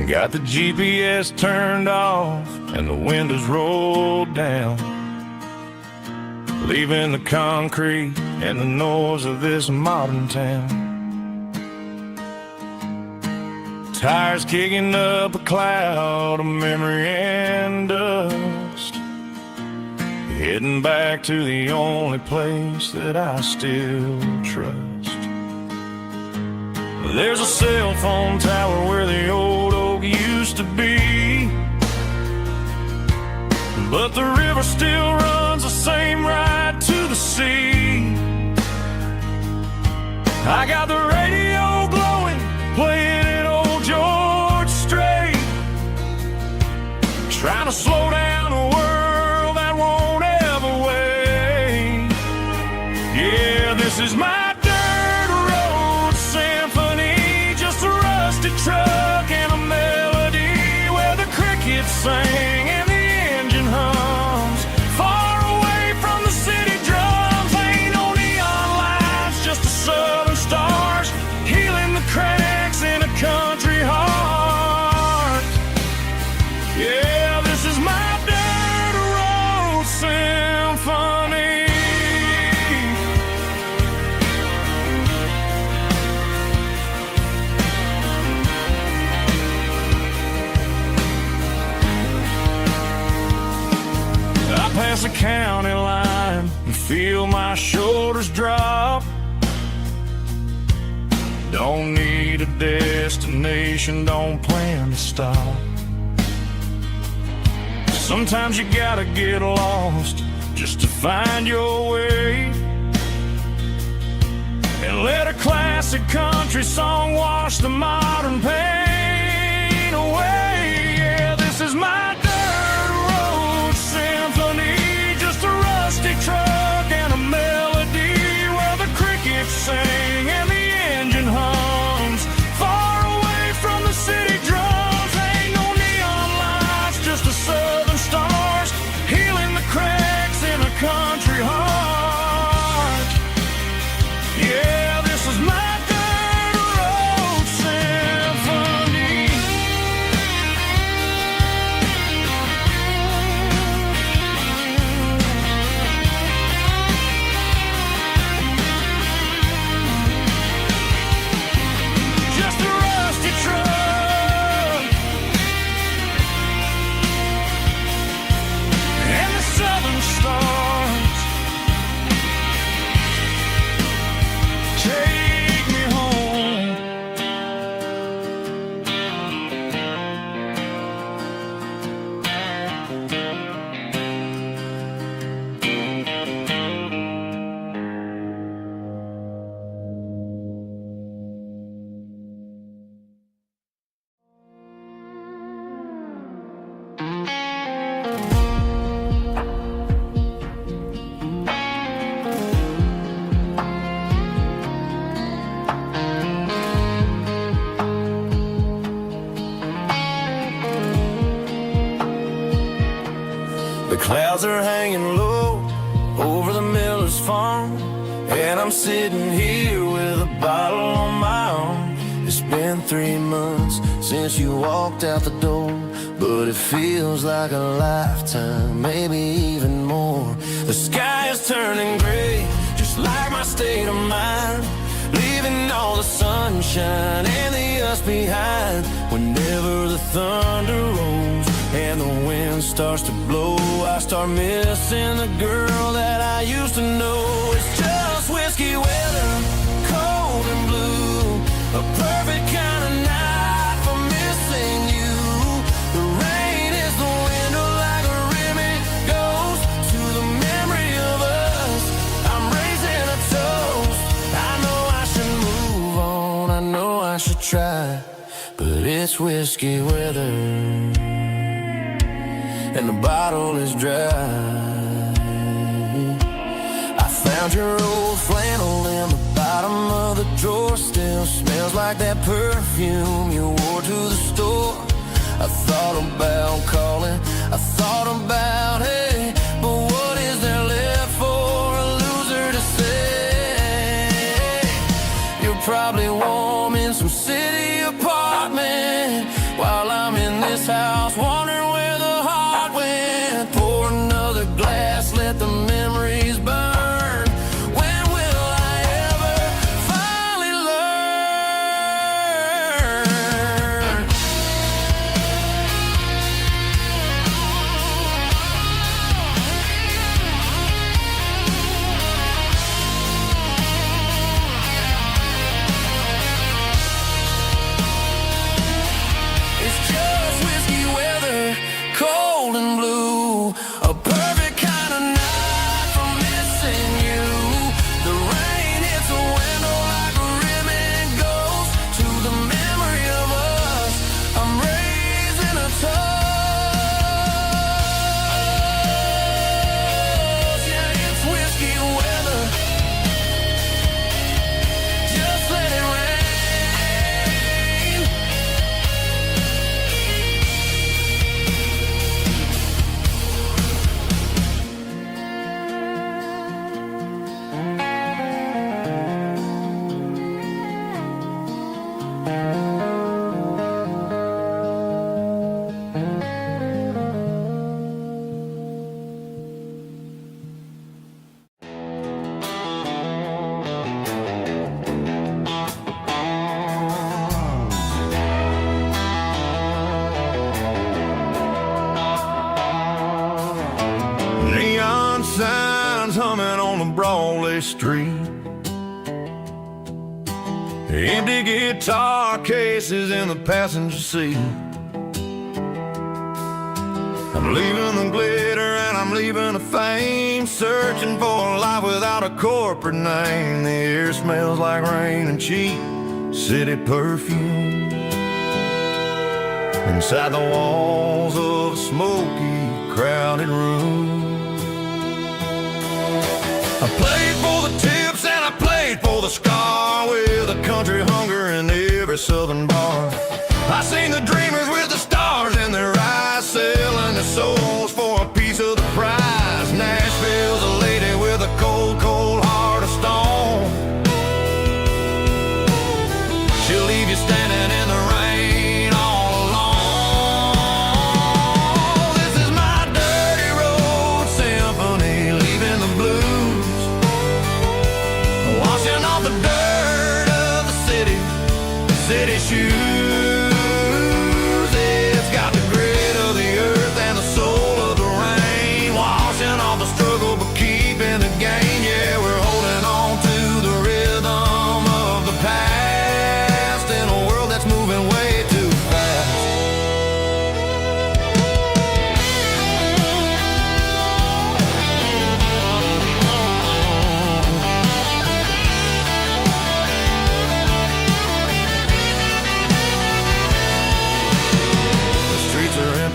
Got the GPS turned off and the windows rolled down, leaving the concrete and the noise of this modern town. Tires kicking up a cloud of memory and dust, heading back to the only place that I still trust. There's a cell phone tower where the old oak used to be, but the river still runs the same right to the sea. I got the radio glowing, playing it old George Strait, trying to slow down a world that won't ever wait. Yeah, this is my dirt road symphony, just a rusty truck and a melody where the crickets sing Drive past the county line and feel my shoulders drop. Don't need a destination, don't plan to stop. Sometimes you gotta get lost just to find your way, and let a classic country song wash the modern pain away. Yeah, this is my dirt road symphony, just a rusty truck and a melody where the crickets sing and the engine hums far away from the city drums. Ain't no neon lights, just the southern stars healing the cracks in a country heart. Yeah, this is my dirt road symphony. Just a rusty truck and the southern stars take me home. The clouds are hanging low over the miller's farm, and I'm sitting here with a bottle on my arm. It's been 3 months since you walked out the door, but it feels like a lifetime, maybe even more. The sky is turning gray, just like my state of mind, leaving all the sunshine and the us behind. Whenever the thunder rolls and the wind starts to blow, I start missing the girl that I used to know. It's just whiskey weather, cold and blue, a perfect kind of night for missing you. The rain is the window like a ribbon goes to the memory of us. I'm raising a toast. I know I should move on, I know I should try, but it's whiskey weather and the bottle is dry. I found your old flannel in the bottom of the drawer, still smells like that perfume you wore to the store. I thought about calling, I thought about, hey, but what is there left for a loser to say? You're probably warm in some city apartment while I'm in this house wondering where the heart went. Pour another glass, let the memories burn. When will I ever finally learn? Broadway Street. Empty guitar cases in the passenger seat. I'm leaving the glitter and I'm leaving the fame, searching for a life without a corporate name. The air smells like rain and cheap city perfume. Inside the walls of a smoky, crowded room. I played for the tips and I played for the scar, with a country hunger in every southern bar. I seen the dreamers with the stars in their eyes, selling their souls for a piece of the prize. Nashville's a lady with a cold, cold heart of stone. She'll leave you standing in the rain all alone. This is my dirty road symphony, leaving the blues, washing off the dirt of the city shoes. It's got the grit of the earth and the soul of the rain, washing off the struggle but keeping the gain. Yeah, we're holding on to the rhythm of the past in a world that's moving way too fast.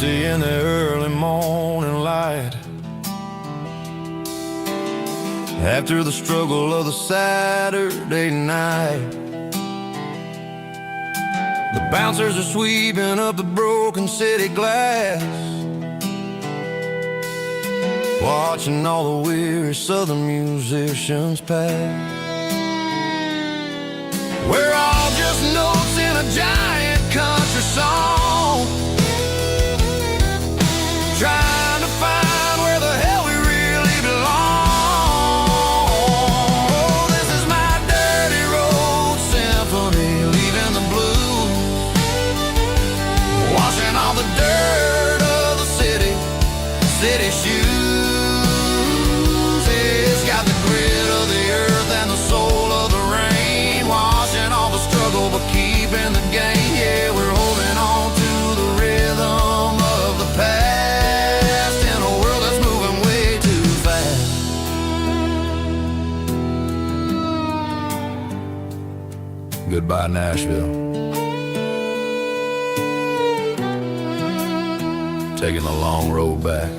In the early morning light, after the struggle of the Saturday night, the bouncers are sweeping up the broken city glass, watching all the weary southern musicians pass. We're all just notes in a giant country song, trying to find where the hell we really belong. Oh, this is my dirty road symphony, leaving the blues, washing all the dirt of the city shoes. It's got the grit of the earth and the soul of the rain, washing all the struggle but keeping the gain. Yeah, we're holding on to the rhythm of the past. Goodbye, Nashville. Taking the long road back.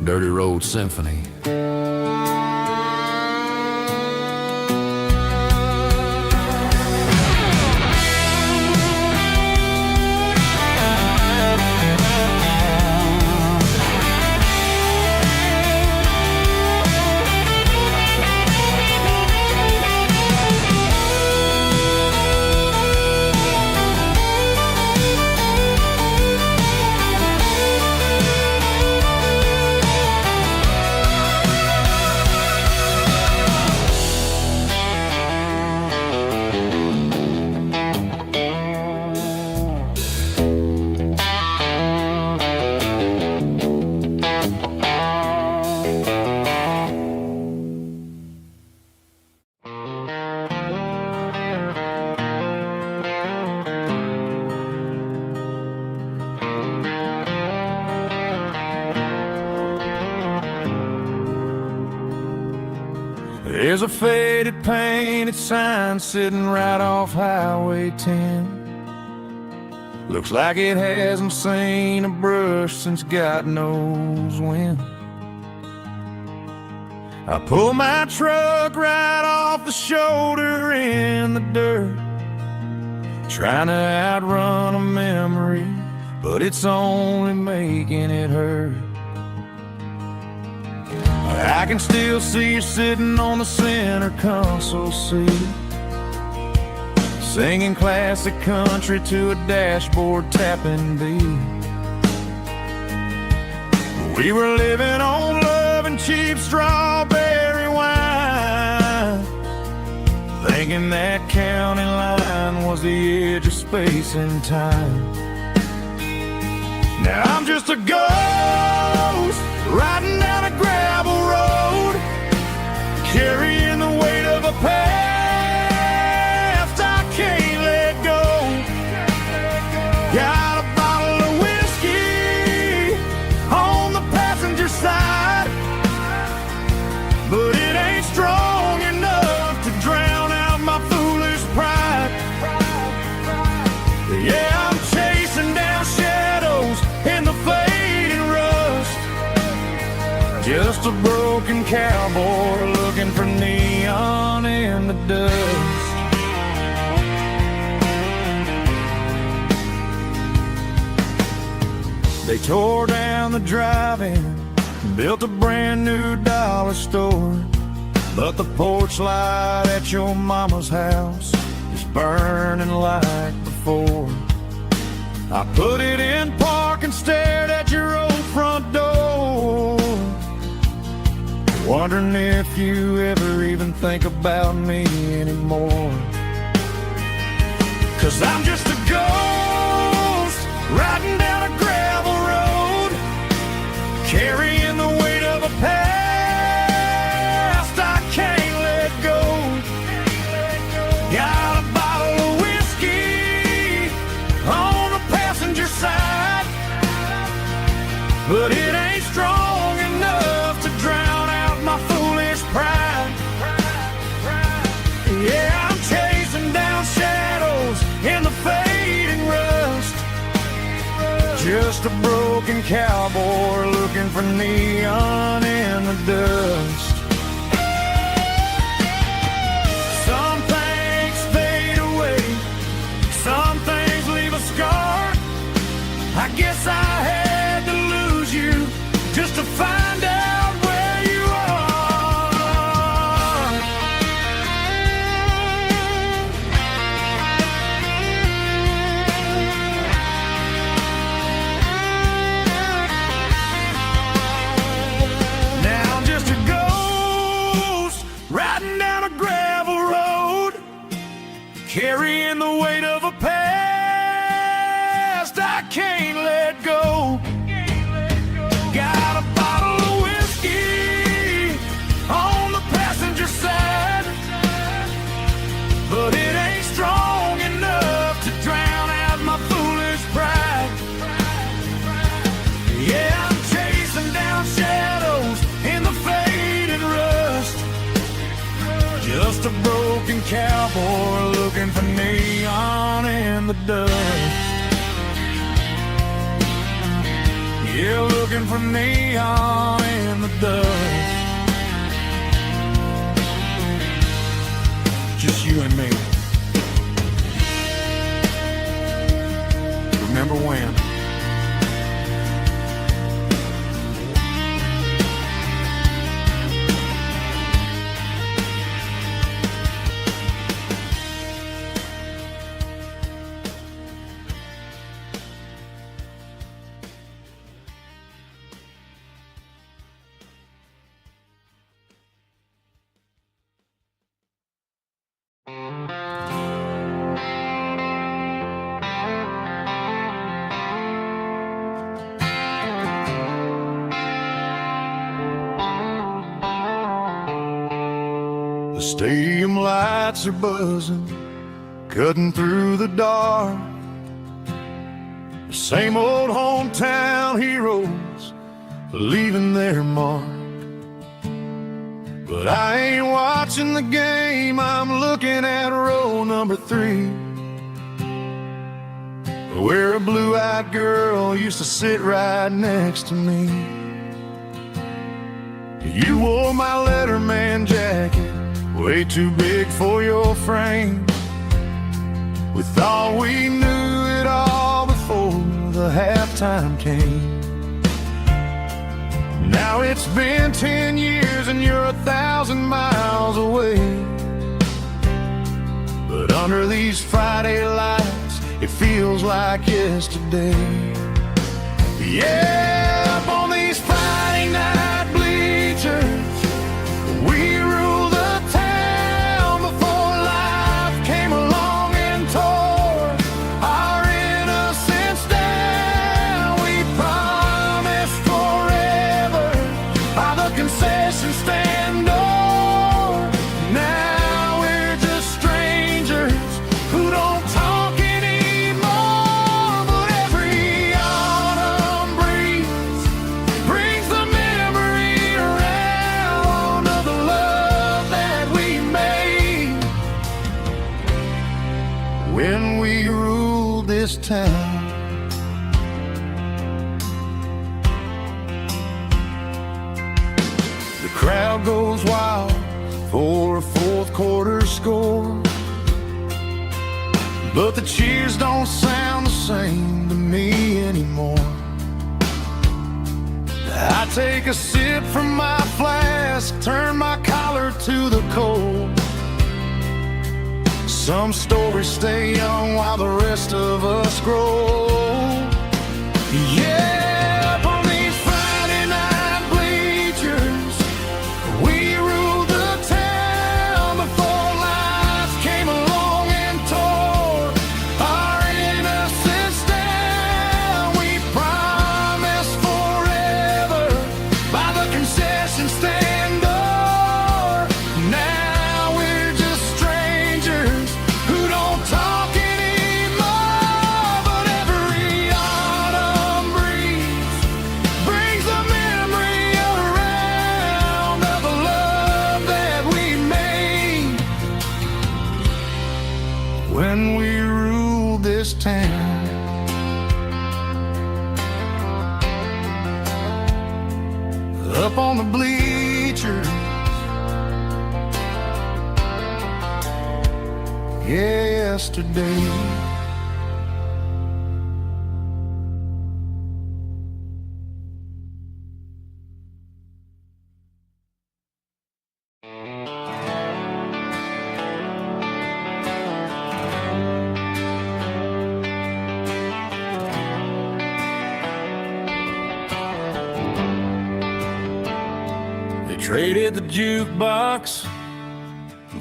Dirty Road Symphony. There's a faded painted sign sitting right off Highway 10. Looks like it hasn't seen a brush since God knows when. I pull my truck right off the shoulder in the dirt, trying to outrun a memory, but it's only making it hurt. I can still see you sitting on the center console seat, singing classic country to a dashboard tapping beat. We were living on love and cheap strawberry wine, thinking that county line was the edge of space and time. Now I'm just a ghost riding down a gravel road, carrying the weight of a past I can't let go. Got a bottle of whiskey on the passenger side, but it ain't strong enough to drown out my foolish pride. Yeah, I'm chasing down shadows in the fading rust, just a broken cowboy looking for neon in the dust. They tore down the drive-in, built a brand new dollar store, but the porch light at your mama's house is burning like before. I put it in park and stared at your old front door, wondering if you ever even think about me anymore. 'Cause I'm just a ghost riding down a gravel road, carrying the weight of a past I can't let go. Got a bottle of whiskey on the passenger side, but it ain't strong enough to drown out my foolish pride. Yeah, I'm chasing down shadows in the fading rust, just a broken cowboy looking for neon in the dust. Some things fade away, some things leave a scar. I guess I had to lose you just to find out where you are. Now I'm just a ghost riding down a gravel road, carrying the weight of a past I can't let go. Got a bottle of whiskey on the passenger side, but it ain't strong enough to drown out my foolish pride. Yeah, I'm chasing down shadows in the faded rust, just a broken cowboy looking for neon in the dust. Yeah, looking for neon in the dust. Just you and me. Remember when? The stadium lights are buzzing, cutting through the dark. The same old hometown heroes leaving their mark. But I ain't watching the game, I'm looking at row number 3, where a blue-eyed girl used to sit right next to me. You wore my Letterman jacket, way too big for your frame. We thought we knew it all before the halftime came. Now it's been 10 years and you're 1,000 miles away. But under these Friday lights, it feels like yesterday. Yeah, up on these Friday night bleachers, we rule the town before life came along and tore our innocence down. We promised forever crowd goes wild for a fourth quarter score. But the cheers don't sound the same to me anymore. I take a sip from my flask, turn my collar to the cold. Some stories stay young while the rest of us grow. Yeah, up on these Friday night bleachers, we ruled the town before life came along and tore our innocence down. We promised forever by the concession stand door. Now we're just strangers who don't talk anymore. But every autumn breeze brings a memory around of the love that we made when we ruled this town. Up on the bleachers, yesterday. They traded the jukebox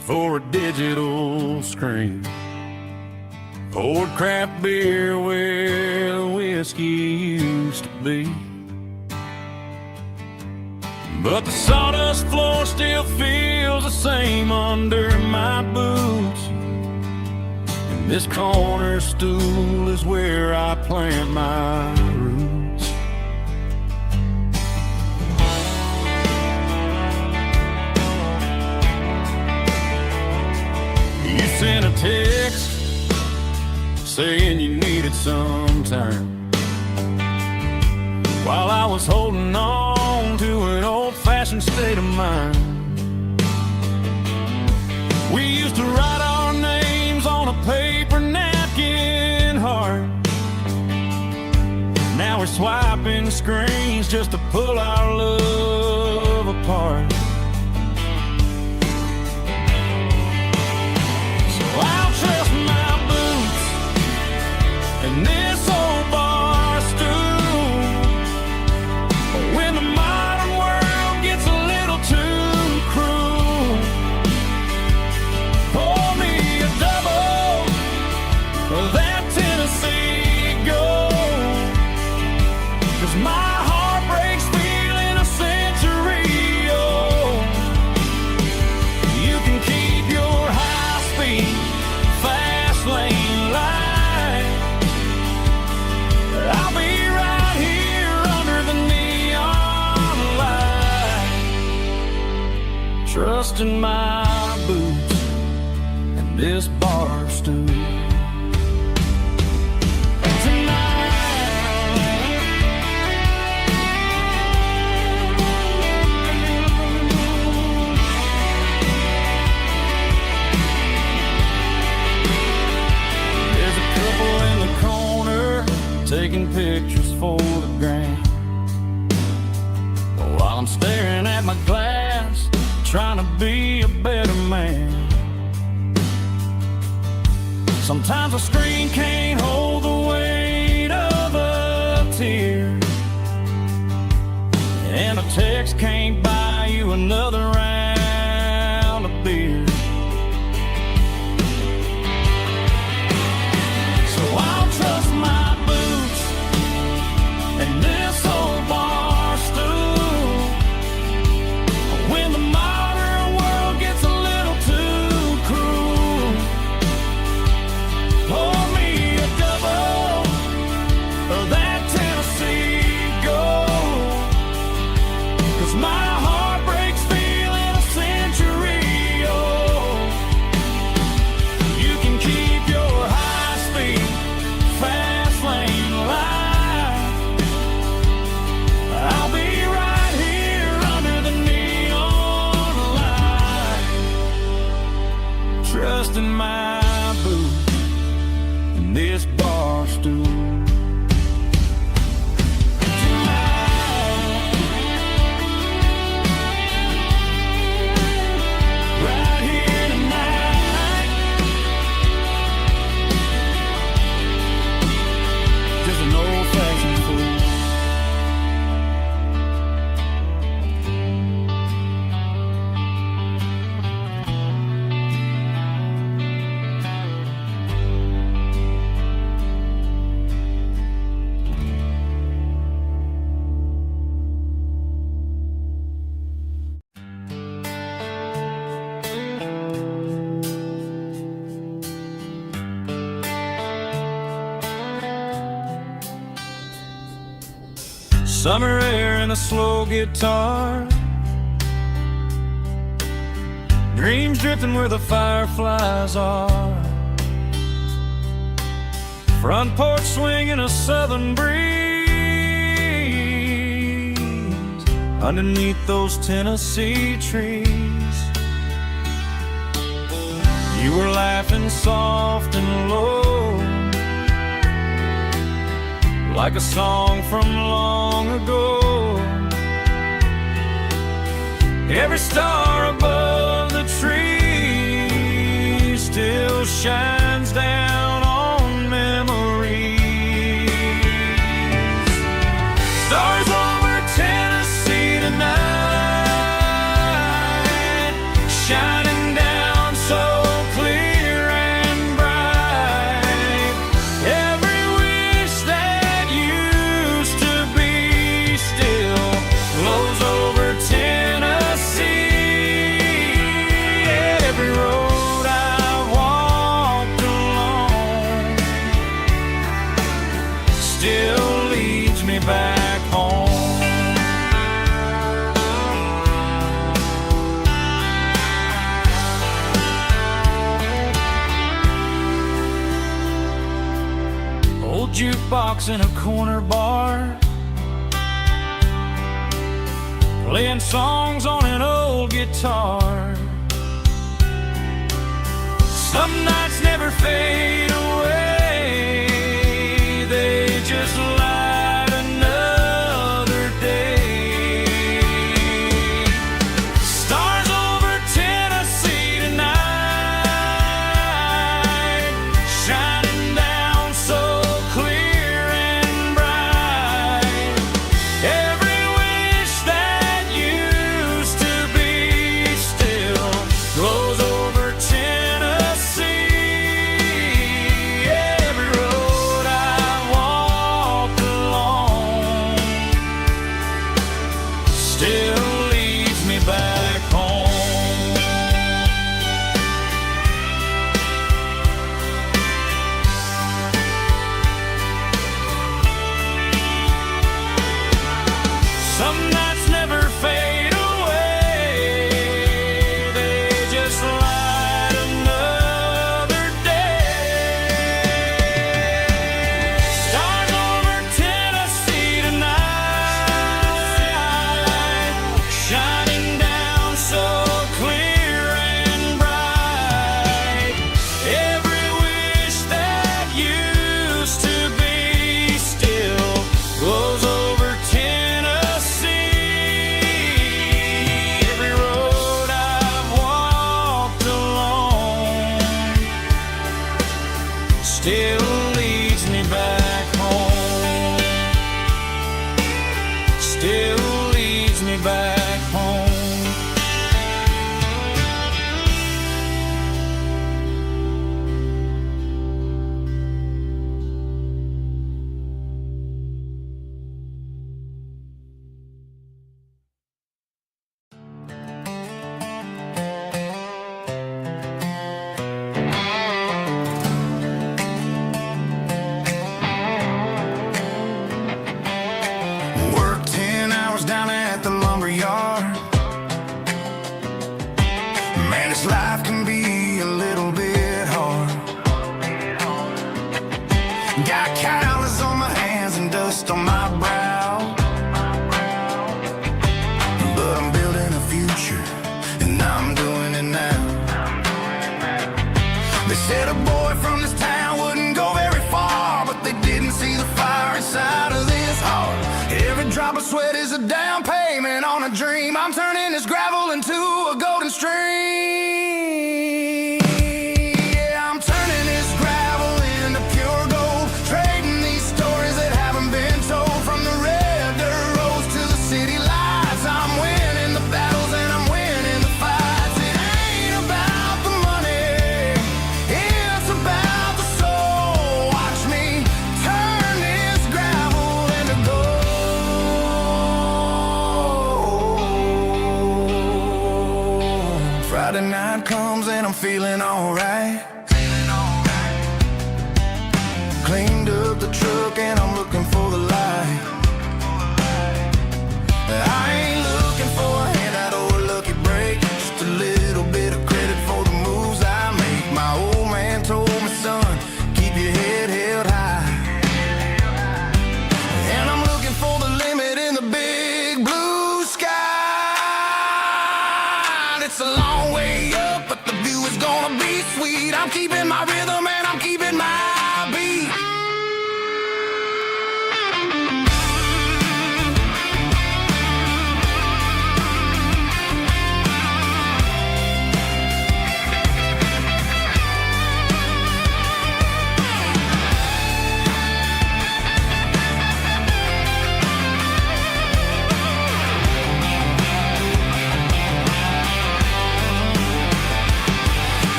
for a digital screen, poured craft beer where the whiskey used to be. But the sawdust floor still feels the same under my boots, and this corner stool is where I plant my roots. You sent a text saying you needed some time, while I was holding on to an old-fashioned state of mind. We used to write our names on a paper napkin heart. Now we're swiping screens just to pull our love apart. I'll trust my boots and this old bar stool when the modern world gets a little too cruel. Pour me a double of that Tennessee Gold, 'cause my heart breaks feeling a century old. You can keep your high-speed fast lane light. I'll be right here under the neon light, trusting my boots and this bar stool. Taking pictures for the gram, while I'm staring at my glass, trying to be a better man. Sometimes a screen can't hold the weight of a tear, and a text can't buy you another round of beer. So I'll trust my and this old bar stool when the modern world gets a little too cruel. Pour me a double of that Tennessee Gold, 'cause my heart breaks feeling a century old. You can keep your high-speed fast lane light. Summer air and a slow guitar, dreams drifting where the fireflies are. Front porch swinging a southern breeze underneath those Tennessee trees. You were laughing soft and low, like a song from long ago. Every star above the tree still shines down on memories. Stars over Tennessee tonight, shining down so clear and bright. Every wish that used to be still glows over Tennessee. Every road I've walked along still leads me back home. Old jukebox in a corner bar, playing songs on an old guitar. Some nights never fade away, they just light another day. Stars over Tennessee tonight, shining down so clear and bright. Every wish that used to be still glows over Tennessee. Every road I walked along still leads me back home. Some nights never fade away, they just light another day. Stars over Tennessee tonight, shining down so clear and bright. Every wish that used to be still glows over Tennessee. Every road I've walked along still leads me back home. Still leads me back home. Work 10 hours down at the lumber yard. Man, this life can be a little bit hard. Got calluses on my hands and dust on my brow, but I'm building a future and I'm doing it now. They said a boy from this town wouldn't go very far, but they didn't see the fire inside of this heart. Every drop of sweat is a down payment on a dream. I'm turning this gravel into a golden stream. Yeah, I'm turning this gravel into pure gold, trading these stories that haven't been told. From the red dirt roads to the city lights, I'm winning the battles and I'm winning the fights. It ain't about the money, it's about the soul. Watch me turn this gravel into gold. Friday night comes and I'm feeling alright. Cleaned up the truck and I'm looking for the light. I'm keeping my rhythm and I'm keeping my beat.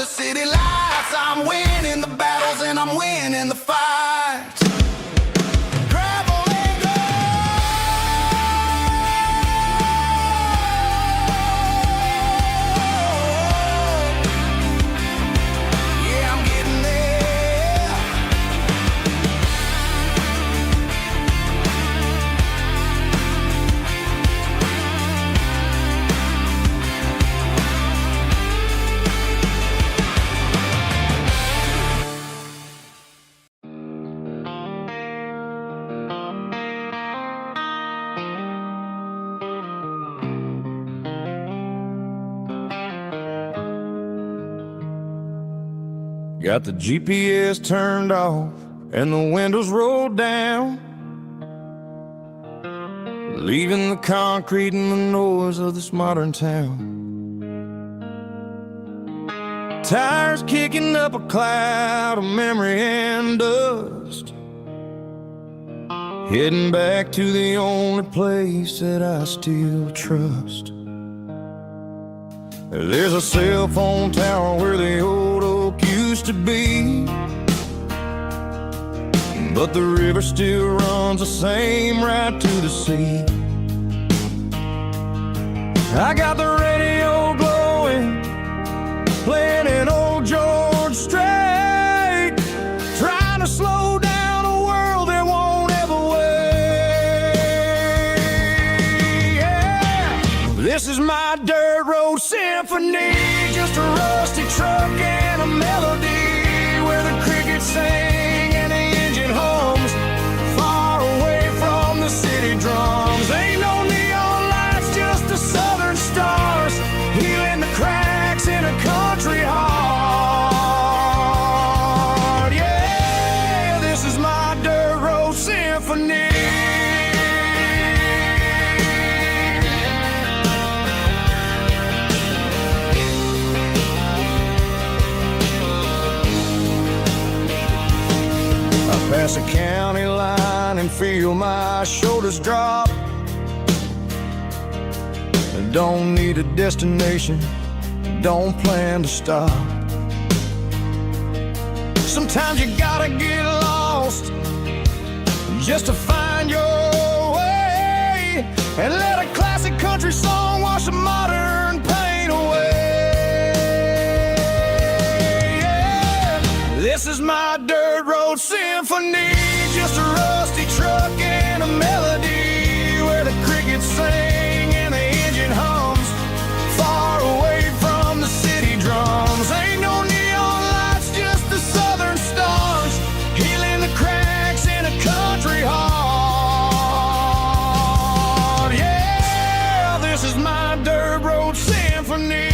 City lights, I'm winning the battles and I'm winning the fights. Gravel and gold. Yeah, I'm getting there. Got the GPS turned off and the windows rolled down, leaving the concrete and the noise of this modern town. Tires kicking up a cloud of memory and dust, heading back to the only place that I still trust. There's a cell phone tower where the old oak used to be, but the river still runs the same right to the sea. I got the radio glowing, playing an old George Strait, trying to slow down a world that won't ever wait. Yeah. This is my dirt road symphony, just a rusty truck and a melody where the crickets sing and the engine hums, far away from the city drums. Ain't no neon lights, just the southern stars, healing the cracks in a country heart. Yeah, this is my dirt road symphony. Pass a county line and feel my shoulders drop. Don't need a destination, don't plan to stop. Sometimes you gotta get lost just to find your way, and let a classic country song wash a modern pain away. Yeah. This is my dirt road symphony, just a rusty truck and a melody where the crickets sing and the engine hums, far away from the city drums. Ain't no neon lights, just the southern stars, healing the cracks in a country heart. Yeah, this is my dirt road symphony.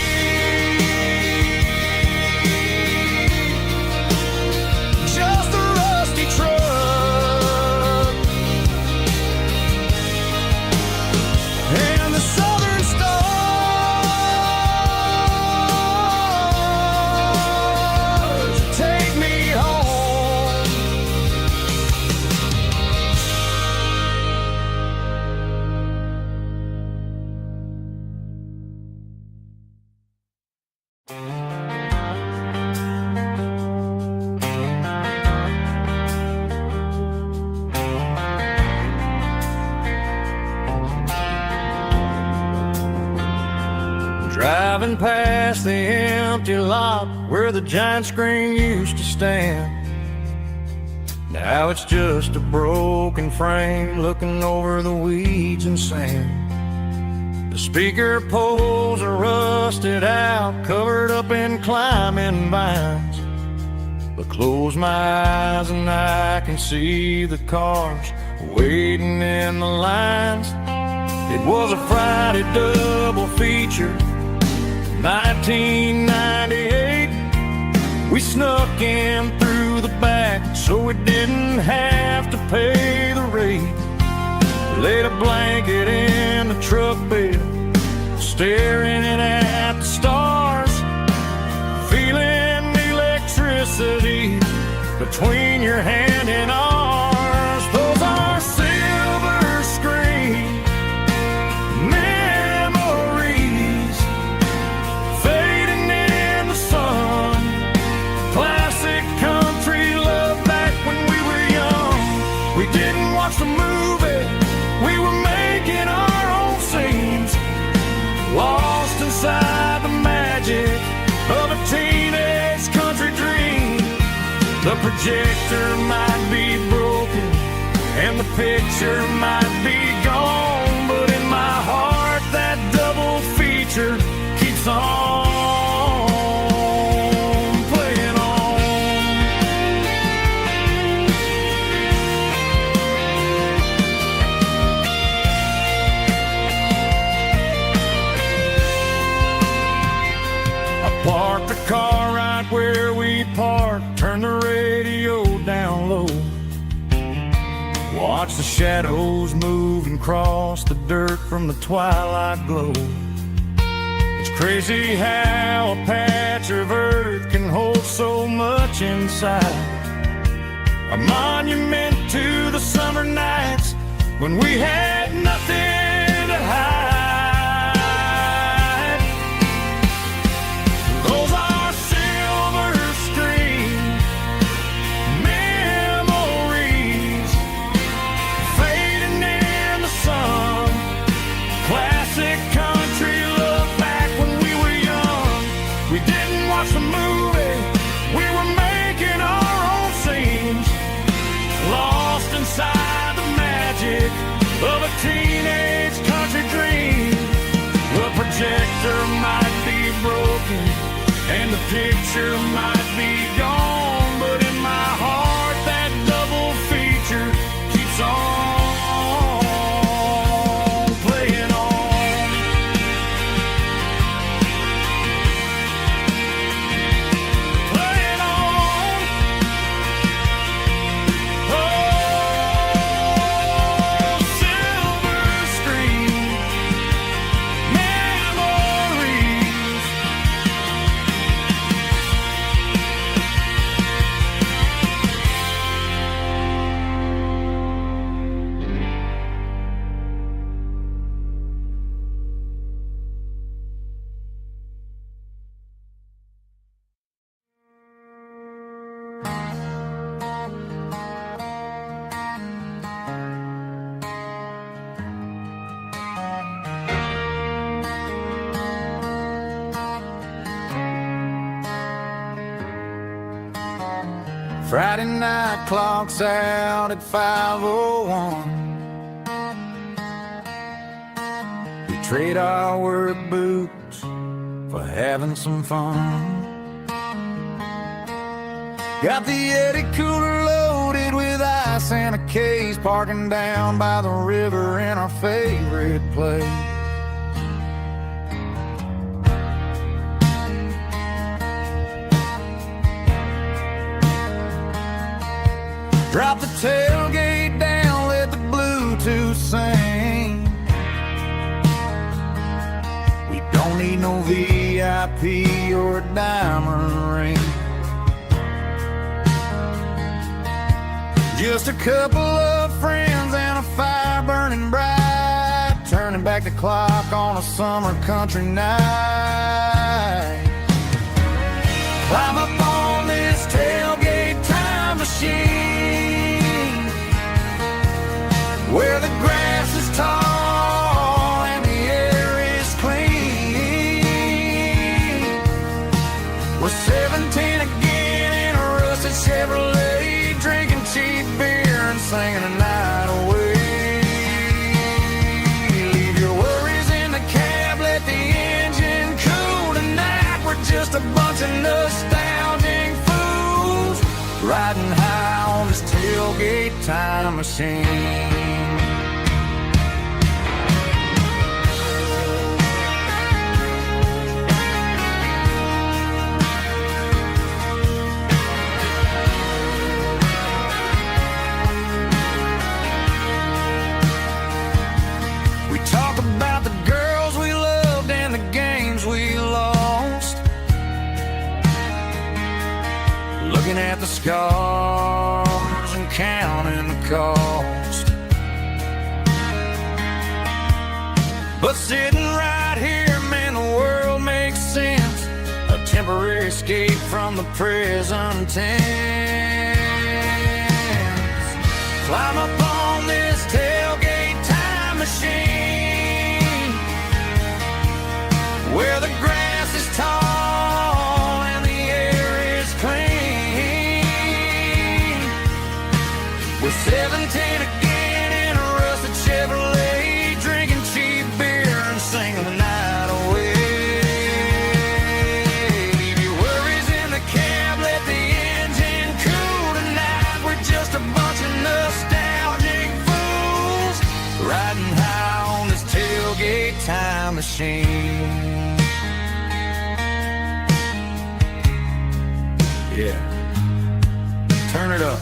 Driving past the empty lot where the giant screen used to stand. Now it's just a broken frame looking over the weeds and sand. The speaker poles are rusted out, covered up in climbing vines. But close my eyes and I can see the cars waiting in the lines. It was a Friday double feature, 1998. We snuck in through the back so we didn't have to pay the rate. Laid a blanket in the truck bed, staring at the stars, feeling the electricity between your hand and ours. Those are silver screen memories fading in the sun. Classic country love back when we were young. We didn't watch the movie, we were making our own scenes, lost inside the magic of a teenage country dream. The projector might be broken and the picture might be gone, but in my heart that double feature keeps on playing on. I parked the car right where we parked, turned the radio down low, watch the shadows move and cross the dirt from the twilight glow. It's crazy how a patch of earth can hold so much inside. A monument to the summer nights when we had nothing to hide. Those are silver screen memories fading in the sun. Classic country love back when we were young. We didn't watch the movie, we were making our own scenes, lost inside the magic of a teenage country dream. The projector might be broken and the picture might be gone, but in my heart that double feature keeps on playing on. Playing on. Oh, silver screen memories. Friday night clocks out at 5:01. We trade our work boots for having some fun. Got the Yeti cooler loaded with ice and a case, parking down by the river in our favorite place. Drop the tailgate down, let the Bluetooth sing. We don't need no VIP or a diamond ring. Just a couple of friends and a fire burning bright, turning back the clock on a summer country night. Climb up on this tailgate time machine, where the grass is tall and the air is clean. We're 17 again in a rusted Chevrolet, drinking cheap beer and singing a night away. Leave your worries in the cab, let the engine cool tonight. We're just a bunch of nostalgic fools riding high on this tailgate time machine. looking at the scars and counting the cost. But sitting right here, man, the world makes sense. A temporary escape from the present tense. Climb up on this tailgate time machine, where the grass is tall and the air is clean. With 17 again in a rusted Chevrolet, drinking cheap beer and singing the night away. Leave your worries in the cab, let the engine cool tonight. We're just a bunch of nostalgic fools riding high on this tailgate time machine. Yeah, turn it up.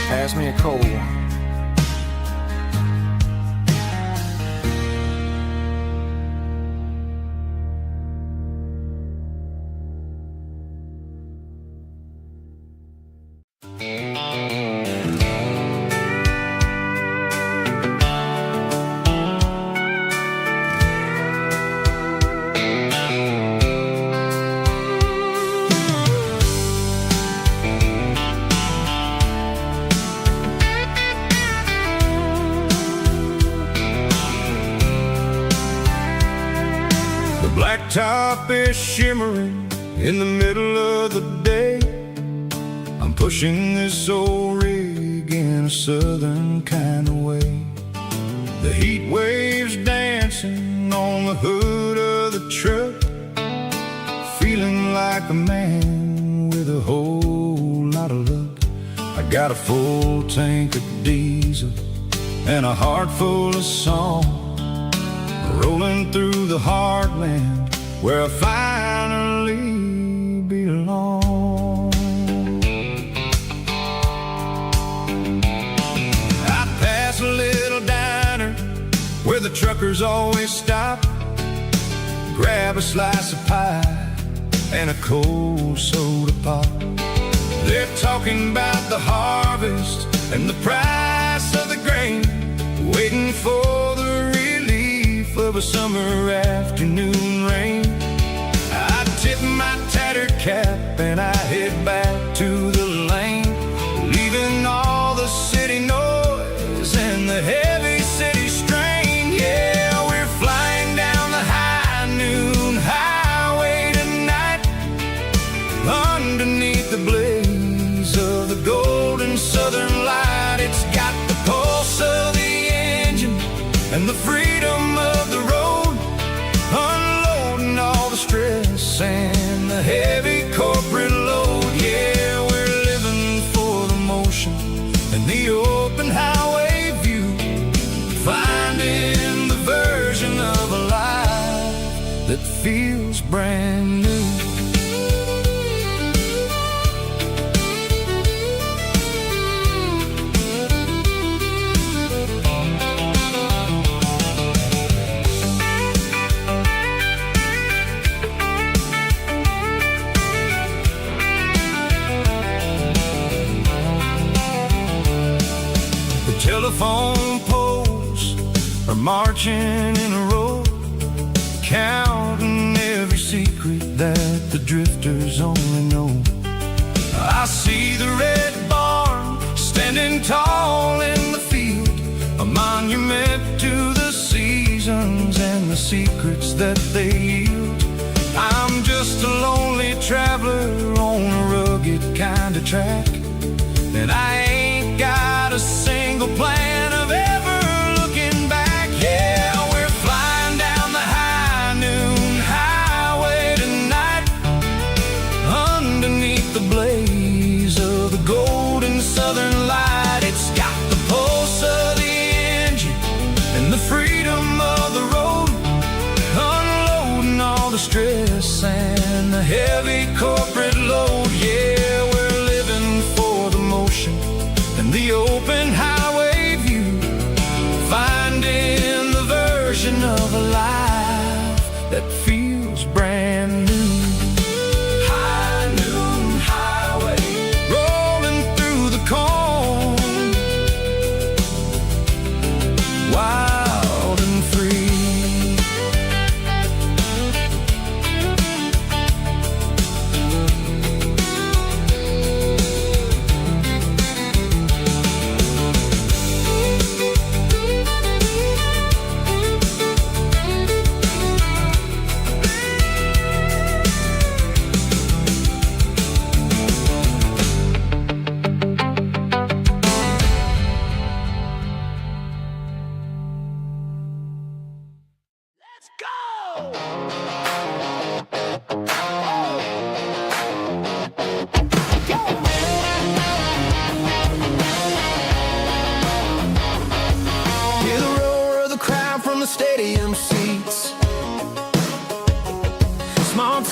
Pass me a cold one. Blacktop is shimmering in the middle of the day. I'm pushing this old rig in a southern kind of way. The heat waves dancing on the hood of the truck, feeling like a man with a whole lot of luck. I got a full tank of diesel and a heart full of song, rolling through the heartland where I finally belong. I pass a little diner where the truckers always stop, grab a slice of pie and a cold soda pop. They're talking about the harvest and the price of the grain, waiting for the relief of a summer afternoon rain. I tip my tattered cap and I head back to the lane, leaving all the city noise and the heavy city strain. Yeah, we're flying down the high noon highway tonight, underneath the blaze of the golden southern light. It's got the pulse of the engine and the freedom of the road, unloading all the stress and the heavy corporate load. Yeah, we're living for the motion and the open highway view, finding the version of a life that feels brand new. Telephone poles are marching in a row, counting every secret that the drifters only know. I see the red barn standing tall in the field, a monument to the seasons and the secrets that they yield. I'm just a lonely traveler on a rugged kind of track, and I ain't got a single plan of ever looking back. Yeah, we're flying down the high noon highway tonight, underneath the blaze of the golden southern light. It's got the pulse of the engine and the freedom of the road, unloading all the stress and the heavy corporate load. Yeah, we're living for the motion and the open highway view, finding the version of a life that feels brand new.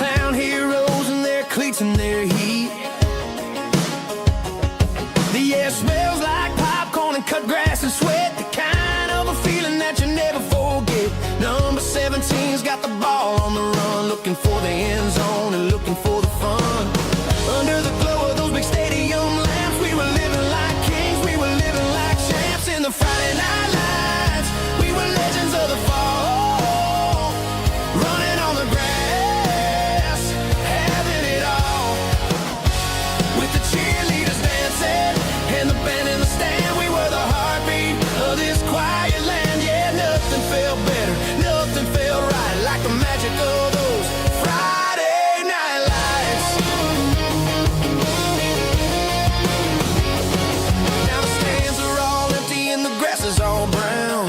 town heroes in their cleats and their heat. The air smells like popcorn and cut grass and sweat, the kind of a feeling that you never forget. Number 17's got the ball on the run, looking for the end zone and looking for the fun. Under the glow of those big stadium lamps, we were living like kings, we were living like champs. In the Friday night lights, we were legends of the fall, running on the grass, having it all. With the cheerleaders dancing and the band in the stand, we were the heartbeat of this quiet land. Yeah, nothing felt better, nothing felt right like the magic of those Friday night lights. Now the stands are all empty and the grass is all brown,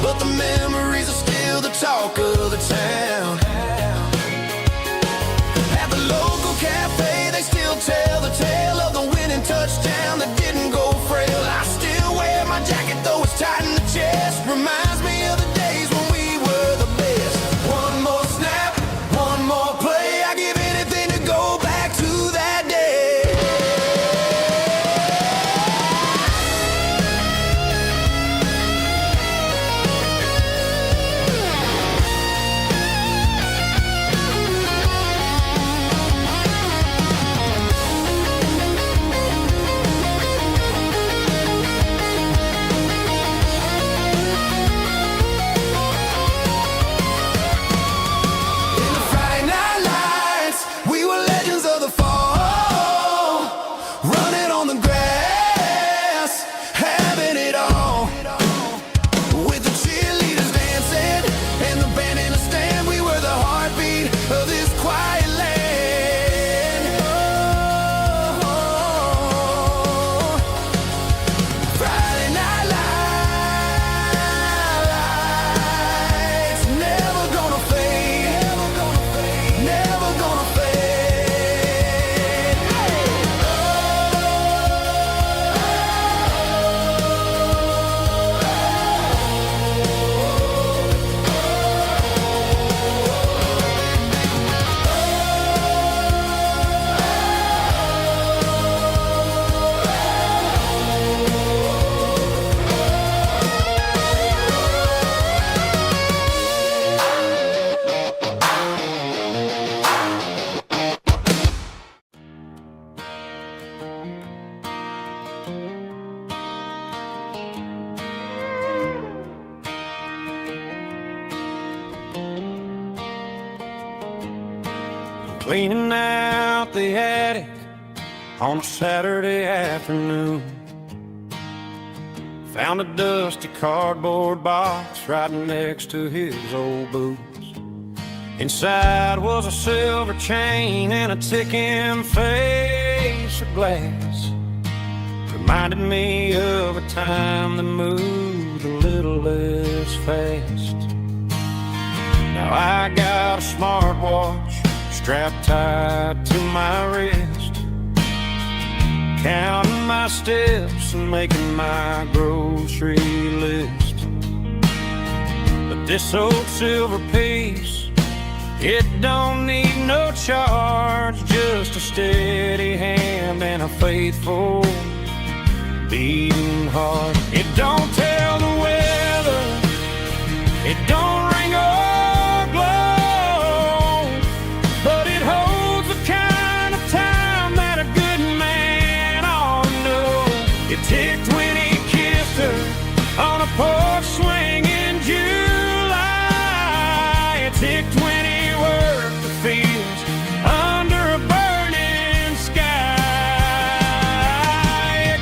but the memories are still the talk of the town. At the local cafe, they still tell the tale of the winning touchdown that didn't go frail. I still wear my jacket though it's tight in the chest, reminds me of the days when we were the best. One more snap, one more play, I give anything to go back to that day. In the Friday night lights, we were legends of the fall, running on the grass, having it all. With the cheerleaders dancing and the band in the stand, we were the heartbeat of this quiet land. Oh, Friday night lights, never gonna fade, never gonna fade, never gonna fade. Cleaning out the attic on a Saturday afternoon, found a dusty cardboard box right next to his old boots. Inside was a silver chain and a ticking face of glass. Reminded me of a time that moved a little less fast. Now I got a smartwatch strapped tight to my wrist, counting my steps and making my grocery list. But this old silver piece, it don't need no charge, just a steady hand and a faithful beating heart. It don't tell the weather, it don't ring or glow, but it holds the kind of time that a good man ought to know. It ticked when he kissed her on a porch swing in July. It ticked when he worked the fields under a burning sky.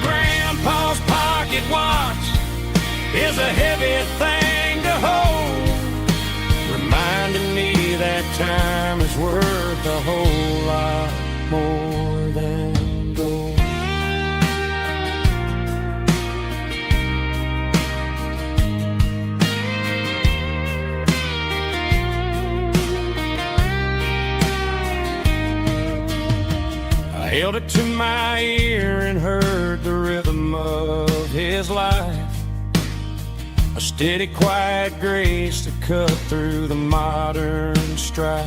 Grandpa's pocket watch is a heavy thing to hold, reminding me that time is worth a whole lot more than gold. I held it to my ear and heard the rhythm of his life, a steady, quiet grace that cut through the modern strife.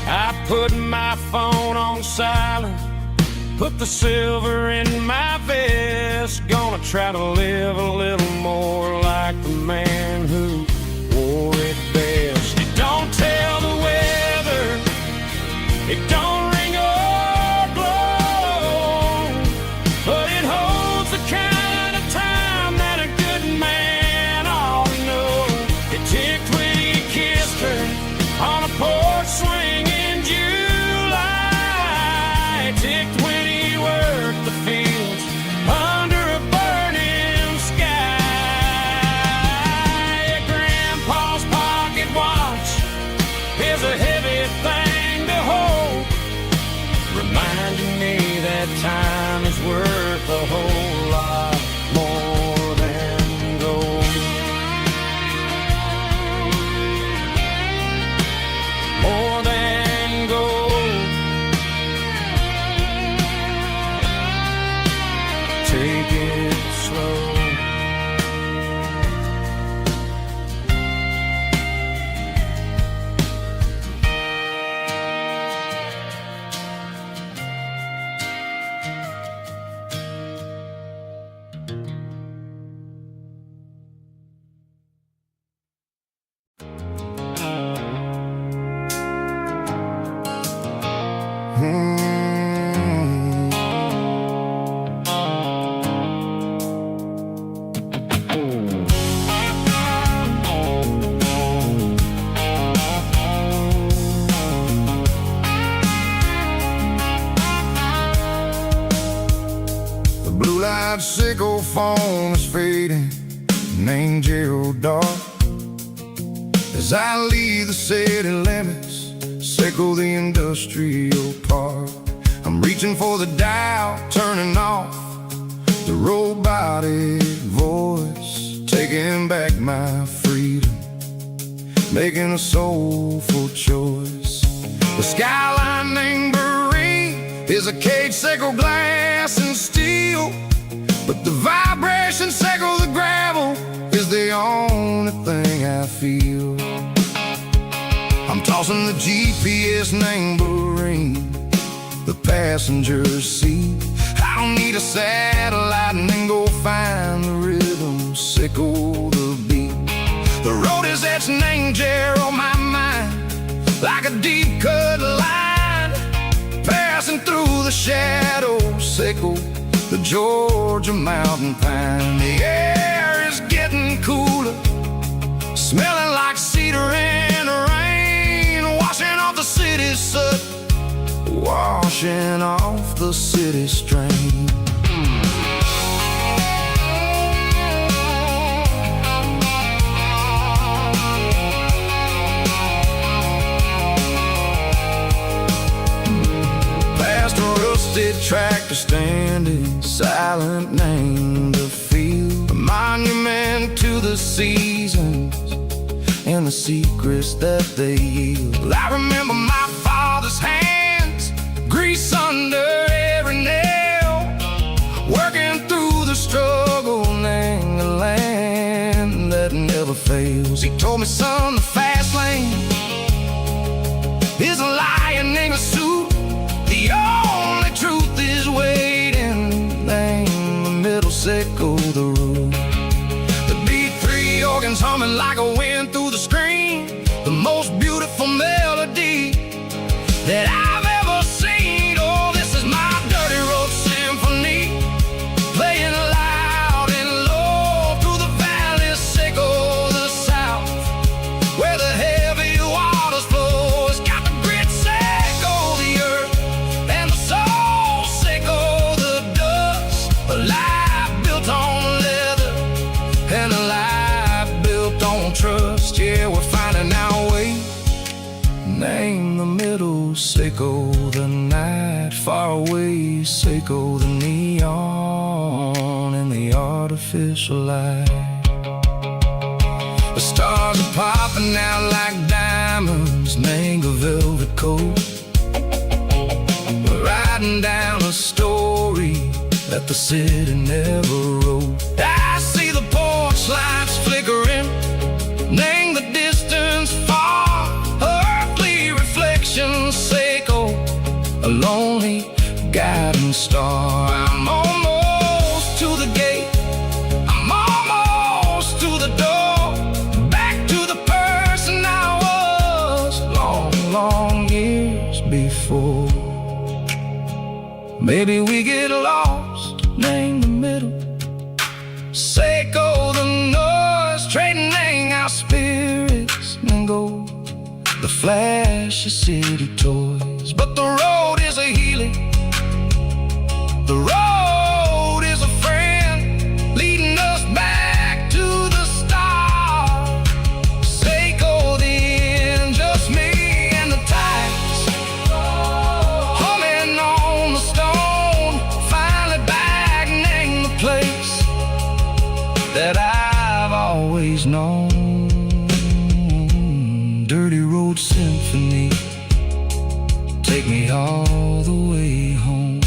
I put my phone on silent, put the silver in my vest. Gonna try to live a little more like the man who wore it best. It don't tell the weather, it don't ring or blow, but it holds the kind of time that a good man ought to know. It ticked when he kissed her on a porch swing in July. It ticked when he worked the fields under a burning sky. Yeah, Grandpa's pocket watch is a heavy thing to hold, reminding me that time is worth a whole lot more than gold. More than gold. Take it slow. The blue-light sickle phone is fading, named Gerald dark. As I leave the city limits, sickle the industrial park. I'm reaching for the dial, turning off the robotic voice, taking back my freedom, making a soulful choice. The skyline named Marine is a cage sickle, glass and steel, but the vibration sickle, the gravel, is the only thing I feel. I'm tossing the GPS named Marine, the passenger seat. I don't need a satellite and then go find the rhythm, sickle the beat. The road is etched named Gerald, my mind, like a deep cut line, passing through the shadows, sickle the Georgia mountain pine. The air is getting cooler, smelling like cedar in the rain, washing off the city's soot, washing off the city strain. Past a rusted tractor standing silent, named the field, a monument to the seasons and the secrets that they yield. I remember my father's hands, grease under every nail, working through the struggle, named the land that never fails. He told me, son, the fast lane is a lion in a suit, the only truth is waiting, named the middle sickle the road. The B3 organs humming like a wind through the screen, the most beautiful melody that I've ever seen. Oh, this is my dirty road symphony, playing loud and low through the valley, sickle the south, where the heavy waters flow. It's got the grit, sickle the earth, and the soul, sickle the dust. A life built on leather, and a life built on trust. Yeah, we're finding our way, name the middle, sickle the night, far away, sickle the neon and the artificial light. The stars are popping out like diamonds, mango velvet coat. We're riding down a story that the city never wrote. I see the porch lights flickering, name the a lonely guiding star. I'm almost to the gate, I'm almost to the door, back to the person I was long years before. Maybe we get lost, name the middle, Seiko the noise, trading our spirits and go the flash of city toys. But the road is a healing, the road is a friend, leading us back to the start. Seiko the end, just me and the tides, humming on the stone, finally back, name the place that I've always known. Dirty Road Symphony, take me all the way home.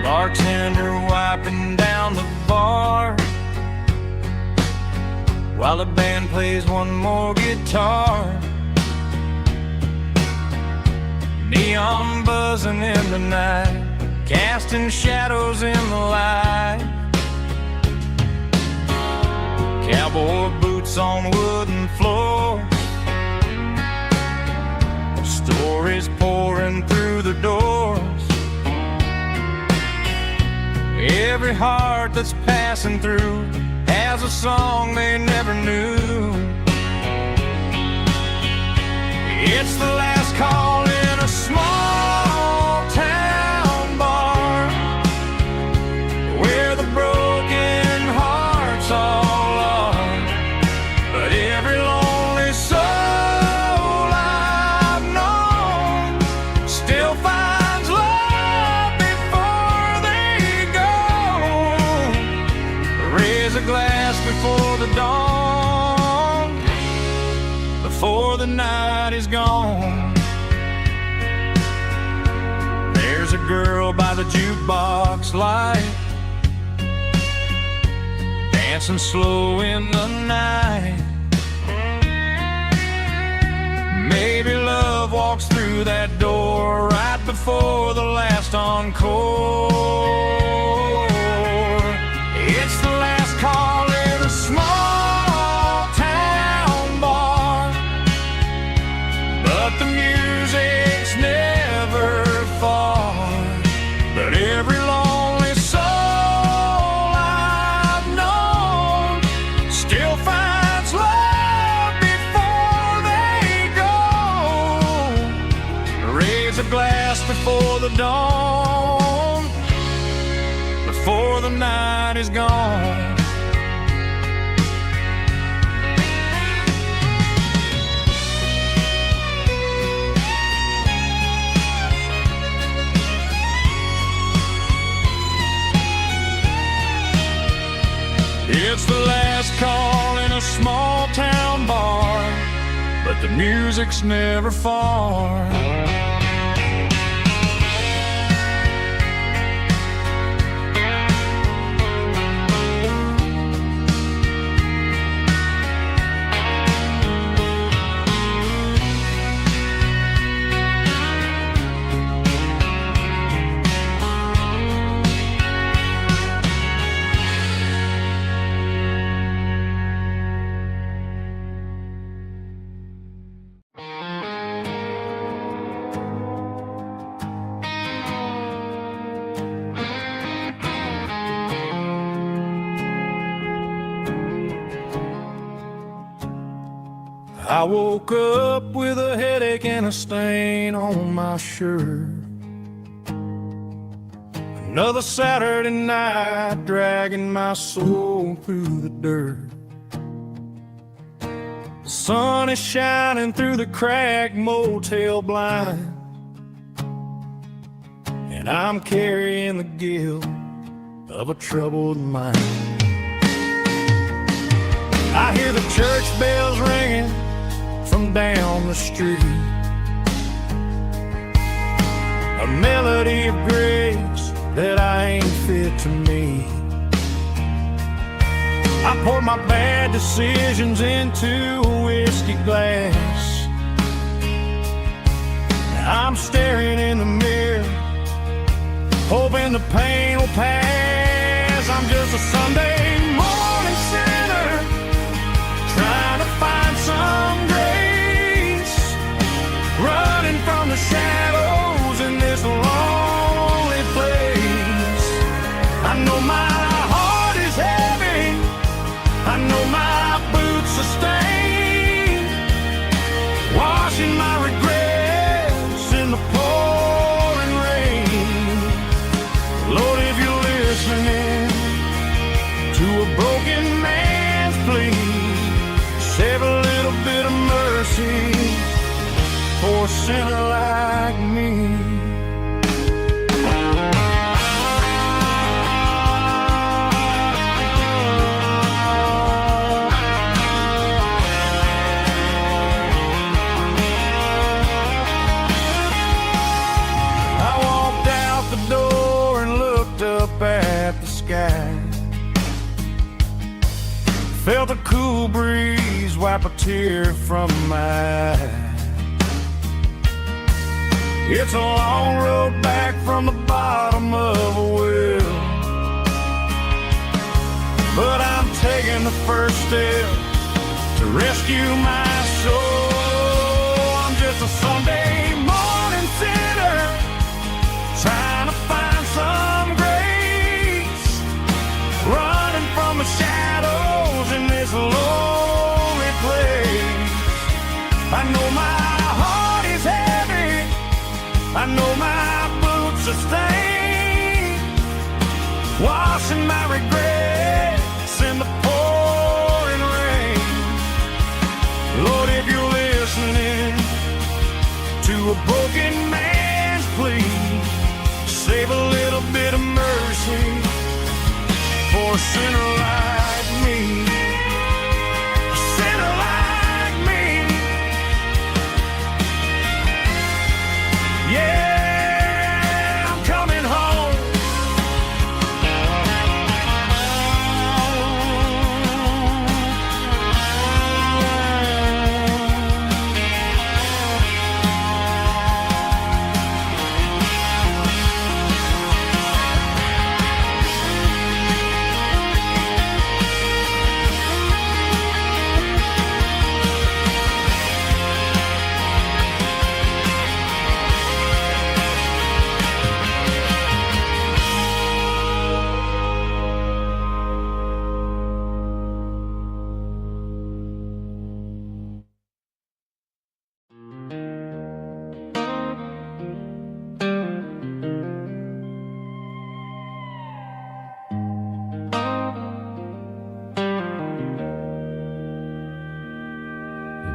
Bartender wiping down the bar while the band plays one more guitar. Neon buzzing in the night, casting shadows in the light. Cowboy boots on wooden floors, stories pouring through the doors. Every heart that's passing through has a song they never knew. It's the last call in a small town bar where the broken hearts all are. But every lonely soul I've known still finds love before they go. Raise a glass before the dawn, before the night is gone. There's a girl by the jukebox light, dancing slow in the night. Maybe love walks through that door right before the last encore. It's the last call in a small town bar, but the music's never far. But every lonely soul I've known still finds love before they go. Raise a glass before the dawn, before the night is gone. It's the last call in a small town bar, but the music's never far. I woke up with a headache and a stain on my shirt. Another Saturday night dragging my soul through the dirt. The sun is shining through the cracked motel blind, and I'm carrying the guilt of a troubled mind. I hear the church bells ringing from down the street, a melody of grace that I ain't fit to meet. I pour my bad decisions into a whiskey glass. I'm staring in the mirror, hoping the pain will pass. I'm just a Sunday morning sinner, trying to find some grace, running from the shadows in this lonely place. I know my heart is heavy, I know my boots are stained, washing my regrets in the pouring rain. Lord, if you're listening to a broken man's plea, save a little bit of mercy for a sinner like me. I walked out the door and looked up at the sky, felt a cool breeze wipe a tear from my eye. It's a long road back from the bottom of a well, but I'm taking the first step to rescue my soul. I'm just a Sunday morning sinner, trying to find some grace, running from the shadows in this lonely place. I know my heart is heavy, I know my boots are stained, washing my regrets in the pouring rain. Lord, if you're listening to a broken man's plea, save a little bit of mercy for a sinner like me. A sinner like me. Yeah, I'm coming home.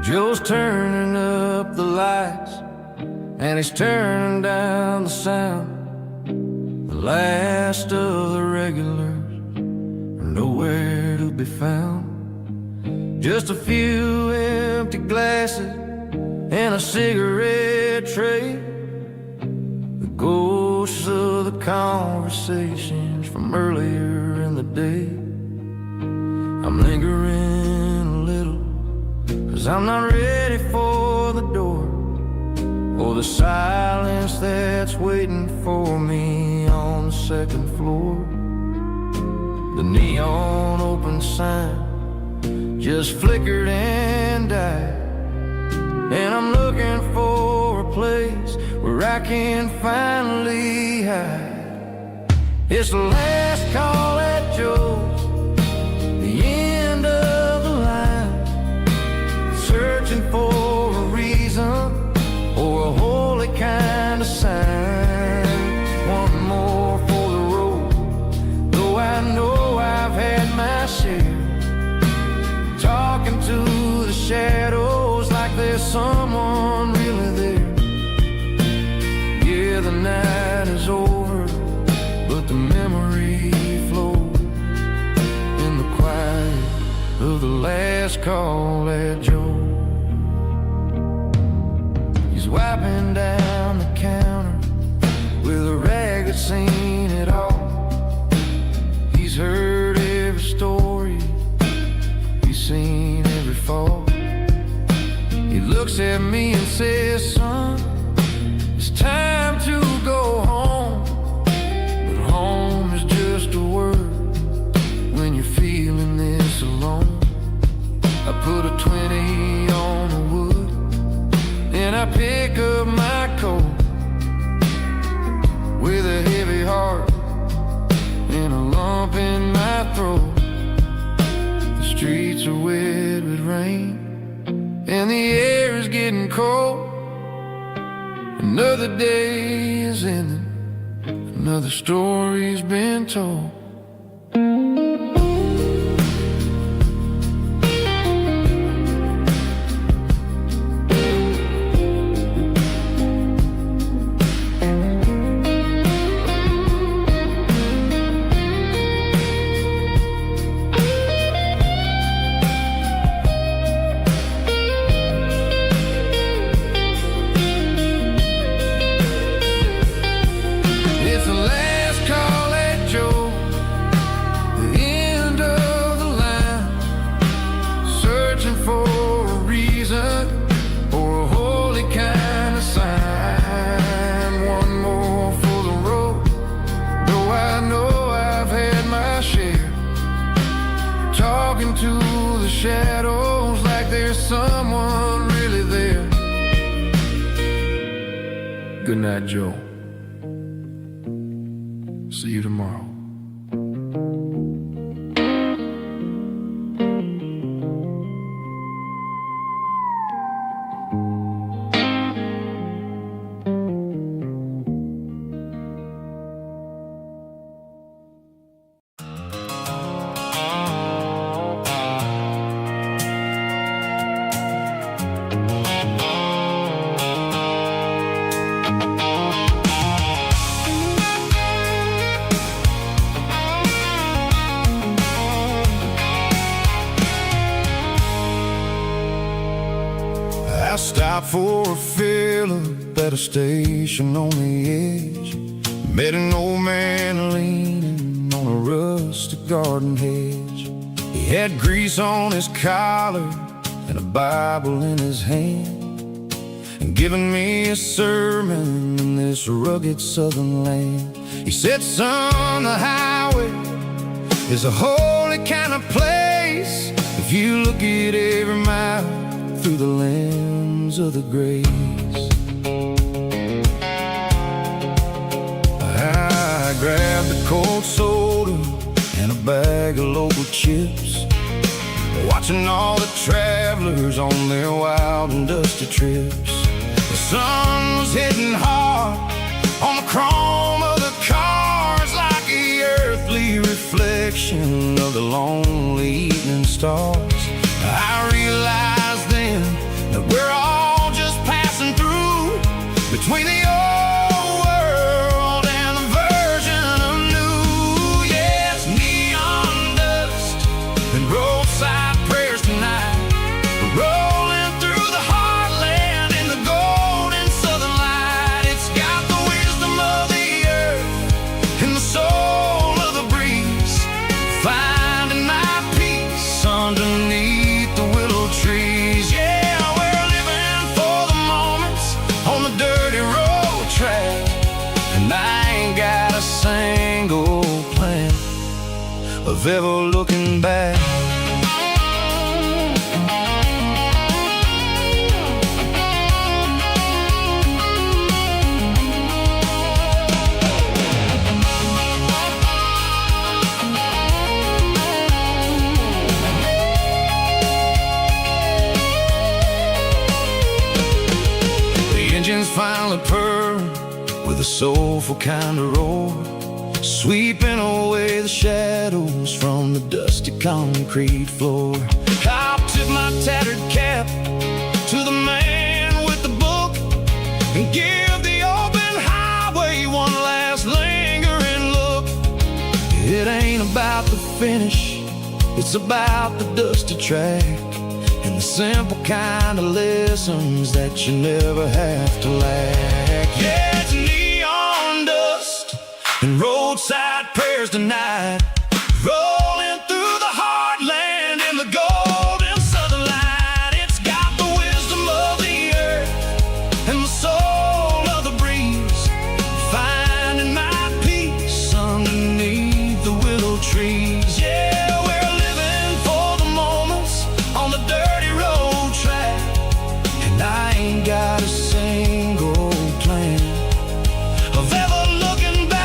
Joe's turning up the lights, and he's turning down the sound. The last of the regulars are nowhere to be found. Just a few empty glasses and a cigarette tray, the ghosts of the conversations from earlier in the day. I'm lingering a little, 'cause I'm not ready for the door, or the silence that's waiting for me on the second floor. The neon open sign just flickered and died, and I'm looking for a place where I can finally hide. It's the last call at Joe's, the end of the line, searching talking to the shadows like there's someone really there. Yeah, the night is over, but the memory flows in the quiet of the last call at Joe. He's wiping down the counter with a rag that's seen it all. He's heard every story, he's seen every fall. He looks at me and says, son, it's time to go home. But home is just a word when you're feeling this alone. I put a 20 on the wood, and I pick up my coat with a heavy heart and a lump in my throat. The streets are wet with rain, and the air is getting cold. Another day is ending, another story's been told. To the shadows like there's someone really there. Good night, Joe. See you tomorrow. I stopped for a fill-up at a station on the edge. Met an old man leaning on a rustic garden hedge. He had grease on his collar and a Bible in his hand, and giving me a sermon in this rugged southern land. He said, son, the highway is a holy kind of place if you look at every mile through the lens of the grace. I grabbed a cold soda and a bag of local chips, watching all the travelers on their wild and dusty trips. The sun was hitting hard on the chrome of the cars, like the earthly reflection of the lonely evening stars. I realized then that we're all just passing through between the old world and the version of new. Yes, neon dust and roadside prayers tonight, we're rolling through the heartland in the golden southern light. It's got the wisdom of the earth and the soul of the breeze, finding my peace underneath the willow trees. Yeah, we're living for the moments on the dirty road track, and I ain't got a single plan of ever looking back. Engines finally purr with a soulful kind of roar, sweeping away the shadows from the dusty concrete floor. Out to tip my tattered cap to the man with the book and give the open highway one last lingering look. It ain't about the finish, it's about the dusty track and the simple kind of lessons that you never have to lack. Yeah, it's neon dust and roadside prayers tonight, rolling through the heartland in the golden southern light. It's got the wisdom of the earth and the soul of the breeze, finding my peace underneath the willow trees. Yeah, we're living for the moments on the dirty road track, and I ain't got a single plan of ever looking back.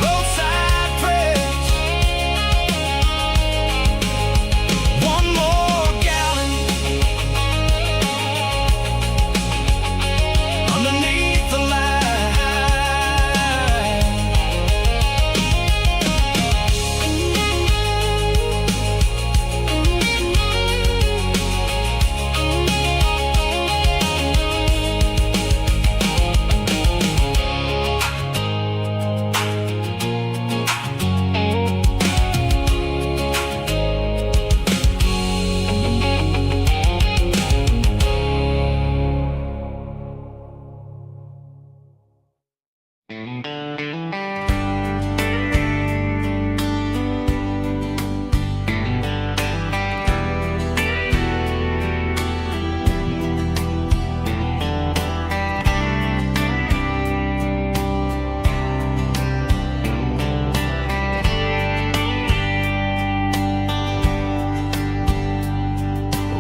Roadside prayers, one more gallon underneath the light.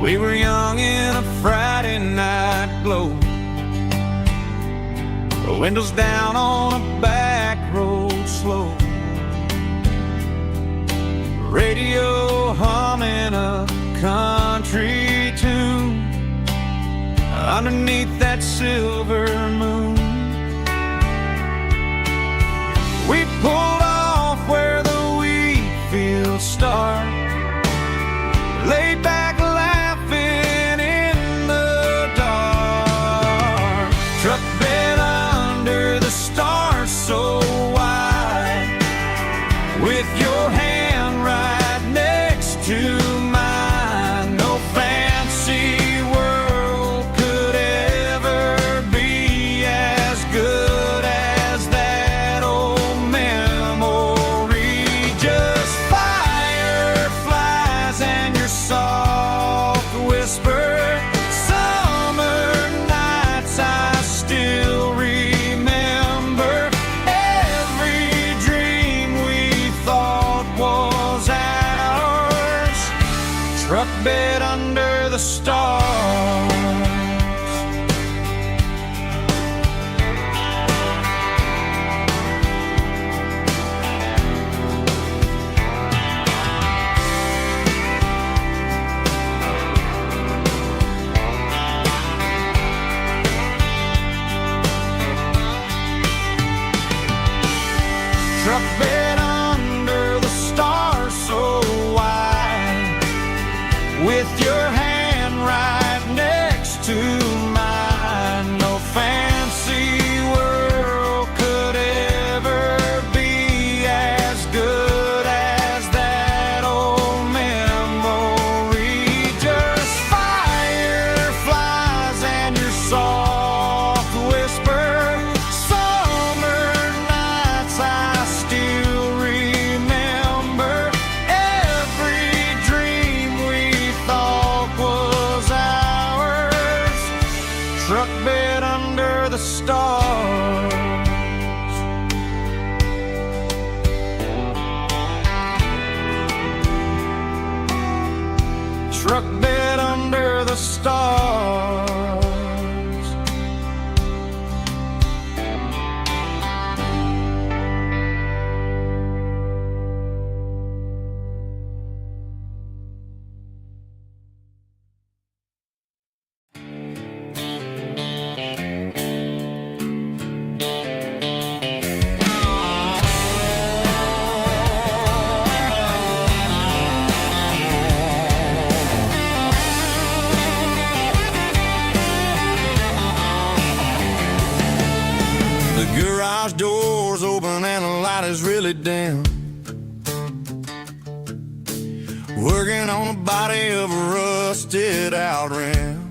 We were young in a Friday night glow, the windows down on a back road slow, radio humming a country tune underneath that silver moon. We pulled off where the wheat fields start, laid back laughing in the dark, truck bed under the stars so wide, with your hand right next to mine. No fancy world could ever be as good as that old memory. Just fireflies and your soft whisper. Summer nights I still remember. Every dream we thought was ours, truck bed under the stars. Truck bed under the stars so wide, with your hand right next to mine. No fancy world could ever be as good as that old memory. Just fireflies and your soft whisper. Summer nights I still remember. Every dream we thought was ours, truck bed under the stars. Truck bed under the stars. fully dim, working on the body of a rusted out rim,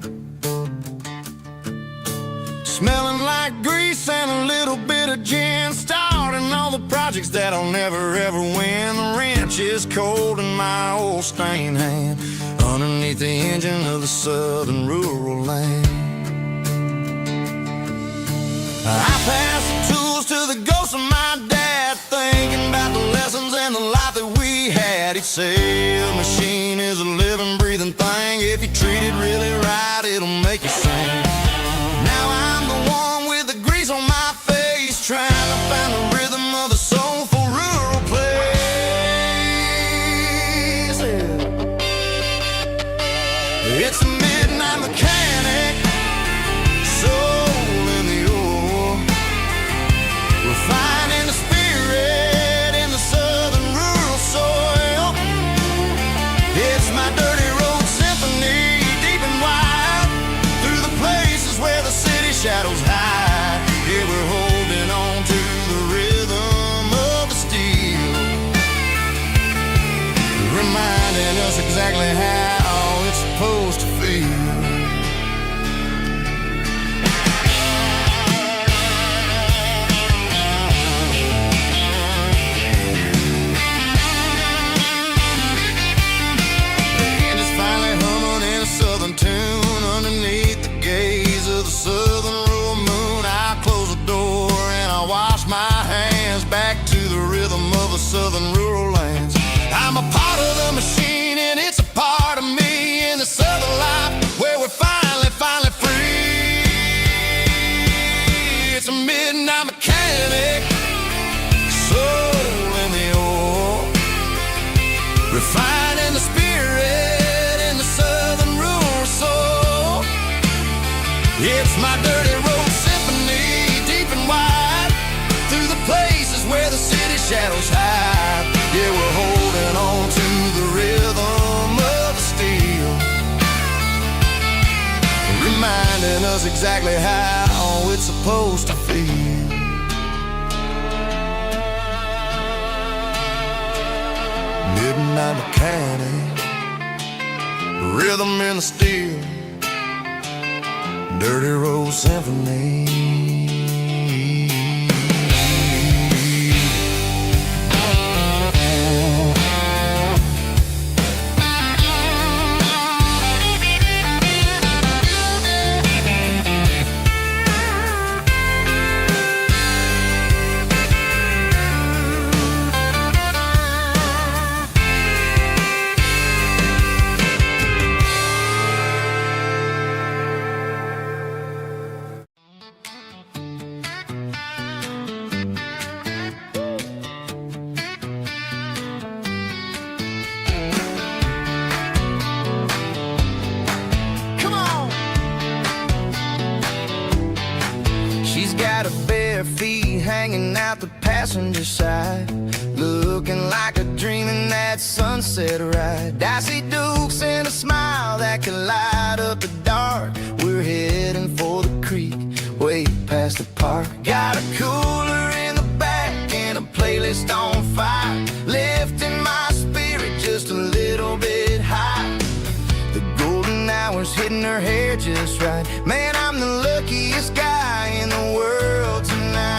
smelling like grease and a little bit of gin, starting all the projects that I'll never ever win. The wrench is cold in my old stained hand, underneath the engine of the southern rural land. I pass the tools to the ghost of my dad, thinking about the lessons and the life that we had. He'd say a machine is a living, breathing thing. If you treat it really right, it'll make you sing. Now I'm the one with the grease on my face, trying to find the rhythm of the soulful rural place. It's a midnight mechanic, soul in the ore, refining the spirit in the southern rural soil. It's my dirty road symphony, deep and wide, through the places where the city shadows hide. Yeah, we're holding on to the rhythm of the steel, reminding us exactly how it's supposed to feel. Tune underneath the gaze of the southern rural moon. I close the door and I wash my hands, back to the rhythm of the southern rural lands. I'm a part of the machine and it's a part of me, in the southern life where we're finally free. It's a midnight mechanic, soul in the ore, refining the spirit in the southern rural soul. It's my dirty road symphony, deep and wide, through the places where the city shadows hide. Yeah, we're holding on to the rhythm of the steel, reminding us exactly how it's supposed to feel. Midnight mechanic, rhythm in the steel, dirty road symphony. Hanging out the passenger side, looking like a dream in that sunset ride. I see Dukes and a smile that can light up the dark. We're heading for the creek, way past the park. Got a cooler in the back and a playlist on fire, lifting my spirit just a little bit high. The golden hour's hitting her hair just right. Man, I'm the luckiest guy in the world tonight.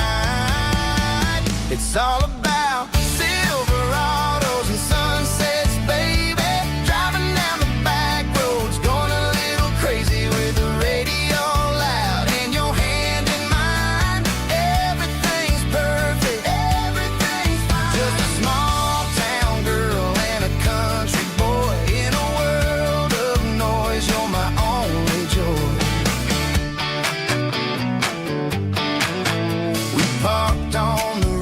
It's all about silver autos and sunsets, baby. Driving down the back roads, going a little crazy with the radio loud and your hand in mine. Everything's perfect, everything's fine. Just a small town girl and a country boy in a world of noise. You're my only joy. We parked on the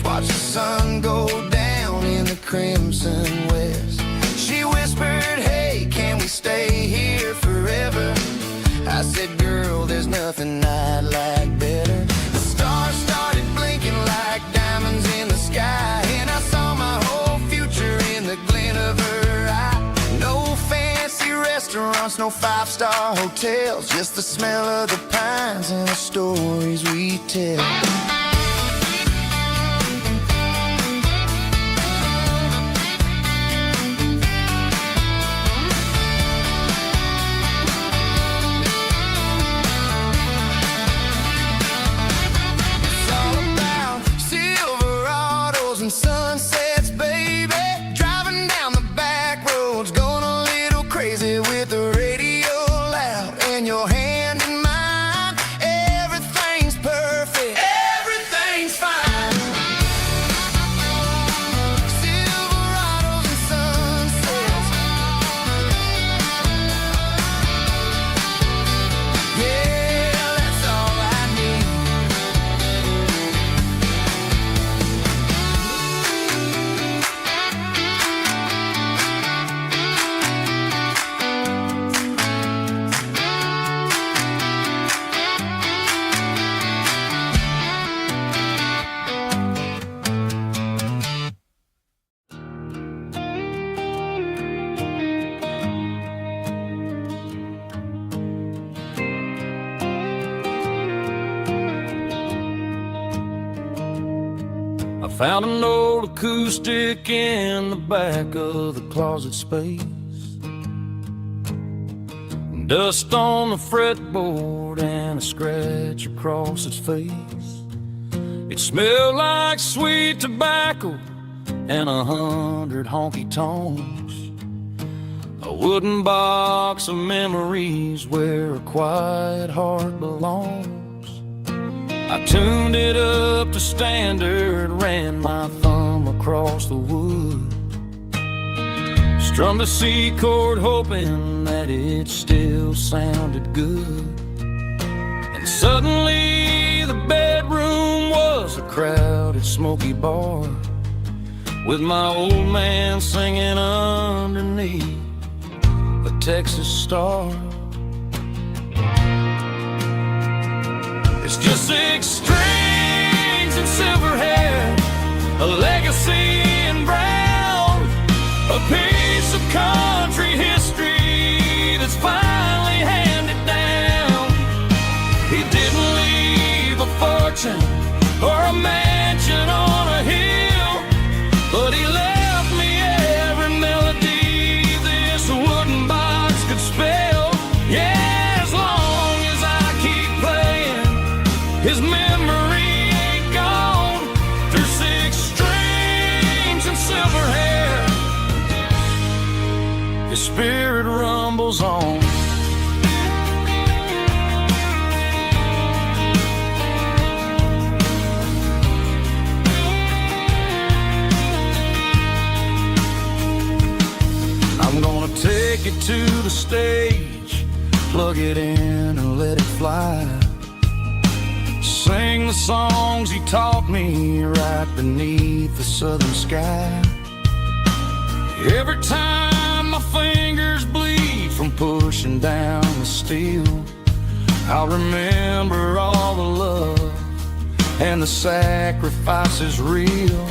watch the sun go down in the crimson west. She whispered, hey, can we stay here forever? I said, girl, there's nothing I'd like better. The stars started blinking like diamonds in the sky, and I saw my whole future in the glint of her eye. No fancy restaurants, no five-star hotels, just the smell of the pines and the stories we tell. sunsets, baby. Driving down the back roads, going a little crazy with the radio loud and your hand in mine. Everything's perfect, everything's fine. Silverados and sunsets, yeah, that's all I need. I found an old acoustic in the back of the closet space. Dust on the fretboard and a scratch across its face. It smelled like sweet tobacco and 100 honky-tonks. A wooden box of memories where a quiet heart belongs. I tuned it up to standard, ran my thumb across the wood. Strummed a C chord hoping that it still sounded good. And suddenly the bedroom was a crowded smoky bar, with my old man singing underneath a Texas star. It's just 6 strings and silver hair, a legacy in brown, a piece of country history that's finally handed down. He didn't leave a fortune or a mansion on a hill, but he left me every melody this wooden box could spell. Yeah, as long as I keep playing, his memory ain't gone. Through 6 strings and silver hair, his spirit rumbles on. I'm gonna take it to the stage, plug it in and let it fly. Sing the songs he taught me right beneath the southern sky. Every time my fingers bleed from pushing down the steel, I'll remember all the love and the sacrifices real.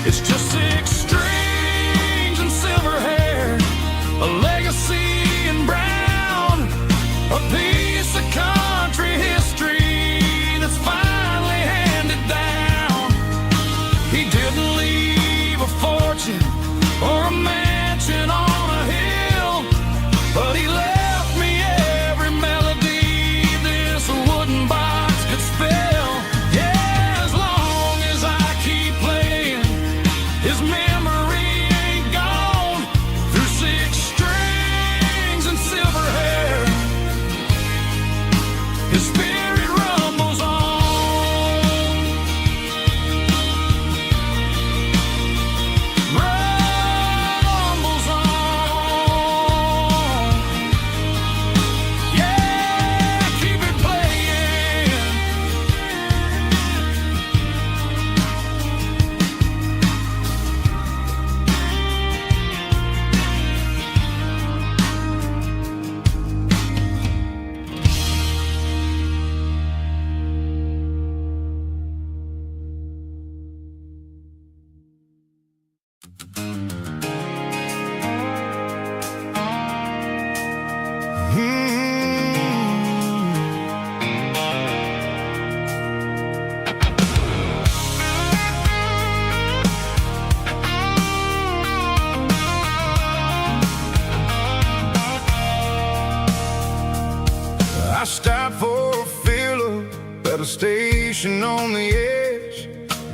It's just 6 strings and silver hair, a legacy in brown, a piece of country history that's finally handed down. He didn't leave a fortune or a mansion on a hill, but he left me every melody this wooden box could spell. Yeah, as long as I keep playing,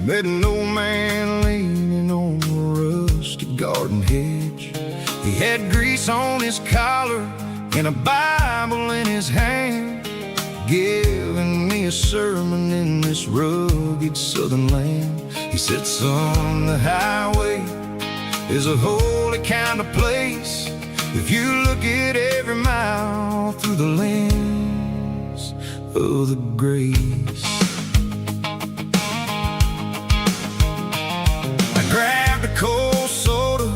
Met an old man leaning on a rusty garden hedge. He had grease on his collar and a Bible in his hand, giving me a sermon in this rugged southern land. He said, son, the highway is a holy kind of place if you look at every mile through the lens of the grace. I grabbed a cold soda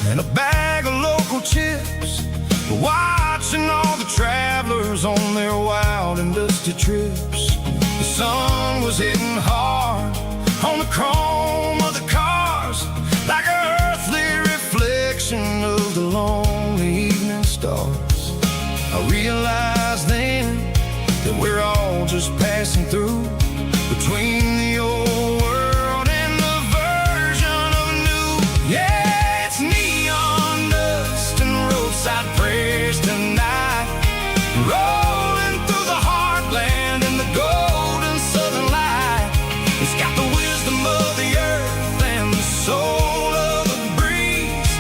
and a bag of local chips, watching all the travelers on their wild and dusty trips. The sun was hitting hard on the chrome of the cars, like an earthly reflection of the lonely evening stars. I realized then that we're all just passing through between the old world and the version of new. Yeah, it's neon dust and roadside prayers tonight, rolling through the heartland in the golden southern light. It's got the wisdom of the earth and the soul of the breeze,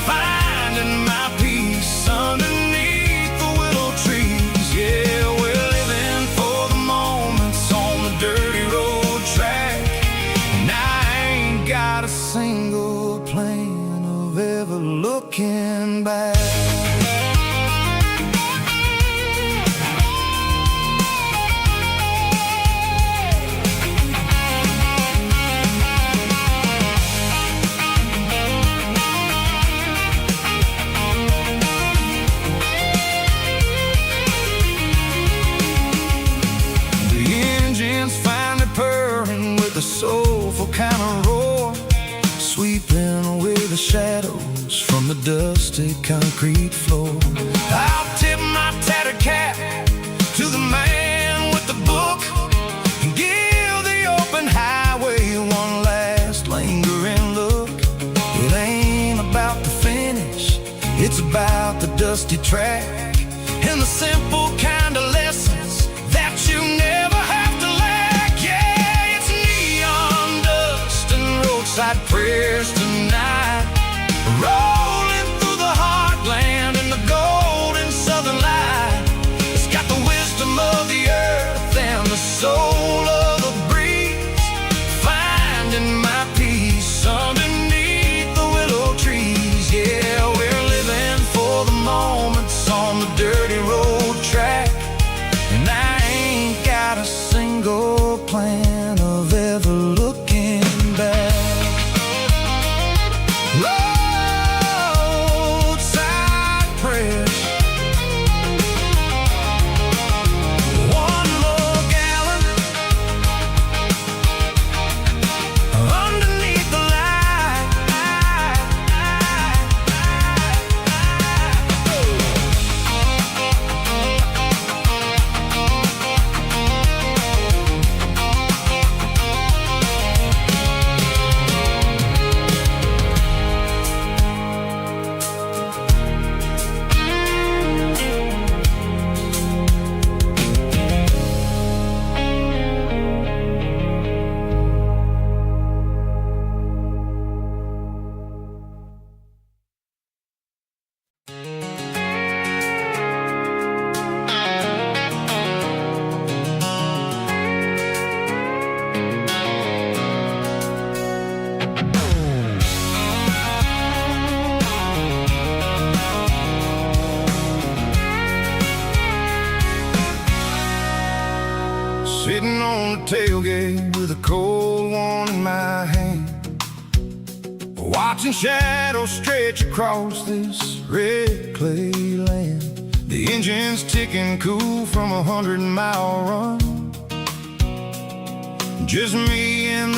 finding my peace underneath the willow trees. Yeah, we're living for the moments on the dirty road track, and I ain't got a single plan of ever looking back. Finally purring with a soulful kind of roar, sweeping away the shadows from the dusty concrete floor. I'll tip my tattered cap to the man with the book and give the open highway one last lingering look. It ain't about the finish, it's about the dusty track and the simple kind of lessons that you never have to lack. Yeah, it's neon dust and roadside prayers tonight, rolling through the heartland in the golden southern light. It's got the wisdom of the earth and the soul of the breeze, finding my peace underneath the willow trees. Yeah, we're living for the moments on the dirty road track, and I ain't got a single plan of ever looking back. Roadside prayers, one more gallon underneath the light. Sitting on the tailgate with a cold one in my hand, watching shadows stretch across this red clay land. The engine's ticking cool from a 100-mile run, just me and